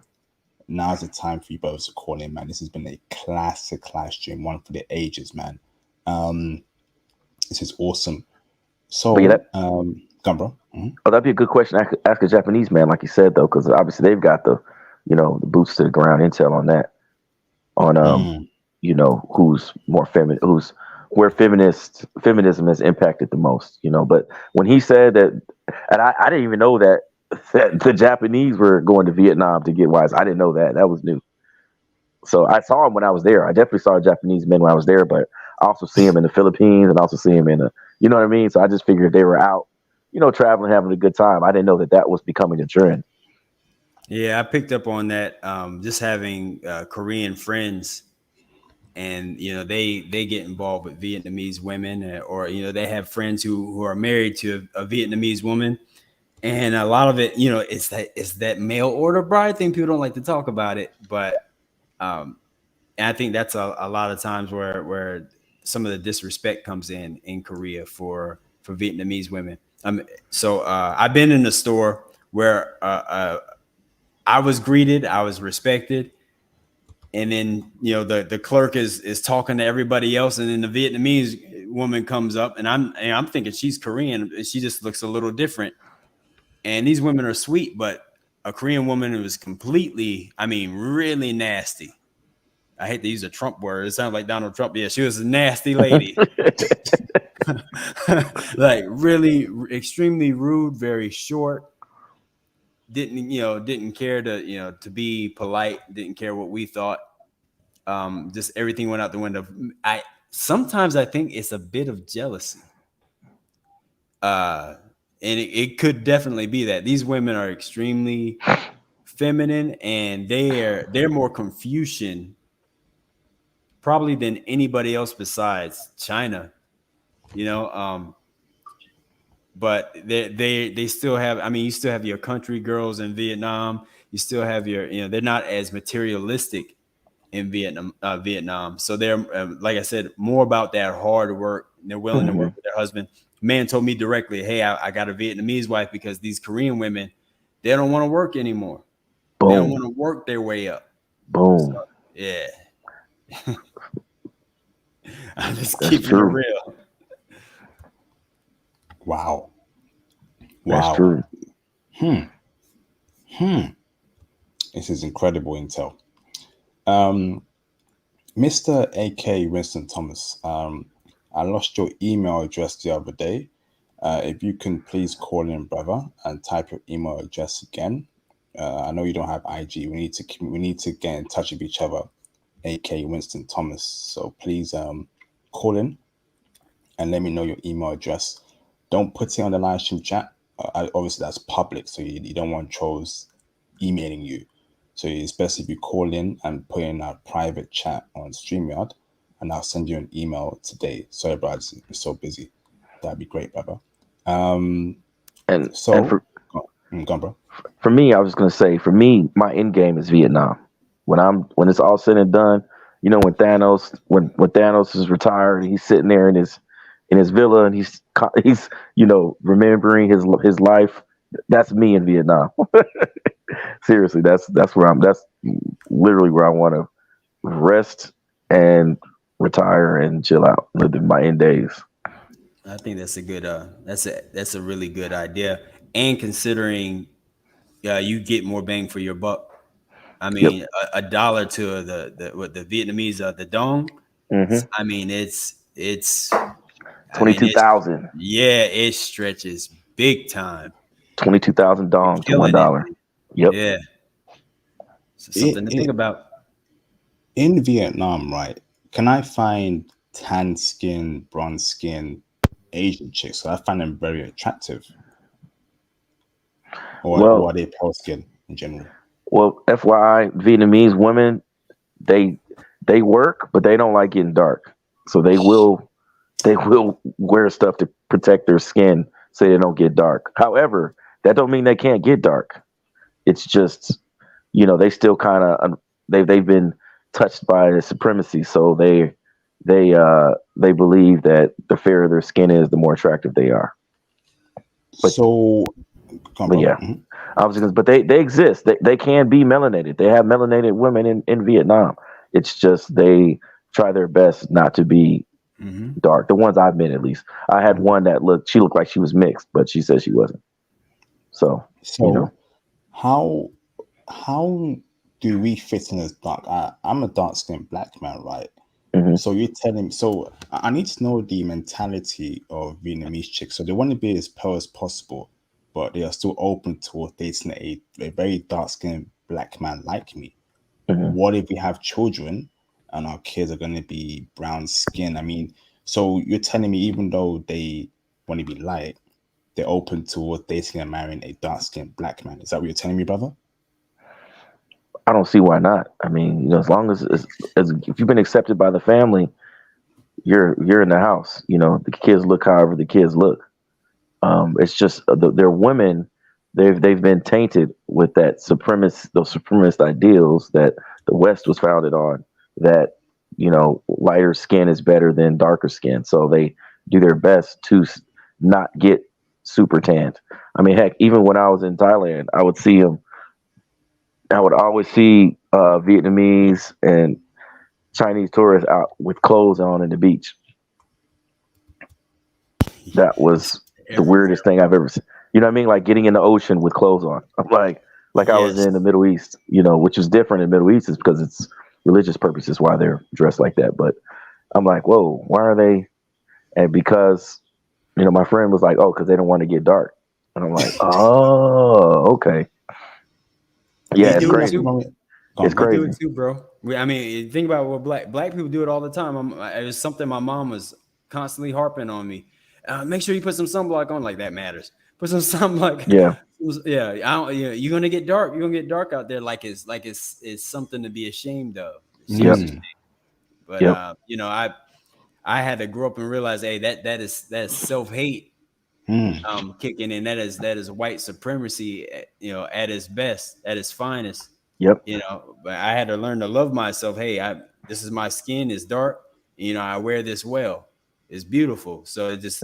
Now's the time for you both to call in, man. This has been a classic live stream, one for the ages, man. This is awesome. So, go on, bro. Mm-hmm. Oh, that'd be a good question. Ask a Japanese man, like you said, though, because obviously they've got the boots to the ground intel on that. On who's more feminine, where feminism has impacted the most. But when he said that, and I didn't even know that the Japanese were going to Vietnam to get wives. I didn't know that. That was new. So I saw him when I was there. I definitely saw Japanese men when I was there, but I also see him in the Philippines and also see him in you know what I mean? So I just figured they were out, traveling, having a good time. I didn't know that was becoming a trend. Yeah, I picked up on that. Just having Korean friends, and they get involved with Vietnamese women, or they have friends who are married to a Vietnamese woman, and a lot of it, it's that mail order bride thing. People don't like to talk about it, but and I think that's a lot of times where some of the disrespect comes in Korea for Vietnamese women. So I've been in a store where I was greeted, I was respected, and then the clerk is talking to everybody else, and then the Vietnamese woman comes up, and I'm thinking she's Korean, and she just looks a little different. And these women are sweet, but a Korean woman was completely, really nasty. I hate to use a Trump word. It sounds like Donald Trump. Yeah, she was a nasty lady. Like really extremely rude, very short. Didn't care to be polite, didn't care what we thought. Just everything went out the window. Sometimes I think it's a bit of jealousy. And it could definitely be that these women are extremely feminine, and they're more Confucian probably than anybody else besides China, but they still have, you still have your country girls in Vietnam. You still have your, they're not as materialistic in Vietnam. So they're, like I said, more about that hard work. They're willing to work with their husband. Man told me directly, hey, I got a Vietnamese wife because these Korean women, they don't want to work anymore. Boom. They don't want to work their way up. Boom. So, yeah. I'm just keeping it real. Wow. That's true. This is incredible intel. Mr. AK Winston Thomas, I lost your email address the other day. If you can please call in, brother, and type your email address again. I know you don't have IG. We need to get in touch with each other, AK Winston Thomas. So please call in and let me know your email address. Don't put it on the live stream chat. Obviously, that's public, so you don't want trolls emailing you. So it's best if you call in and put in our private chat on StreamYard, and I'll send you an email today. Sorry, bro, it's so busy. That'd be great, brother. Go on, bro. For me, I was gonna say, for me, my end game is Vietnam. When it's all said and done, when Thanos is retired, he's sitting there in his villa, and he's remembering his life. That's me in Vietnam. Seriously, that's literally where I want to rest and retire and chill out, live in my end days. I think that's a good that's a really good idea. And considering you get more bang for your buck. Yep. a dollar to the Vietnamese the dong. It's 22,000. Yeah, it stretches big time. 22,000 dong to $1. Yep. Yeah. So something to think about. In Vietnam, right? Can I find tan skin, bronze skin Asian chicks? So I find them very attractive. Or are they pale skin in general? Well, FYI, Vietnamese women, they work, but they don't like getting dark. So they will wear stuff to protect their skin so they don't get dark. However, that don't mean they can't get dark. It's just, they still kind of they've been touched by the supremacy, so they believe that the fairer their skin is, the more attractive they are. But yeah, but they exist. They can be melanated. They have melanated women in Vietnam. It's just they try their best not to be dark. The ones I've met, at least. I had one that looked like she was mixed, but she said she wasn't. So how do we fit in as dark? I'm a dark-skinned black man, right? So you're telling me. So I need to know the mentality of Vietnamese chicks. So they want to be as pale as possible, but they are still open to dating a very dark-skinned black man like me. What if we have children and our kids are going to be brown skin? So you're telling me even though they want to be light, they're open to dating and marrying a dark-skinned black man. Is that what you're telling me, brother? I don't see why not. I mean, as long as if you've been accepted by the family, you're in the house. The kids look however the kids look. It's just they're women. They've been tainted with those supremacist ideals that the West was founded on. That lighter skin is better than darker skin, so they do their best to not get super tanned. I mean, heck, even when I was in Thailand, I would always see Vietnamese and Chinese tourists out with clothes on in the beach. That was the weirdest thing I've ever seen. You know what I mean? Like getting in the ocean with clothes on. I'm like I was in the Middle East, which is different in the Middle East is because it's religious purposes why they're dressed like that. But I'm like, whoa, why are they? And because, my friend was like, oh, because they don't want to get dark. And I'm like, oh, okay. Yeah, it's crazy. It's crazy. We do it too, bro. I mean, think about what black people do it all the time. It was something my mom was constantly harping on me. Make sure you put some sunblock on. Like that matters. Put some sunblock. Yeah. Yeah. You're gonna get dark. You're gonna get dark out there. It's something to be ashamed of. Yep. But I had to grow up and realize, hey, that's self-hate kicking in. That is white supremacy, at its best, at its finest. Yep. But I had to learn to love myself. Hey, this is my skin, it's dark. I wear this well. It's beautiful. So it just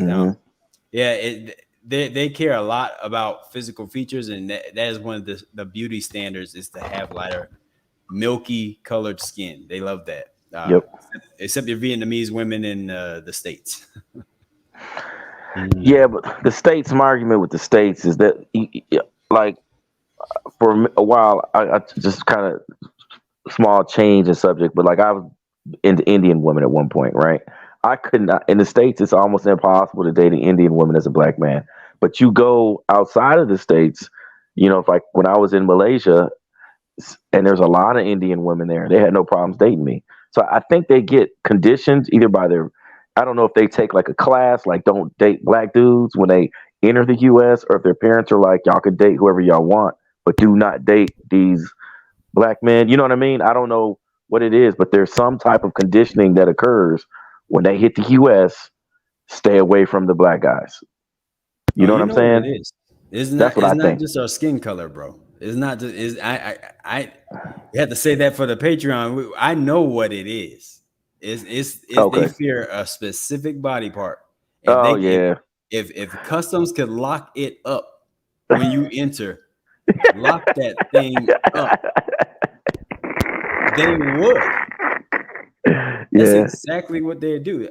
they care a lot about physical features, and that is one of the beauty standards is to have lighter, milky colored skin. They love that. Except your Vietnamese women in the States. Yeah, but the States, my argument with the States is that, like, for a while, I just kind of small change in subject, but like I was into Indian women at one point, right? I could not, in the States, it's almost impossible to date an Indian woman as a black man. But you go outside of the States, like when I was in Malaysia, and there's a lot of Indian women there, they had no problems dating me. So I think they get conditioned either by I don't know if they take like a class, like don't date black dudes when they enter the US, or if their parents are like, y'all can date whoever y'all want, but do not date these black men. You know what I mean? I don't know what it is, but there's some type of conditioning that occurs when they hit the US, stay away from the black guys. You know what I'm saying? It is. That's what I think. It's not just our skin color, bro. It's not just I you have to say that for the Patreon. I know what it is. It's okay. They fear a specific body part. If customs could lock it up when you enter, lock that thing up, they would. That's exactly what they do.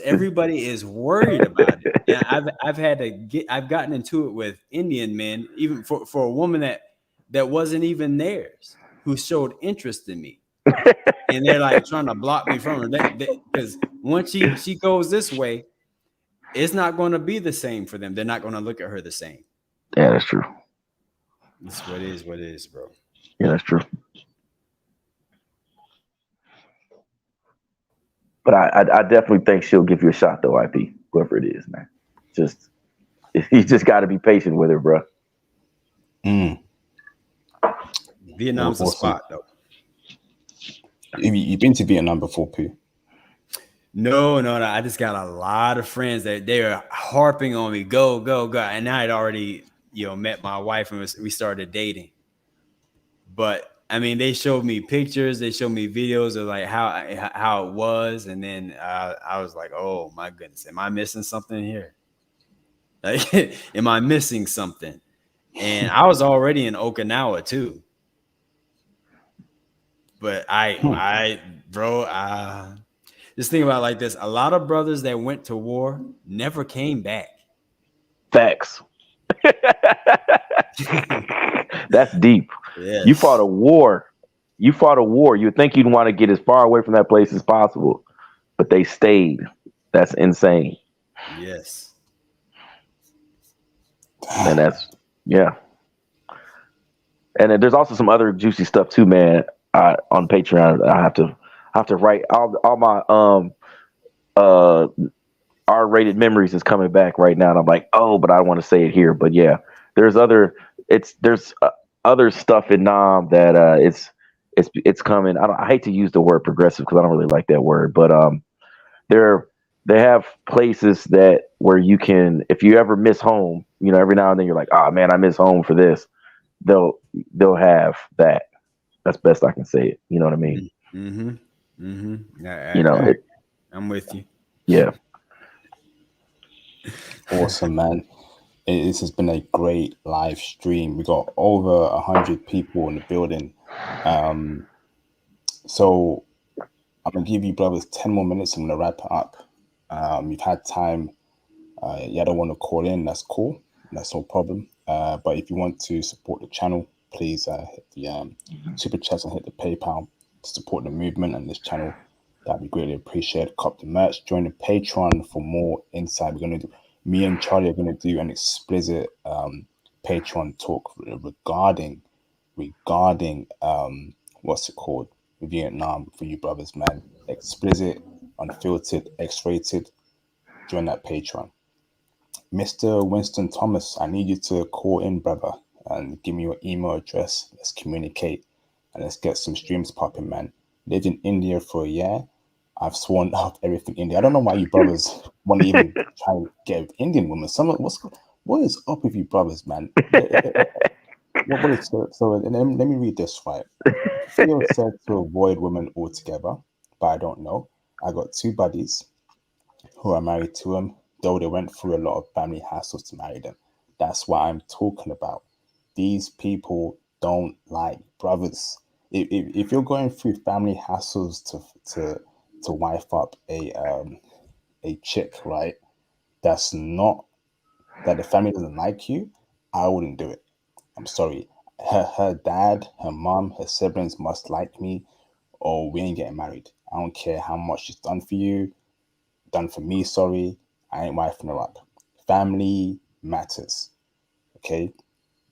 Everybody is worried about it. And I've gotten into it with Indian men, even for a woman that wasn't even theirs, who showed interest in me. And they're like trying to block me from her. Because once she goes this way, it's not going to be the same for them. They're not going to look at her the same. Yeah, that's true. That's what it is, bro. Yeah, that's true. But I definitely think she'll give you a shot, though, IP, whoever it is, man. You just got to be patient with her, bro. Vietnam's a spot, though. You've been to Vietnam before, Pooh? No. I just got a lot of friends that they are harping on me, go. And I had already, met my wife and we started dating. But I mean, they showed me pictures, they showed me videos of like how it was, and then I was like, oh my goodness, am I missing something here? Like, am I missing something? And I was already in Okinawa too. But just think about it like this. A lot of brothers that went to war never came back. Facts. That's deep. Yes. You fought a war. You'd think you'd want to get as far away from that place as possible, but they stayed. That's insane. Yes. And and then there's also some other juicy stuff too, man. On Patreon, I have to write all my R-rated memories is coming back right now, and I'm like, oh, but I don't want to say it here. But yeah, there's other stuff in Nam that it's coming. I hate to use the word progressive because I don't really like that word, but they have places that where you can, if you ever miss home, every now and then you're like, oh man, I miss home for this. They'll have that. That's best I can say it. You know what I mean? Mm-hmm. Mm-hmm. I'm with you. Yeah. Awesome, man. This has been a great live stream. We got over 100 people in the building. So I'm gonna give you brothers 10 more minutes. I'm gonna wrap it up. You've had time. You don't want to call in. That's cool. That's no problem. But if you want to support the channel, please hit the super chats and hit the PayPal to support the movement and this channel. That'd be greatly appreciated. Cop the merch. Join the Patreon for more insight. Me and Charlie are gonna do an explicit Patreon talk regarding what's it called? Vietnam for you brothers, man. Explicit, unfiltered, X-rated. Join that Patreon. Mr. Winston Thomas, I need you to call in, brother, and give me your email address. Let's communicate and let's get some streams popping, man. Lived in India for a year. I've sworn off everything India. I don't know why you brothers want to even try and get with Indian women. What is up with you brothers, man? What is so? Let me read this right. Theo said to avoid women altogether, but I don't know. I got 2 buddies who are married to him, though they went through a lot of family hassles to marry them. That's what I'm talking about. These people don't like brothers. If you're going through family hassles to wife up a chick, right? That's not that the family doesn't like you. I wouldn't do it. I'm sorry. Her dad, her mom, her siblings must like me, or we ain't getting married. I don't care how much she's done for you, done for me. Sorry, I ain't wifing her up. Family matters. Okay,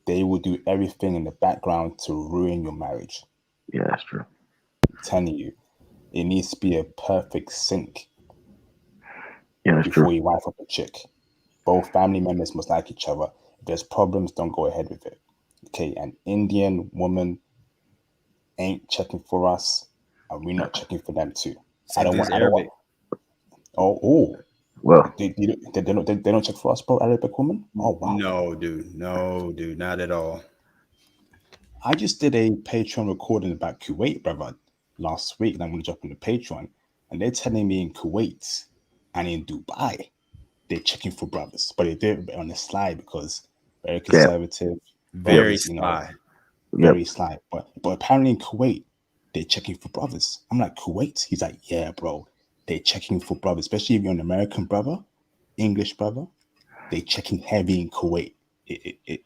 they will do everything in the background to ruin your marriage. Yeah, that's true. I'm telling you, it needs to be a perfect sync. Yeah, that's before true. you wife up a chick. Both family members must like each other. If there's problems, don't go ahead with it. Okay, an Indian woman ain't checking for us, and we're not checking for them too. I don't want. Oh, well, they don't check for us, bro. Arabic woman. Oh wow. No, dude, not at all. I just did a Patreon recording about Kuwait, brother, last week, and I'm gonna jump on the Patreon, and they're telling me in Kuwait and in Dubai, they're checking for brothers, but they do it on the slide because very conservative, very sly, very sly. But apparently in Kuwait, they're checking for brothers. I'm like, Kuwait? He's like, yeah, bro, they're checking for brothers, especially if you're an American brother, English brother. They're checking heavy in Kuwait.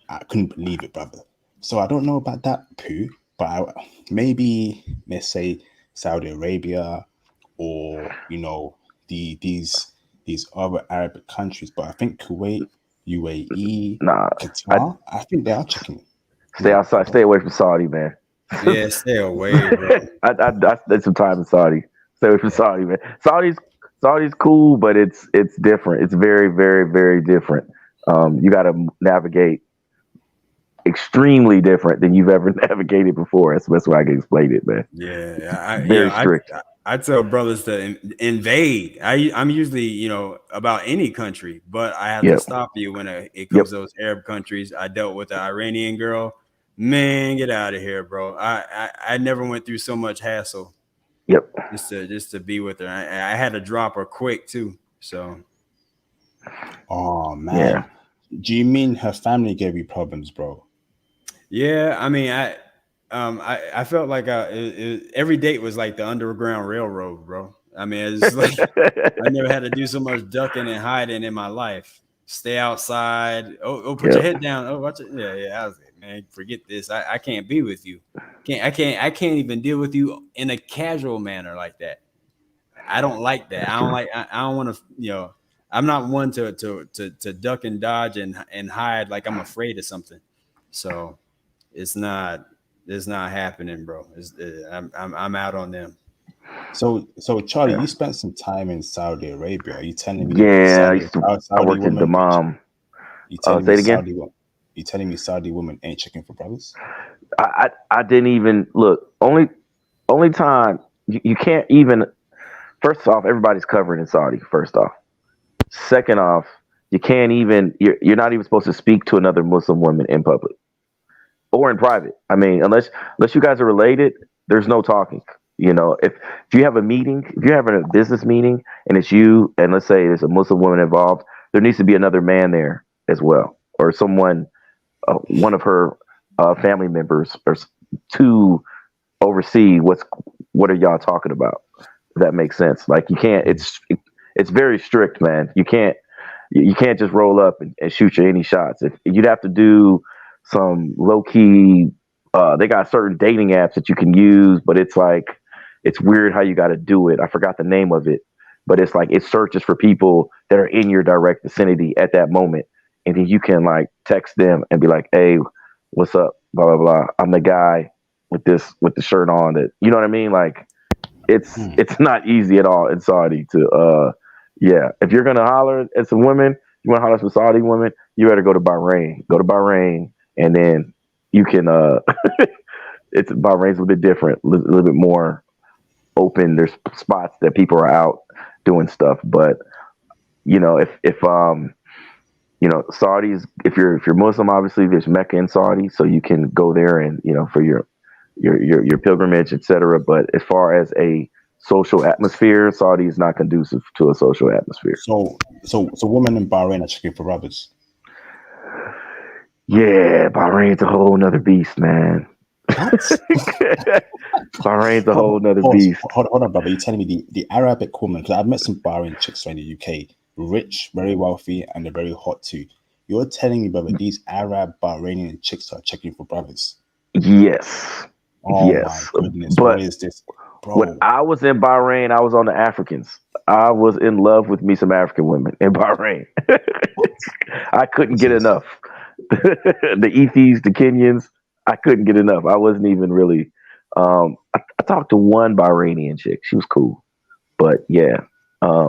I couldn't believe it, brother. So I don't know about that, Pooh, but maybe let's say Saudi Arabia or these other Arab countries, but I think Kuwait, UAE, Qatar, I think they are checking. Stay outside. Stay away from Saudi, man. Yeah, stay away, bro. I spent some time in Saudi. Stay away from Saudi, man. Saudi's cool, but it's different. It's very, very, very different. You got to navigate extremely different than you've ever navigated before. That's the best way I can explain it, man. Yeah, very strict. I tell brothers to invade. I'm usually, about any country, but I have to stop you when it comes to those Arab countries. I dealt with an Iranian girl. Man, get out of here, bro. I never went through so much hassle. Yep. Just to be with her. I had to drop her quick too. So. Oh man. Yeah. Do you mean her family gave you problems, bro? Yeah, I mean, I felt like every date was like the Underground Railroad, bro. I mean, it's like I never had to do so much ducking and hiding in my life. Stay outside. Oh, put your head down. Oh, watch it. Yeah. I was like, man, forget this. I can't be with you. I can't even deal with you in a casual manner like that. I don't like that. I don't want to. I'm not one to duck and dodge and hide like I'm afraid of something. So. It's not happening, bro. I'm out on them. So Charlie, you spent some time in Saudi Arabia. Are you telling me? Yeah, I worked in Dammam. You telling me Saudi women ain't checking for brothers? I didn't even look. Only time you can't even. First off, everybody's covered in Saudi. First off, second off, you can't even. You're not even supposed to speak to another Muslim woman in public or in private. I mean, unless you guys are related, there's no talking. You know, if you have a meeting, if you're having a business meeting and it's you and let's say there's a Muslim woman involved, there needs to be another man there as well, or someone, one of her family members, or to oversee what are y'all talking about. If that makes sense. Like you can't. It's very strict, man. You can't just roll up and shoot you any shots. If you'd have to do some low key. They got certain dating apps that you can use, but it's like it's weird how you got to do it. I forgot the name of it, but it's like it searches for people that are in your direct vicinity at that moment, and then you can like text them and be like, "Hey, what's up? Blah blah blah. I'm the guy with the shirt on." That you know what I mean? Like it's not easy at all in Saudi to yeah. If you're gonna holler at some women, you want to holler at some Saudi women, you better go to Bahrain. Go to Bahrain, and then you can it's Bahrain's a little bit different, a little bit more open. There's spots that people are out doing stuff, but you know, if you know, Saudis, if you're Muslim, obviously there's Mecca in Saudi, so you can go there and you know for your pilgrimage, etc. But as far as a social atmosphere, Saudi is not conducive to a social atmosphere. So women in Bahrain are checking for brothers. Yeah, Bahrain's a whole nother beast, man. Bahrain's a whole nother beast. Hold on, brother. You're telling me the Arabic woman, because I've met some Bahrain chicks in the UK, rich, very wealthy, and they're very hot too. You're telling me, brother, these Arab Bahrainian chicks are checking for brothers? Yes. Oh yes. My goodness. But what is this? Bro. When I was in Bahrain, I was on the Africans. I was in love with me some African women in Bahrain. I couldn't get enough. The Ethiopians, the Kenyans, I couldn't get enough. I wasn't even really. I talked to one Bahrainian chick. She was cool, but yeah.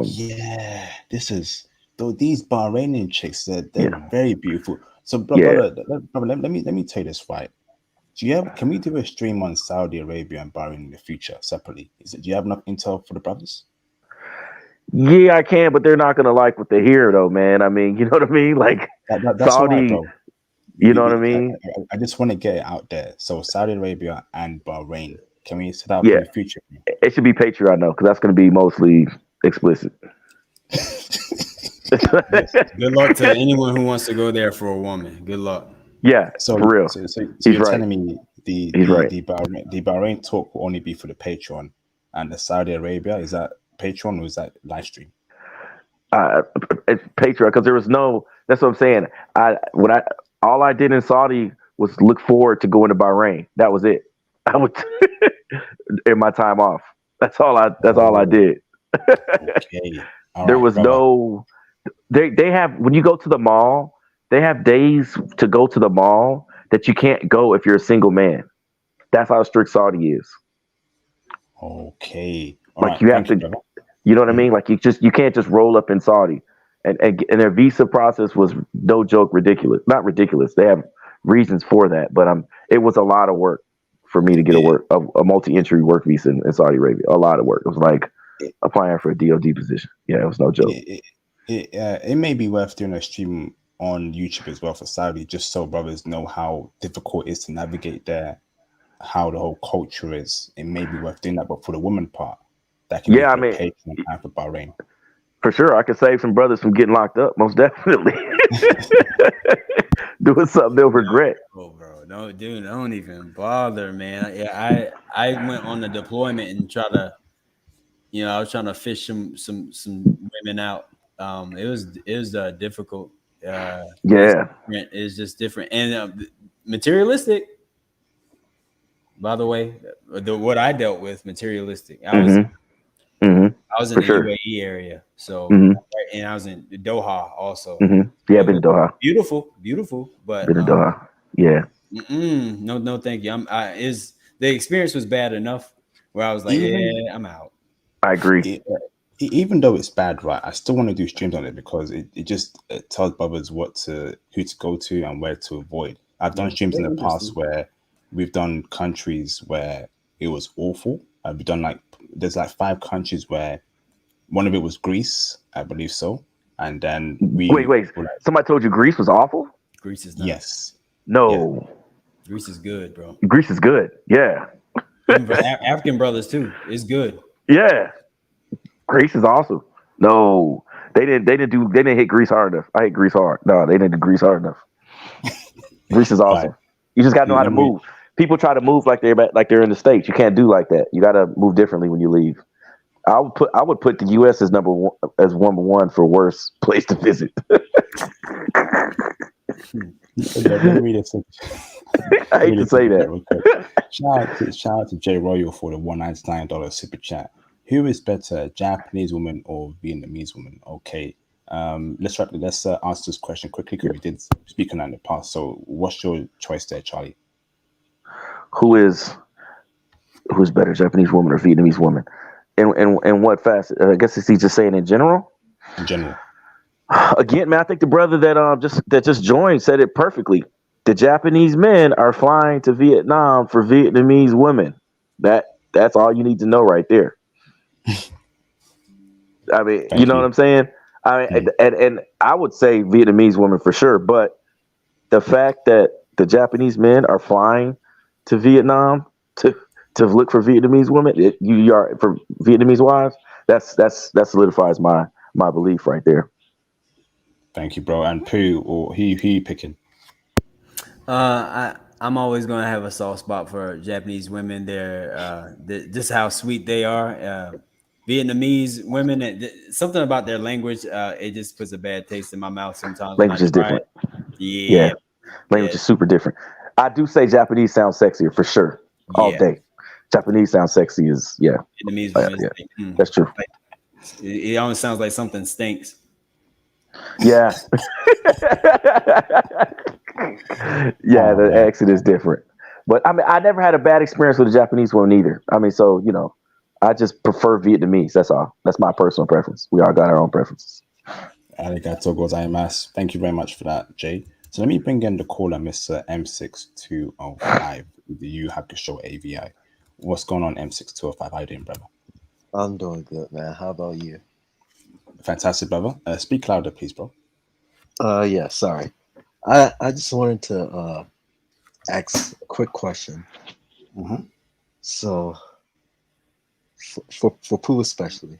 Yeah, this is though these Bahrainian chicks. They're very beautiful. So, Yeah. brother, let me tell you this right. Can we do a stream on Saudi Arabia and Bahrain in the future separately? Do you have enough intel for the brothers? Yeah, I can, but they're not gonna like what they hear, though, man. I mean, you know what I mean? Like that's Saudi, right, bro. You know what I mean? I just want to get it out there. So Saudi Arabia and Bahrain, can we set up Yeah. in the future? It should be Patreon though, because that's gonna be mostly explicit. Good luck to anyone who wants to go there for a woman. Good luck. Yeah, So for real. So He's you're right. telling me the Bahrain talk will only be for the Patreon, and the Saudi Arabia, is that Patreon or is that live stream? It's Patreon, because there was no. That's what I'm saying. All I did in Saudi was look forward to going to Bahrain. That was it. I would in my time off. That's all I did. Okay. There was no. They have, when you go to the mall, they have days to go to the mall that you can't go if you're a single man. That's how strict Saudi is. Okay. Like you have to, you know what I mean? Like you can't just roll up in Saudi, and their visa process was no joke ridiculous. Not ridiculous. They have reasons for that, but it was a lot of work for me to get a multi-entry work visa in Saudi Arabia. A lot of work. It was like applying for a DOD position. Yeah, it was no joke. It may be worth doing a stream on YouTube as well for Saudi, just so brothers know how difficult it is to navigate there, how the whole culture is. It may be worth doing that, but for the woman part, that can be for Patreon and for Bahrain. For sure, I could save some brothers from getting locked up, most definitely. Doing something they'll regret. Oh, bro, no, dude, don't even bother, man. Yeah, I went on the deployment and I was trying to fish some women out. It was difficult. It's just different and materialistic. By the way, what I dealt with, materialistic. I was in the UAE area, so and I was in Doha also. Yeah, I've been to Doha. Beautiful, but been to Doha. Yeah. No, thank you. The experience was bad enough where I was like, I'm out. I agree. Even though it's bad, right? I still want to do streams on it because it tells brothers who to go to and where to avoid. I've done streams in the past where we've done countries where it was awful. We've done there's 5 countries where one of it was Greece, I believe so. And then Wait. Somebody told you Greece was awful? Greece is not. Yes. No. Yeah. Greece is good, bro. Greece is good. Yeah. Even for African brothers too, it's good. Yeah. Greece is awesome. No, they didn't hit Greece hard enough. I hit Greece hard. No, they didn't hit Greece hard enough. Greece is awesome. Right. You just gotta know how to move. People try to move like they're in the States. You can't do like that. You gotta move differently when you leave. I would put the U.S. as number one for worst place to visit. I hate to say that. Shout out to J Royal for the $199 super chat. Who is better, Japanese woman or Vietnamese woman? Okay, let's answer this question quickly because we did speak on that in the past. So, what's your choice there, Charlie? Who's better, Japanese woman or Vietnamese woman? And what facet? I guess he's just saying in general. In general. Again, man, I think the brother that just joined said it perfectly. The Japanese men are flying to Vietnam for Vietnamese women. That's all you need to know right there. I mean, you know what I'm saying? I mean, and I would say Vietnamese women for sure, but the fact that the Japanese men are flying to Vietnam to look for Vietnamese women, you are for Vietnamese wives. That solidifies my belief right there. Thank you, bro. And Pooh, or who you picking? I'm always gonna have a soft spot for Japanese women. They're just how sweet they are. Vietnamese women, something about their language, it just puts a bad taste in my mouth sometimes. Language is different. Yeah. Language is super different. I do say Japanese sounds sexier for sure. All day. Japanese sounds sexy is Vietnamese women. That's true. It almost sounds like something stinks. Yeah. The accent is different. But I mean, I never had a bad experience with a Japanese woman either. I mean, so, I just prefer Vietnamese. That's all. That's my personal preference. We all got our own preferences. Arigato gozaimasu. Thank you very much for that, Jay. So let me bring in the caller, Mr. M6205, the Yu Hakusho AVI. What's going on, M6205? How you doing, brother? I'm doing good, man. How about you? Fantastic, brother. Speak louder, please, bro. Yeah, sorry. I just wanted to ask a quick question. Mm-hmm. So, for Pooh especially,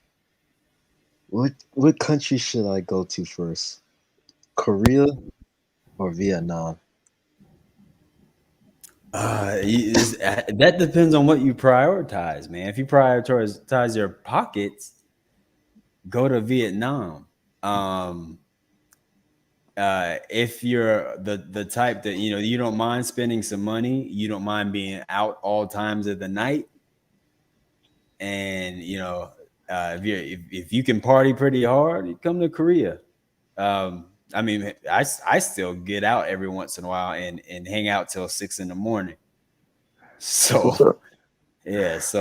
what country should I go to first? Korea or Vietnam? That depends on what you prioritize, man. If you prioritize your pockets, go to Vietnam. If you're the type that you don't mind spending some money, you don't mind being out all times of the night, and if you can party pretty hard, you come to Korea. I mean, I still get out every once in a while and hang out till 6 a.m. So choose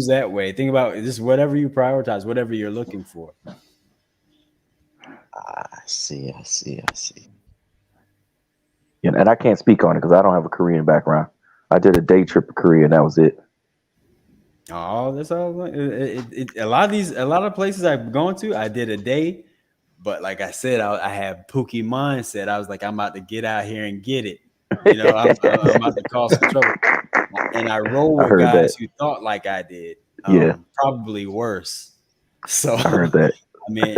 that way. Think about just whatever you prioritize, whatever you're looking for. I see. Yeah, and I can't speak on it because I don't have a Korean background. I did a day trip to Korea and that was it. Oh, that's all. A lot of places I've gone to, I did a day, but like I said, I have Pookie mindset. I was like, I'm about to get out here and get it. I'm about to cause some trouble, and I roll with guys who thought like I did. Probably worse. So I heard that. I mean,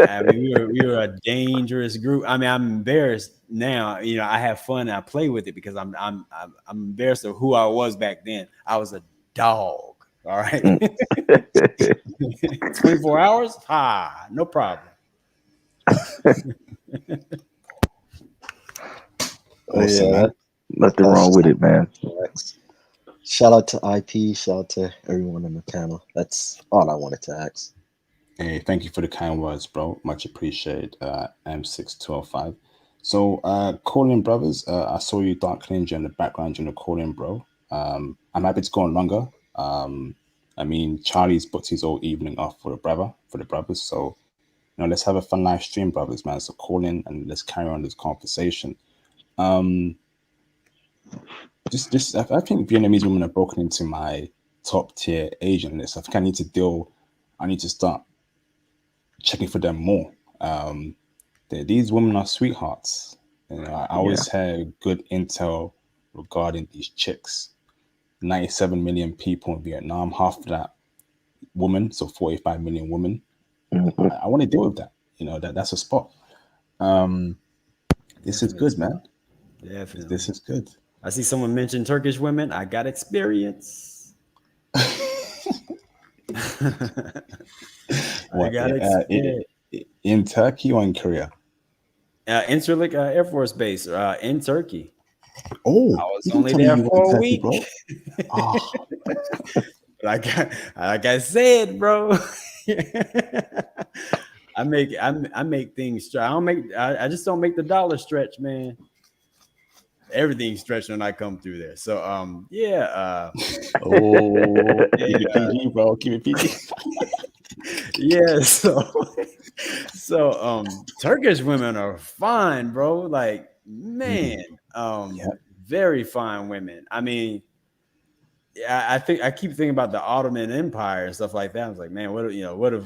we were a dangerous group. I mean, I'm embarrassed now. I have fun and I play with it because I'm embarrassed of who I was back then. I was a dog. All right. 24 hours? No problem. Nothing wrong with it, man. Shout out to IP. Shout out to everyone on the panel. That's all I wanted to ask. Hey, thank you for the kind words, bro. Much appreciated, M6205. So, calling brothers, I saw you Dark Ninja in the background during the calling, bro. I'm happy to go on longer. I mean, Charlie's booked his whole evening off for the brothers. So, let's have a fun live stream, brothers, man. So call in and let's carry on this conversation. just I think Vietnamese women are broken into my top tier Asian list. I think I need to start checking for them more. These women are sweethearts. You know, I always had good intel regarding these chicks. 97 million people in Vietnam, half of that women, so 45 million women. I want to deal with that. You know, that's a spot. This is good, man. Definitely. This is good. I see someone mention Turkish women. I got experience. What, in Turkey or in Korea? Incirlik Air Force Base in Turkey. Oh, I was only there for a week. Bro. Oh. like I said, bro. I make things stretch. I just don't make the dollar stretch, man. Everything's stretched when I come through there. So yeah. Oh, keep it PG, bro. Keep it PG. Yeah, so Turkish women are fine, bro. Like, man, very fine women. I mean, I keep thinking about the Ottoman Empire and stuff like that. I was like, man, what if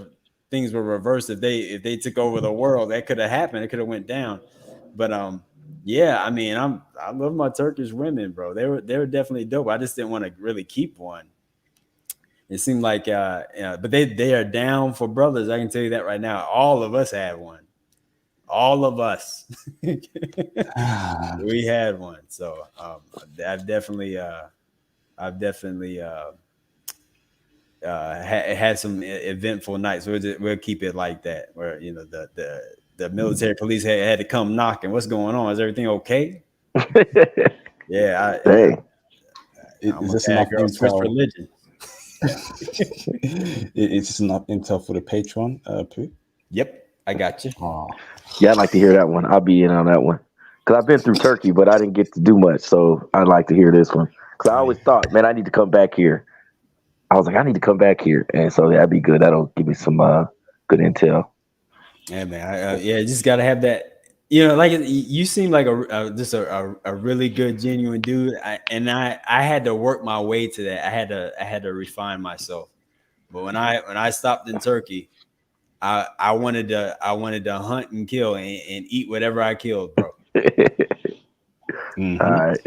things were reversed, if they took over the world? That could have happened. It could have went down. But yeah, I mean, I love my Turkish women, bro. They were definitely dope. I just didn't want to really keep one. It seemed like but they are down for brothers. I can tell you that right now. All of us had one. All of us. We had one. So I've definitely had some eventful nights. We'll keep it like that, where the military police had to come knocking. What's going on? Is everything okay? Yeah. Is this enough girl switch religion? It's just enough intel for the Patreon, Pooh? Yep, I got you. Yeah, I'd like to hear that one. I'll be in on that one. Because I've been through Turkey, but I didn't get to do much. So I'd like to hear this one. Because I always thought, man, I need to come back here. I was like, I need to come back here. And so that'd be good. That'll give me some good intel. Yeah, man. Just got to have that. Like you seem like a really good, genuine dude. I had to work my way to that. I had to refine myself. But when I stopped in Turkey, I wanted to hunt and kill and eat whatever I killed, bro. Mm-hmm. All right.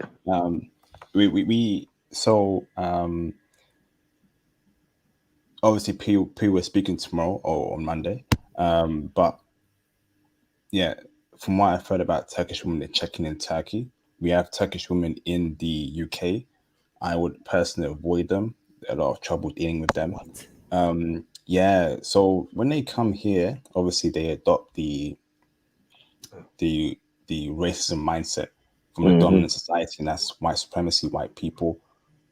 Obviously P we're speaking tomorrow or on Monday. But yeah, from what I've heard about Turkish women, they're checking in Turkey. We have Turkish women in the UK. I would personally avoid them. A lot of trouble dealing with them. Yeah, so when they come here, obviously they adopt the racism mindset from the dominant society, and that's white supremacy, white people.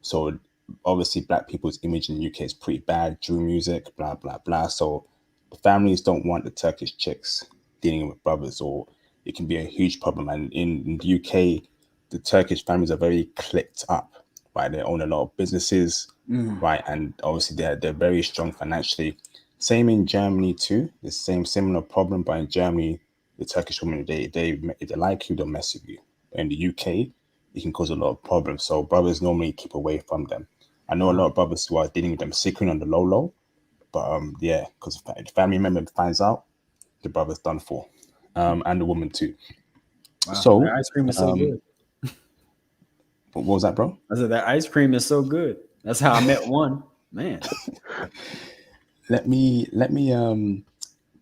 So obviously black people's image in the UK is pretty bad, Drew music, blah blah blah. So the families don't want the Turkish chicks dealing with brothers, or it can be a huge problem. And in the UK, the Turkish families are very clicked up, right? They own a lot of businesses, right? And obviously they're very strong financially. Same in Germany too. The same similar problem, but in Germany, the Turkish women, if they like you, they'll mess with you. In the UK, it can cause a lot of problems. So brothers normally keep away from them. I know a lot of brothers who are dealing with them secretly on the low, but yeah, because if the family member finds out, the brother's done for, and the woman too. Wow, so that ice cream is so good. What was that, bro? I said that ice cream is so good. That's how I met one, man. Let me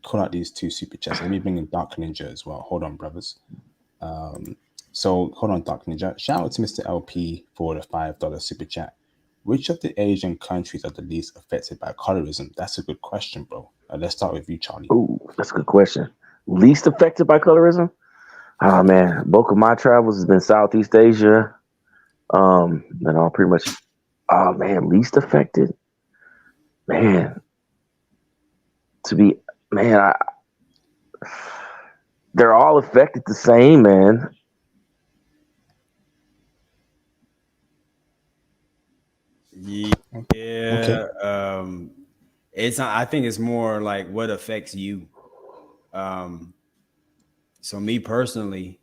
call out these two super chats. Let me bring in Dark Ninja as well. Hold on, brothers. So hold on, Dark Ninja. Shout out to Mr. LP for the $5 super chat. Which of the Asian countries are the least affected by colorism? That's a good question, bro. Let's start with you, Charlie. Ooh, that's a good question. Least affected by colorism? Oh man, bulk of my travels has been Southeast Asia. And all pretty much. Oh man, least affected. Man, they're all affected the same, man. Yeah. Okay. It's not, I think it's more like what affects you. So me personally,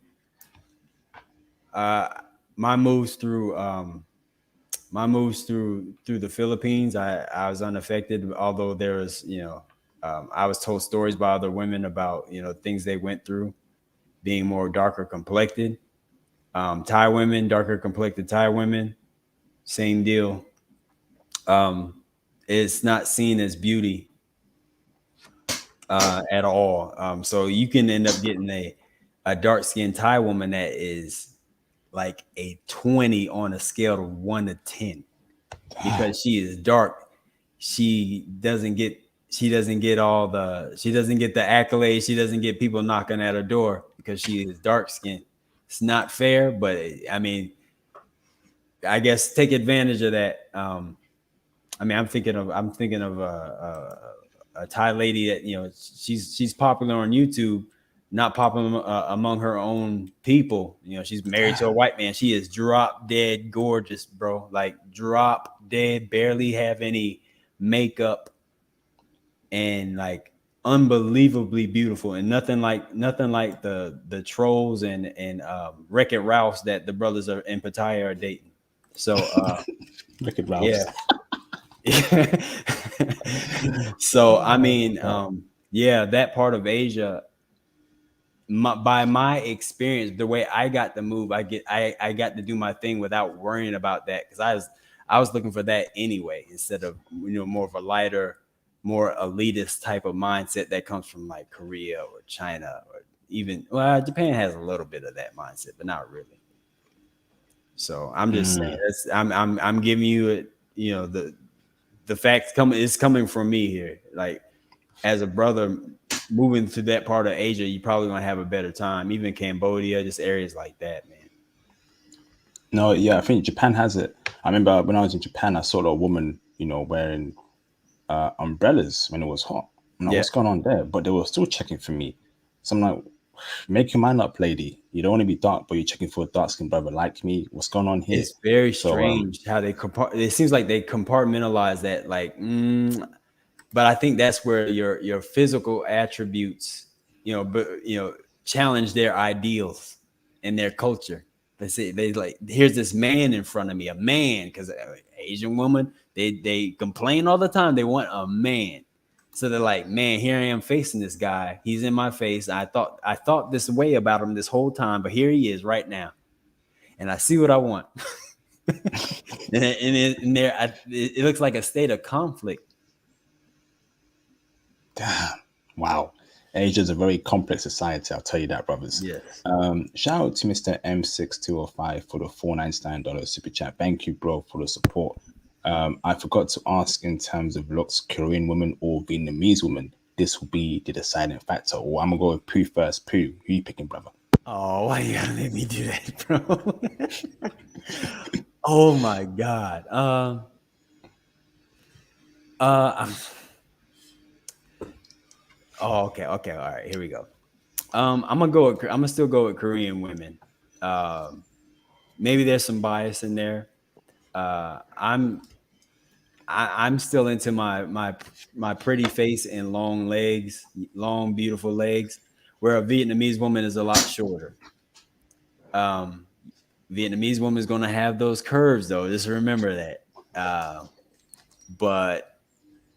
my moves through the Philippines, I was unaffected, although there was, I was told stories by other women about, things they went through, being more darker complected. Thai women, darker complected Thai women, same deal. It's not seen as beauty at all. So you can end up getting a dark skinned Thai woman that is like a 20 on a scale of 1 to 10 because she is dark. She doesn't get the accolades. She doesn't get people knocking at her door because she is dark skinned. It's not fair, but I mean, I guess take advantage of that. I'm thinking of a Thai lady that she's popular on YouTube, not popular among her own people. She's married to a white man. She is drop dead gorgeous, bro. Like drop dead, barely have any makeup, and like unbelievably beautiful, and nothing like the trolls and Wreck-It Ralphs that the brothers are in Pattaya are dating. So Wreck-It Ralphs. Yeah. So I mean, that part of Asia, by my experience, the way I got the move, I got to do my thing without worrying about that, because I was looking for that anyway, instead of more of a lighter, more elitist type of mindset that comes from like Korea or China, or even Japan has a little bit of that mindset, but not really. So I'm just saying, I'm giving you the facts is coming from me here. Like, as a brother moving to that part of Asia, you're probably gonna have a better time. Even Cambodia, just areas like that, man. No, yeah, I think Japan has it. I remember when I was in Japan, I saw a woman, wearing umbrellas when it was hot. I'm like, what's going on there? But they were still checking for me. So I'm like, make your mind up, lady. You don't want to be dark, but you're checking for a dark-skinned brother like me. What's going on here? It's very strange how they it seems like they compartmentalize that, like, but I think that's where your physical attributes, challenge their ideals and their culture. They say here's this man in front of me, a man, because Asian woman, they complain all the time. They want a man. So they're like, man, here I am facing this guy. He's in my face. I thought this way about him this whole time, but here he is right now, and I see what I want. It looks like a state of conflict. Damn. Wow. Asia is a very complex society, I'll tell you that, brothers. Yes. Shout out to Mr. M6205 for the $499 super chat. Thank you, bro, for the support. I forgot to ask, in terms of looks, Korean women or Vietnamese women, this will be the deciding factor. Or I'm gonna go with Pooh first. Pooh, who you picking, brother? Oh, why you gotta let me do that, bro? Oh my God. Okay. All right, here we go. I'm gonna still go with Korean women. Maybe there's some bias in there. I'm still into my pretty face and long legs, long beautiful legs, where a Vietnamese woman is a lot shorter. Vietnamese woman is gonna have those curves though. Just remember that. But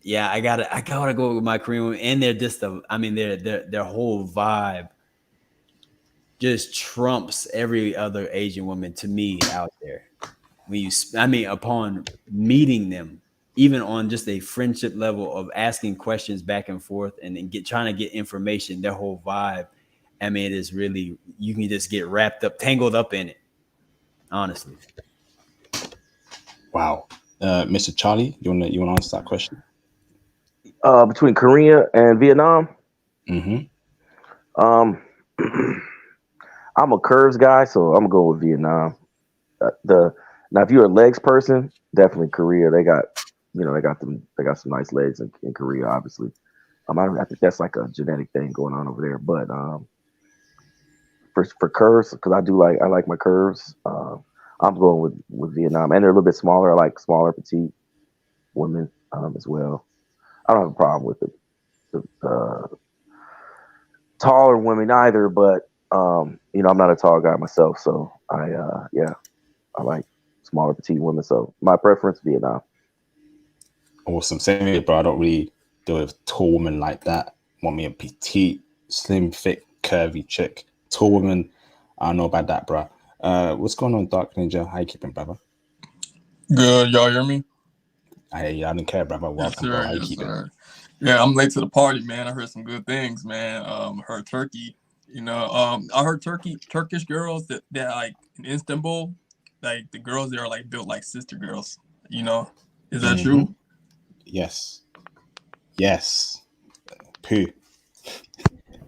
yeah, I gotta go with my Korean women, and they're just their whole vibe just trumps every other Asian woman to me out there. Upon meeting them, even on just a friendship level of asking questions back and forth and trying to get information, their whole vibe, it is really, you can just get tangled up in it, honestly. Wow. Mr. Charlie, you wanna answer that question? Between Korea and Vietnam, I'm a curves guy, so I'm gonna go with Vietnam. Now, if you're a legs person, definitely Korea. They got some nice legs in Korea, obviously. I think that's like a genetic thing going on over there. But for curves, because I like my curves. I'm going with Vietnam, and they're a little bit smaller. I like smaller, petite women as well. I don't have a problem with the taller women either, but I'm not a tall guy myself, so yeah. I like smaller petite women. So my preference, Vietnam. Awesome. Same here, bro. I don't really deal with tall women like that. Want me a petite, slim, thick, curvy chick. Tall woman, I don't know about that, bro. What's going on, Dark Ninja? How you keeping, brother? Good, y'all hear me? I don't care, brother. Welcome, bro. How you keeping? Sir. Yeah, I'm late to the party, man. I heard some good things, man. Heard Turkey. I heard Turkish girls that like in Istanbul, like the girls there are like built like sister girls. Is that true? Yes. Poo.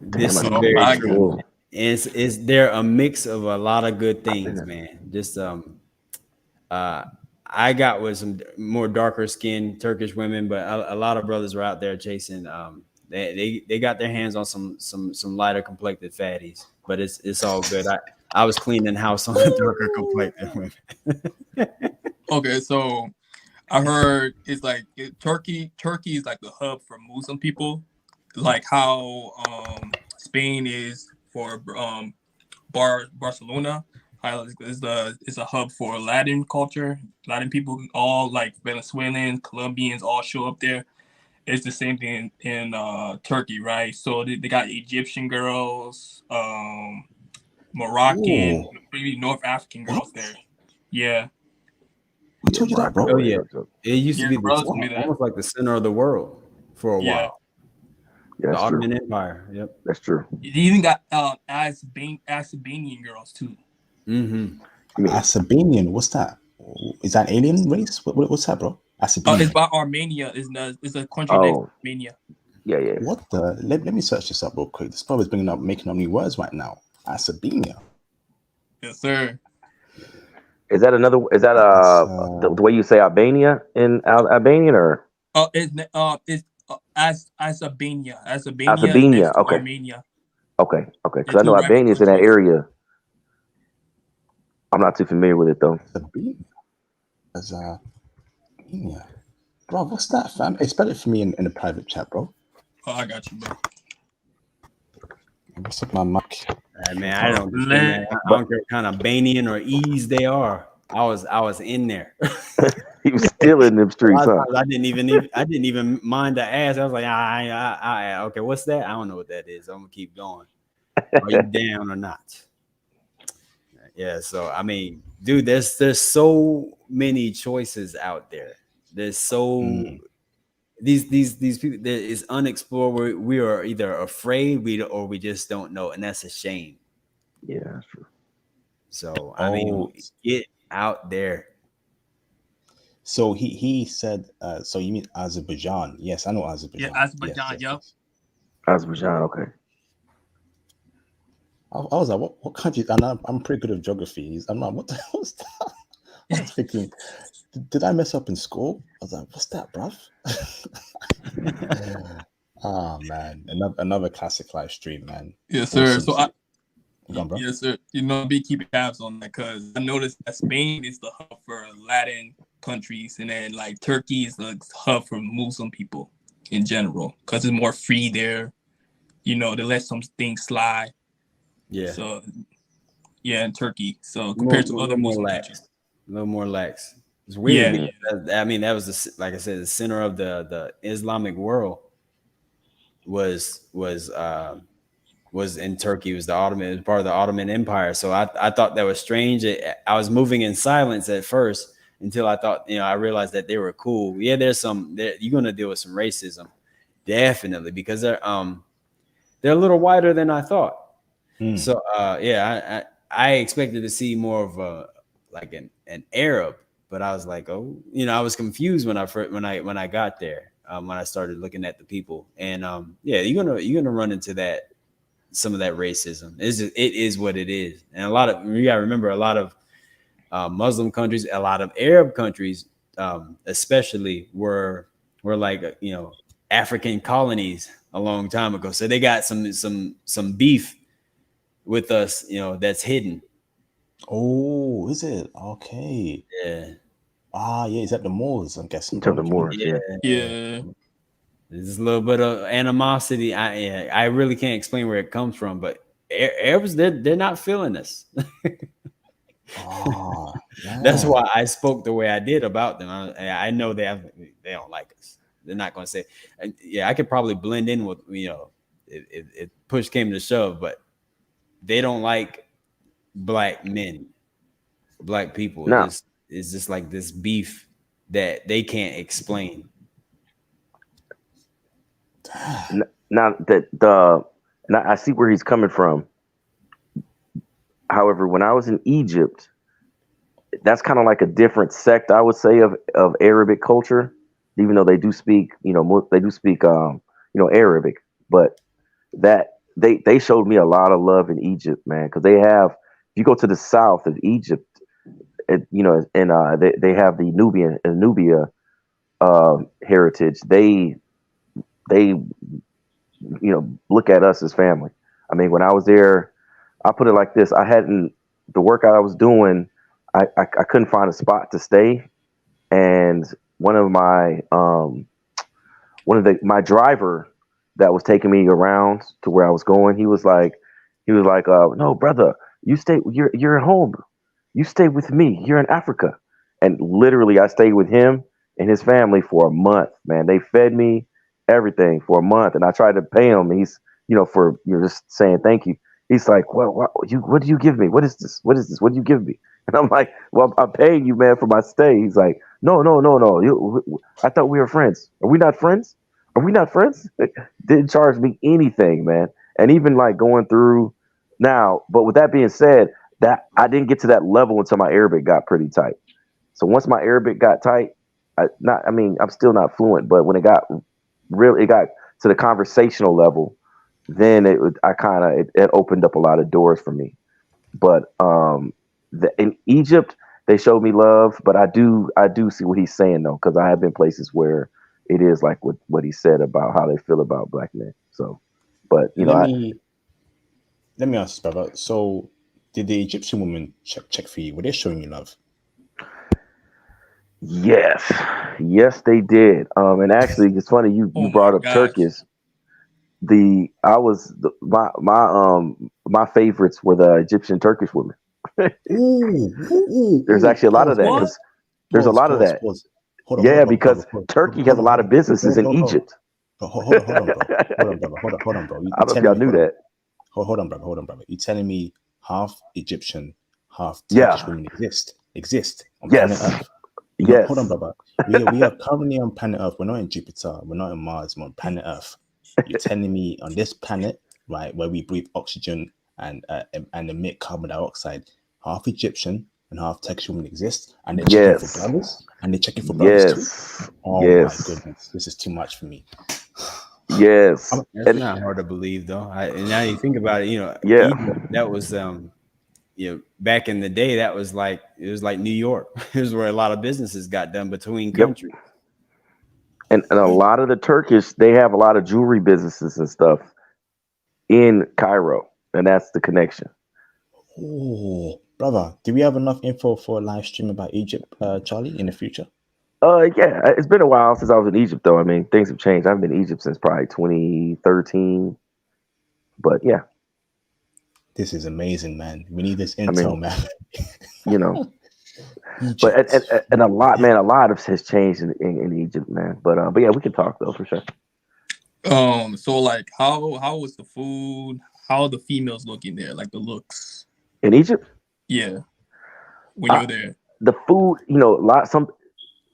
This is Oh, very my true. Is there a mix of a lot of good things, man? Just I got with some more darker skinned Turkish women, but a lot of brothers were out there chasing. They got their hands on some lighter complected fatties, but it's all good. I was cleaning house on the darker complected women. Okay, so I heard it's like Turkey is like the hub for Muslim people, like how Spain is for Barcelona. It's a hub for Latin culture. Latin people, all like Venezuelans, Colombians, all show up there. It's the same thing in Turkey, right? So they got Egyptian girls, Moroccan, maybe North African girls there. Yeah. Who told you that, bro? Oh yeah, it used to be almost like the center of the world for a while. Yeah, the Ottoman Empire. Yep, that's true. You even got Albanian girls too. Mm-hmm. Albanian, what's that? Is that alien race? What's that, bro? Albanian. It's by Armenia. It's a country next to Armenia. Yeah. What the? Let me search this up real quick. This brother's making up new words right now. Albania. Yes, sir. Is that the way you say Albania in Albanian or? It's Albania. Albania. Okay. Armenia. Okay. Because I know Albania's in that area. I'm not too familiar with it though. Albania. Bro, what's that, fam? Hey, spell it for me in the private chat, bro. Oh, I got you, bro. What's up, my mic? Man, I don't care what kind of Albanian or ease they are. I was in there. He was still in them streets. I didn't even mind to ask. I was like, I okay, what's that? I don't know what that is. I'm gonna keep going. Are you down or not? Yeah. So I mean, dude, there's so many choices out there. There's so these people that is unexplored. We are either afraid or we just don't know, and that's a shame. Yeah, that's true. So I mean, get out there. So he said, so you mean Azerbaijan? Yes, I know Azerbaijan. Yeah, Azerbaijan, yes. Azerbaijan, okay. I was like, what country? And I'm pretty good at geography. I'm like, what the hell is that? I was thinking, did I mess up in school? I was like, what's that, bruv? Oh man, another classic live stream, man. Yes, sir. Awesome. So yes, sir. Be keeping tabs on that because I noticed that Spain is the hub for Latin countries, and then like Turkey is the hub for Muslim people in general because it's more free there. They let some things slide. Yeah. So in Turkey. So compared to other Muslim countries, a little more lax. It's weird. Yeah. I mean, that was like I said, the center of the Islamic world was in Turkey. It was part of the Ottoman Empire. So I thought that was strange. I was moving in silence at first until I thought, I realized that they were cool. Yeah, you're gonna deal with some racism, definitely, because they're a little whiter than I thought. So I expected to see more of an Arab, but I was like, I was confused when I got there. When I started looking at the people, and you're gonna run into that, some of that racism. It is what it is, and you gotta remember, a lot of Muslim countries, a lot of Arab countries, especially were like African colonies a long time ago, so they got some beef with us, that's hidden. Oh, is it? Okay. Yeah. Yeah, is that the Moors? I'm guessing. The Moors, yeah. There's a little bit of animosity. I really can't explain where it comes from, but Arabs, they're not feeling us. That's why I spoke the way I did about them. I know they don't like us. They're not going to say, yeah, I could probably blend in with, if push came to shove, but they don't like black men, black people. No. It's just like this beef that they can't explain. Now I see where he's coming from. However, when I was in Egypt, that's kind of like a different sect, I would say, of Arabic culture, even though they do speak, Arabic, but that they showed me a lot of love in Egypt, man, because if you go to the south of Egypt, they have the Nubia heritage. They look at us as family. I mean, when I was there, I put it like this: the workout I was doing, I couldn't find a spot to stay, and my driver that was taking me around to where I was going, he was like, no, brother, you're at home. You stay with me. You're in Africa. And literally, I stayed with him and his family for a month, man. They fed me everything for a month, and I tried to pay him. He's, for just saying thank you. He's like, well, what do you give me? What is this? What is this? What do you give me? And I'm like, well, I'm paying you, man, for my stay. He's like, no. I thought we were friends. Are we not friends? Are we not friends? Didn't charge me anything, man. And even like going through now, but with that being said, that I didn't get to that level until my Arabic got pretty tight. So once my Arabic got tight, I'm still not fluent, but when it got to the conversational level, then it opened up a lot of doors for me. But in Egypt, they showed me love, but I do see what he's saying though, because I have been places where it is like what he said about how they feel about black men. So, but let me ask you, brother. So, did the Egyptian woman check for you? Were they showing you love? Yes, they did. And actually, it's funny you brought up Turkish. My favorites were the Egyptian Turkish women. There's actually a lot of that because there's a lot of that. Hold on, because Turkey has a lot of businesses in Egypt. Hold on, bro. I don't know if y'all knew that. Hold on, brother. You're telling me half Egyptian, half Turkish women exist on planet Earth? Yes. Hold on, brother. We are currently on planet Earth. We're not in Jupiter. We're not in Mars. We're on planet Earth. You're telling me on this planet, right, where we breathe oxygen and emit carbon dioxide, half Egyptian and half Turkish women exist, and they're checking for brothers, and they're checking for brothers too. Oh my goodness, this is too much for me. Yes, it's not hard to believe though. Now you think about it, Egypt, that was back in the day, it was like New York. It was where a lot of businesses got done between countries. And a lot of the Turkish, they have a lot of jewelry businesses and stuff in Cairo, and that's the connection. Oh, brother, do we have enough info for a live stream about Egypt, Charlie, in the future? Yeah, it's been a while since I was in Egypt, though. I mean, things have changed. I've been in Egypt since probably 2013, but yeah. This is amazing, man. We need this intel, man. But and a lot has changed in Egypt, man. But yeah, we can talk though for sure. So like, how was the food? How are the females looking there? Like the looks in Egypt? Yeah, when you were there. The food, some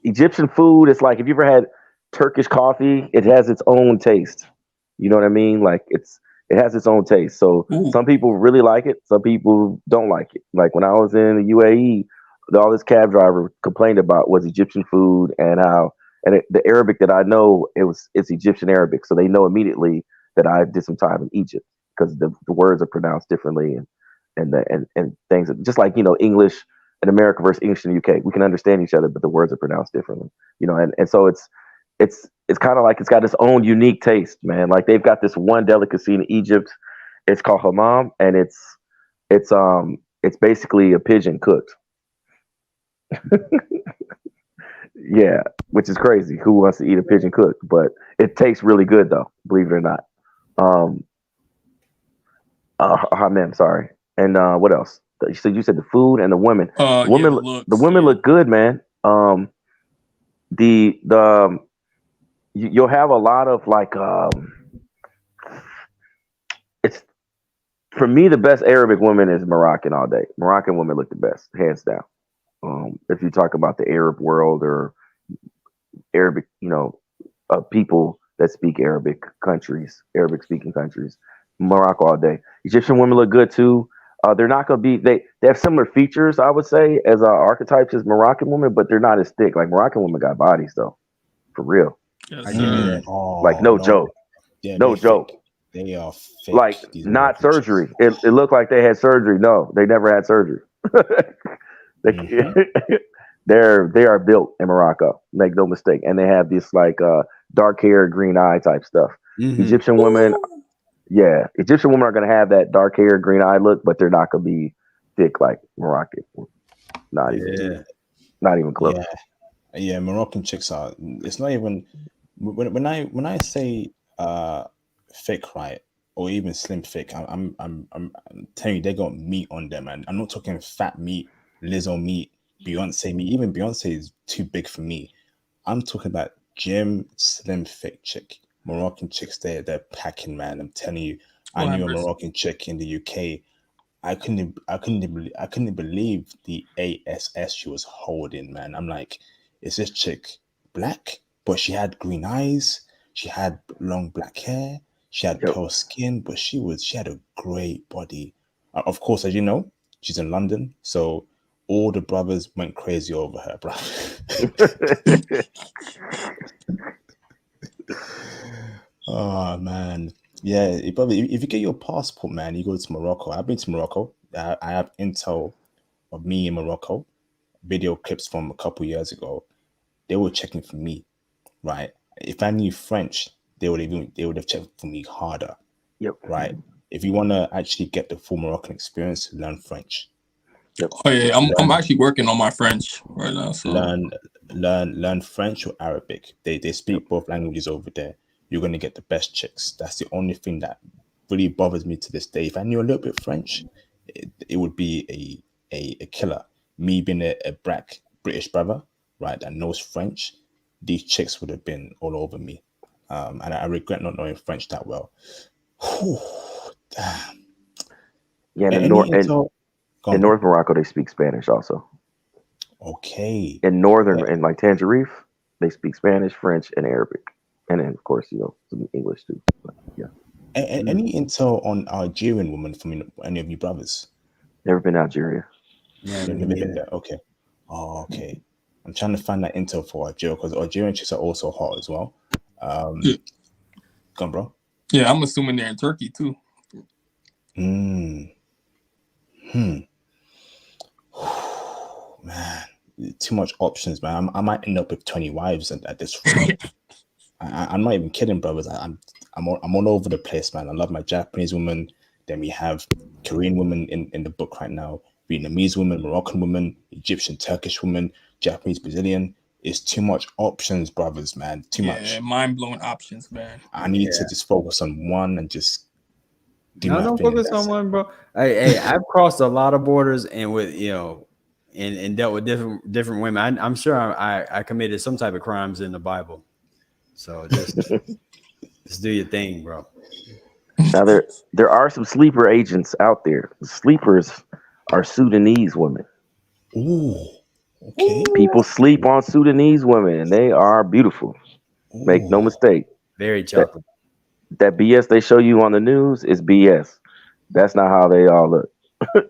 Egyptian food. It's like if you ever had Turkish coffee, it has its own taste. You know what I mean? Like it has its own taste. So some people really like it. Some people don't like it. Like when I was in the UAE, all this cab driver complained about was Egyptian food and how, the Arabic that I know, it's Egyptian Arabic. So they know immediately that I did some time in Egypt because the words are pronounced differently and things just like, English in America versus English in the UK. We can understand each other, but the words are pronounced differently, and so it's kind of like it's got its own unique taste, man. Like they've got this one delicacy in Egypt. It's called hammam, and it's basically a pigeon cooked. Yeah, which is crazy. Who wants to eat a pigeon cooked? But it tastes really good though, believe it or not. Hammam, sorry. And what else? You said the food and the women. Yeah, The women look good, man. You'll have a lot of like it's for me the best Arabic woman is Moroccan all day. Moroccan women look the best, hands down. If you talk about the Arab world or Arabic, people that speak Arabic speaking countries, Morocco all day. Egyptian women look good too. They're not going to be, they have similar features, I would say, as archetypes as Moroccan women, but they're not as thick. Like Moroccan women got bodies though, for real. Yes. Like no joke. Yeah, no joke. Thick. They are thick. Like not surgery. It looked like they had surgery. No, they never had surgery. They are built in Morocco. Make no mistake. And they have this like dark hair, green eye type stuff. Egyptian women, Egyptian women are gonna have that dark hair, green eye look, but they're not gonna be thick like Moroccan. Not even close. Yeah, Moroccan chicks are. It's not even when I say thick, right, or even slim thick. I'm telling you, they got meat on them, man. I'm not talking fat meat, Lizzo meat, Beyonce meat. Even Beyonce is too big for me. I'm talking about gym, slim, thick chick. Moroccan chicks, they're packing, man. I'm telling you. I knew a Moroccan chick in the UK. I couldn't believe the ASS she was holding, man. I'm like, is this chick black? But she had green eyes. She had long black hair. She had pale skin, but she had a great body. Of course, as you know, she's in London, so all the brothers went crazy over her, bro. Oh man, yeah. Probably if you get your passport, man, you go to Morocco. I've been to Morocco. I have intel of me in Morocco, video clips from a couple years ago. They were checking for me, right? If I knew French, they would have checked for me harder. Yep. Right. If you want to actually get the full Moroccan experience, learn French. Yep. Oh yeah, I'm actually working on my French right now. So learn French or Arabic. They speak both languages over there. You're gonna get the best chicks. That's the only thing that really bothers me to this day. If I knew a little bit French, it would be a killer. Me being a black British brother, right, that knows French, these chicks would have been all over me. And I regret not knowing French that well. Whew, damn. Yeah, in North Morocco, they speak Spanish also. Okay. In like Tangier, they speak Spanish, French, and Arabic. And then, of course, some English too. But, yeah. Any intel on Algerian women from any of you brothers? Never been to Algeria. Yeah, never been there. Okay. Oh, okay. I'm trying to find that intel for Algeria because Algerian chicks are also hot as well. Come on, bro. Yeah, I'm assuming they're in Turkey too. Man, too much options, man. I might end up with 20 wives at this rate. I'm not even kidding, brothers. I'm all over the place, man. I love my Japanese woman. Then we have Korean women in the book right now. Vietnamese women, Moroccan women, Egyptian, Turkish women, Japanese, Brazilian. It's too much options, brothers, man. Too much. Mind-blowing options, man. I need to just focus on one and just don't focus on one, bro. Hey, I've crossed a lot of borders and with and dealt with different women. I'm sure I committed some type of crimes in the Bible. So just do your thing, bro. Now there are some sleeper agents out there. Sleepers are Sudanese women. Ooh, okay. People sleep on Sudanese women, and they are beautiful. Ooh. Make no mistake. Very chocolate. That BS they show you on the news is BS. That's not how they all look.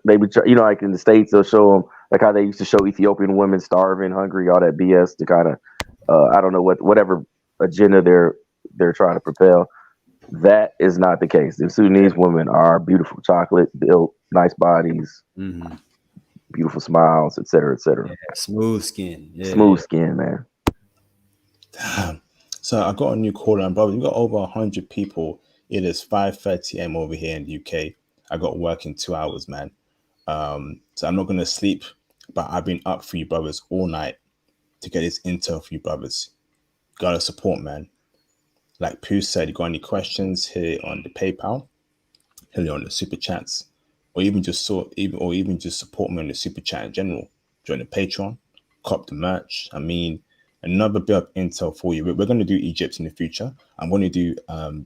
They be, like in the States, they'll show them like how they used to show Ethiopian women starving, hungry, all that BS to kind of, I don't know whatever agenda they're trying to propel. That is not the case. The Sudanese women are beautiful, chocolate built, nice bodies, beautiful smiles, etc., etc. Yeah, smooth skin. Yeah, smooth skin, man. Damn. So I got a new caller, and brother, we got over 100 people. It is 5:30 a.m. over here in the UK. I got work in 2 hours, man. So I'm not gonna sleep, but I've been up for you brothers all night to get this intel for you brothers. Gotta support, man. Like Pooh said, you got any questions here on the PayPal, here on the super chats. or even just support me on the super chat in general. Join the Patreon, cop the merch. I mean, another bit of intel for you. We're going to do Egypt in the future. I'm going to do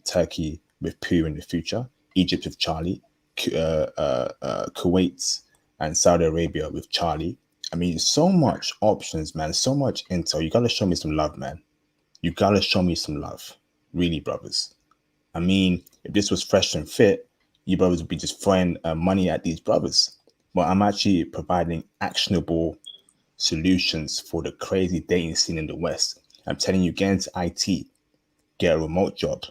Turkey with Pooh in the future, Egypt with Charlie, Kuwait and Saudi Arabia with Charlie. I mean, so much options, man. So much intel. You got to show me some love, man. You got to show me some love. Really, brothers. I mean, if this was fresh and fit, you brothers would be just throwing money at these brothers. But I'm actually providing actionable solutions for the crazy dating scene in the West. I'm telling you, get into IT, get a remote job,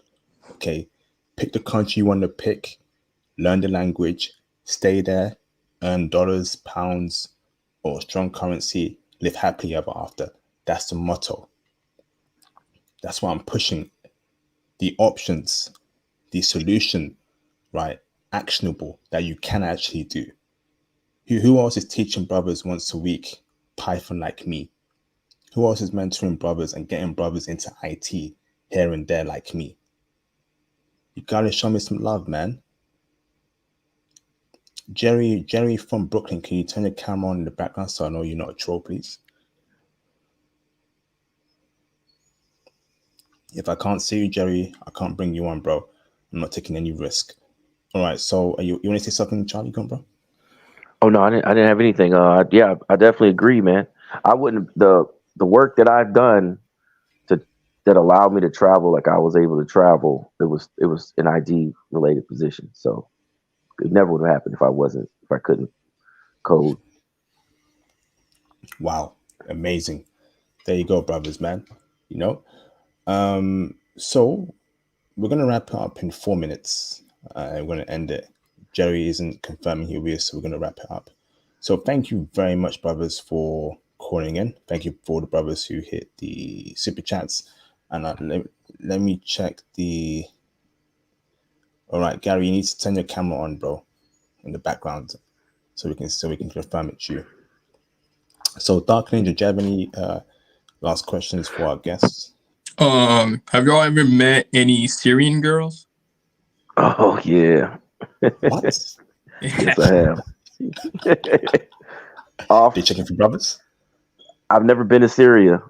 okay? Pick the country you want to pick, learn the language, stay there, earn dollars, pounds, or strong currency, live happily ever after. That's the motto. That's why I'm pushing the options, the solution, right? Actionable that you can actually do. Who else is teaching brothers once a week Python like me? Who else is mentoring brothers and getting brothers into IT here and there like me? You gotta show me some love, man. Jerry from Brooklyn, can you turn your camera on in the background so I know you're not a troll, please? If I can't see you, Jerry, I can't bring you on, bro. I'm not taking any risk. All right, so you want to say something, Charlie? Come, bro. Oh no, I didn't have anything. Yeah, I definitely agree, man. I wouldn't the work that I've done that allowed me to travel like I was able to travel. It was an ID related position, so it never would have happened if I couldn't code. Wow, amazing. There you go, brothers, man. You know, so we're gonna wrap it up in 4 minutes. We're gonna end it. Jerry isn't confirming he will, so we're gonna wrap it up. So thank you very much, brothers, for calling in. Thank you for the brothers who hit the super chats. And let me check the. All right, Gary, you need to turn your camera on, bro, in the background, so we can confirm it's you. So, Dark Ninja, do you have any last questions for our guests? Have y'all ever met any Syrian girls? Oh yeah. What? Yes, I have. They checking for brothers? I've never been to Syria,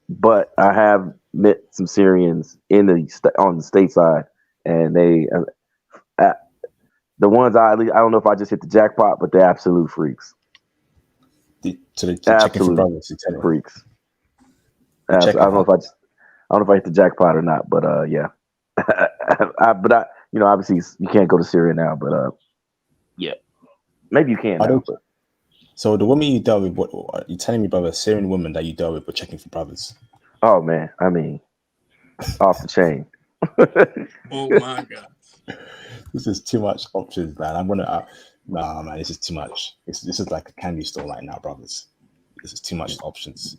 but I have met some Syrians on the state side, and they the ones I don't know if I just hit the jackpot, but they're absolute freaks. So they're checking for brothers, freaks. I don't know if I hit the jackpot or not, but yeah. But obviously you can't go to Syria now, but yeah, maybe you can now. But. So the woman you dealt with, what are you telling me, brother? Syrian woman that you dealt with were checking for brothers? Oh man, I mean, off the chain. Oh my god, this is too much options, man. I'm gonna, nah, man, this is too much. This is like a candy store right now, brothers. This is too much options.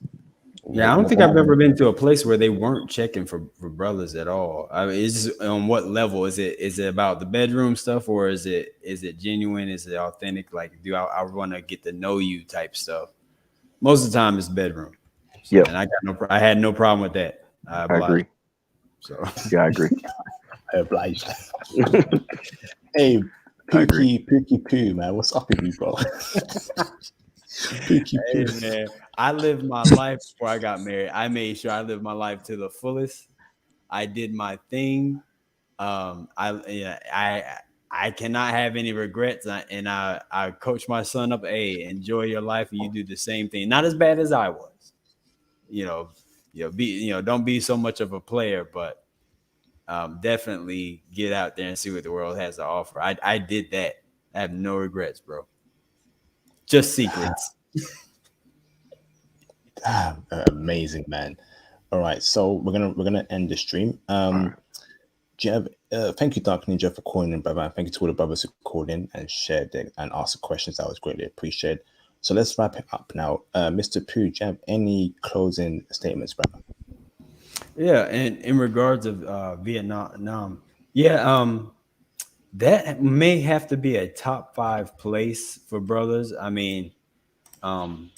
Yeah, I don't think I've ever been to a place where they weren't checking for brothers at all. I mean, it's just, on what level is it about the bedroom stuff, or is it genuine? Is it authentic? Like, I want to get to know you type stuff? Most of the time, it's bedroom. So, yeah, and I had no problem with that. I agree. So yeah, I agree. I obliged. Hey, Pookie Poo, man, what's up with you, bro? Hey, man, I lived my life before I got married. I made sure I lived my life to the fullest. I did my thing. I cannot have any regrets, and I coach my son up. Hey, enjoy your life, and you do the same thing. Not as bad as I was. Don't be so much of a player, but definitely get out there and see what the world has to offer. I did that. I have no regrets, bro. Just secrets. Amazing, man. All right, so we're gonna end the stream. Thank you, Dark Ninja, for calling in, brother. Thank you to all the brothers who called in and shared it and asked the questions. That was greatly appreciated. So let's wrap it up now. Mr. Pooh, do you have any closing statements, brother? Yeah, and in regards of Vietnam, that may have to be a top 5 place for brothers. I mean, listen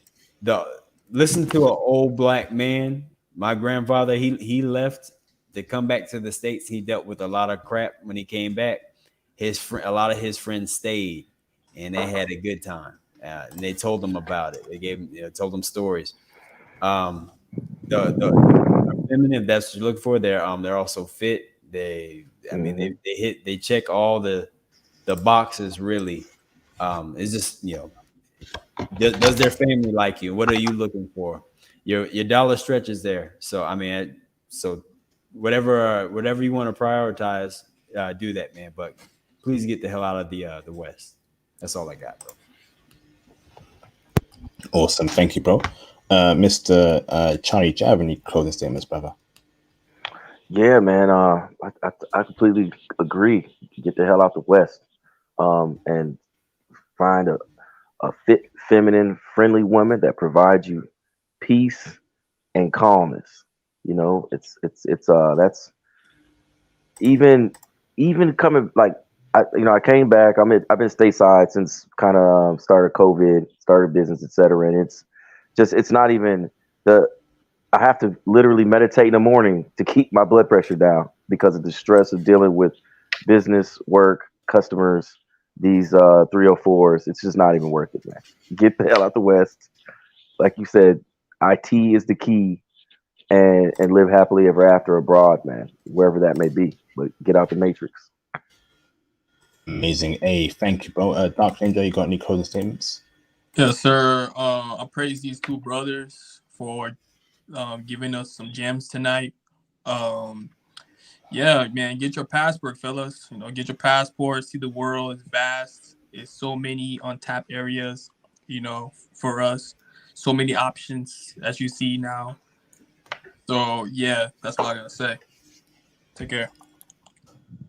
to an old black man. My grandfather, he left to come back to the States. He dealt with a lot of crap when he came back. A lot of his friends stayed, and they had a good time. And they told them about it. They told them stories. The feminine, that's what you look for. They're also fit. They they check all the boxes really. It's just does their family like you? What are you looking for? Your dollar stretches there. So I mean, so whatever you want to prioritize, do that, man. But please get the hell out of the West. That's all I got, bro. Awesome, thank you, bro. Mr. Charlie, do you have any closing statements, brother? Yeah, man. I completely agree. Get the hell out the West, and find a fit, feminine, friendly woman that provides you peace and calmness. You know, it's that's even coming like I came back. I've been stateside since kind of started COVID, started business, etc. And it's not even I have to literally meditate in the morning to keep my blood pressure down because of the stress of dealing with business, work, customers, these 304s. It's just not even worth it, man. Get the hell out the West. Like you said, IT is the key, and live happily ever after abroad, man, wherever that may be. But get out the matrix. Amazing. Hey, thank you, bro. Dark Ninja, you got any closing statements? Yes, sir. I praise these two brothers for giving us some gems tonight. Yeah, man, get your passport, fellas. Get your passport. See the world. It's vast. It's so many untapped areas. For us, so many options as you see now. So yeah, that's all I gotta say. Take care.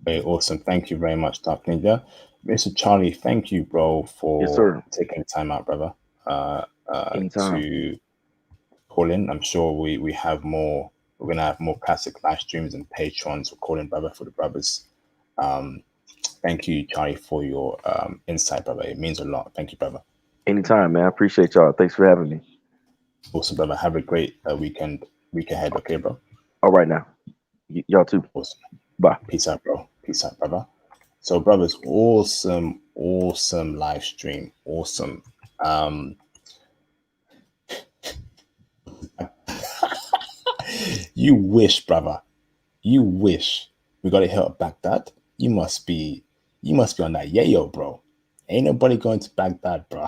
Very awesome. Thank you very much, Dark Ninja. Mr. Charlie, thank you, bro, for Yes, sir. taking the time out, brother, Anytime. to call in. I'm sure we have more. We're gonna have more classic live streams and patrons for calling, brother, for the brothers. Thank you, Charlie, for your insight, brother. It means a lot. Thank you, brother. Anytime, man. I appreciate y'all. Thanks for having me. Awesome, brother. Have a great week ahead, okay, bro? All right now. Y'all too. Awesome. Bye. Peace out, bro. Peace out, brother. So, brothers, awesome live stream. Awesome. You wish, brother. You wish we got to help Baghdad. You must be on that yayo, bro. Ain't nobody going to Baghdad, bro.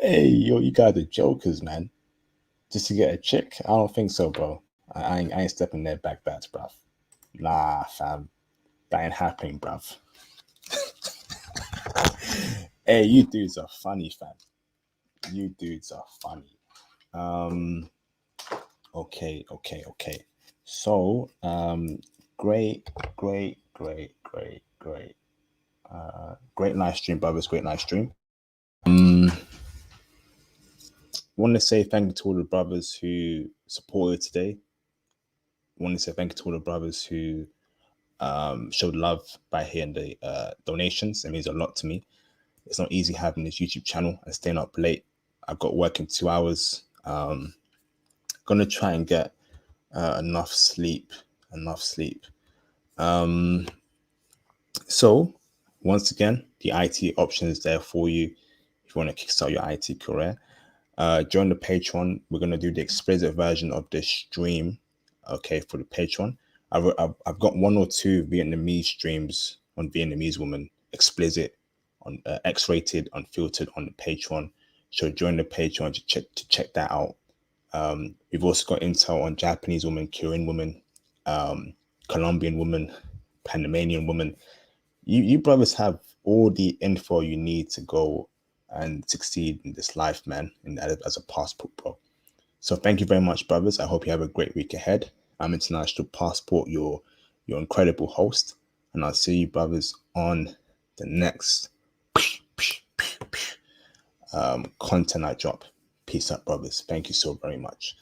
Hey, yo, you guys are jokers, man. Just to get a chick? I don't think so, bro. I ain't stepping there Baghdad, bruv. Nah, fam. That ain't happening, bruv. Hey, you dudes are funny, fam. You dudes are funny. Okay. So, great live stream, brothers. Great live stream. Want to say thank you to all the brothers who supported today. Want to say thank you to all the brothers who showed love by hearing the donations. It means a lot to me. It's not easy having this YouTube channel and staying up late. I've got work in 2 hours. Gonna try and get enough sleep. So once again, the IT option is there for you if you want to kickstart your IT career. Join the Patreon. We're gonna do the explicit version of this stream. Okay, for the Patreon. I've got 1 or 2 Vietnamese streams on Vietnamese women, explicit, on X-rated, unfiltered on the Patreon. So join the Patreon to check that out. We've also got intel on Japanese women, Korean women, Colombian women, Panamanian women. You brothers have all the info you need to go and succeed in this life, man, and as a passport, bro. So thank you very much, brothers. I hope you have a great week ahead. I'm International Passport, your incredible host, and I'll see you, brothers, on the next content I drop. Peace out, brothers. Thank you so very much.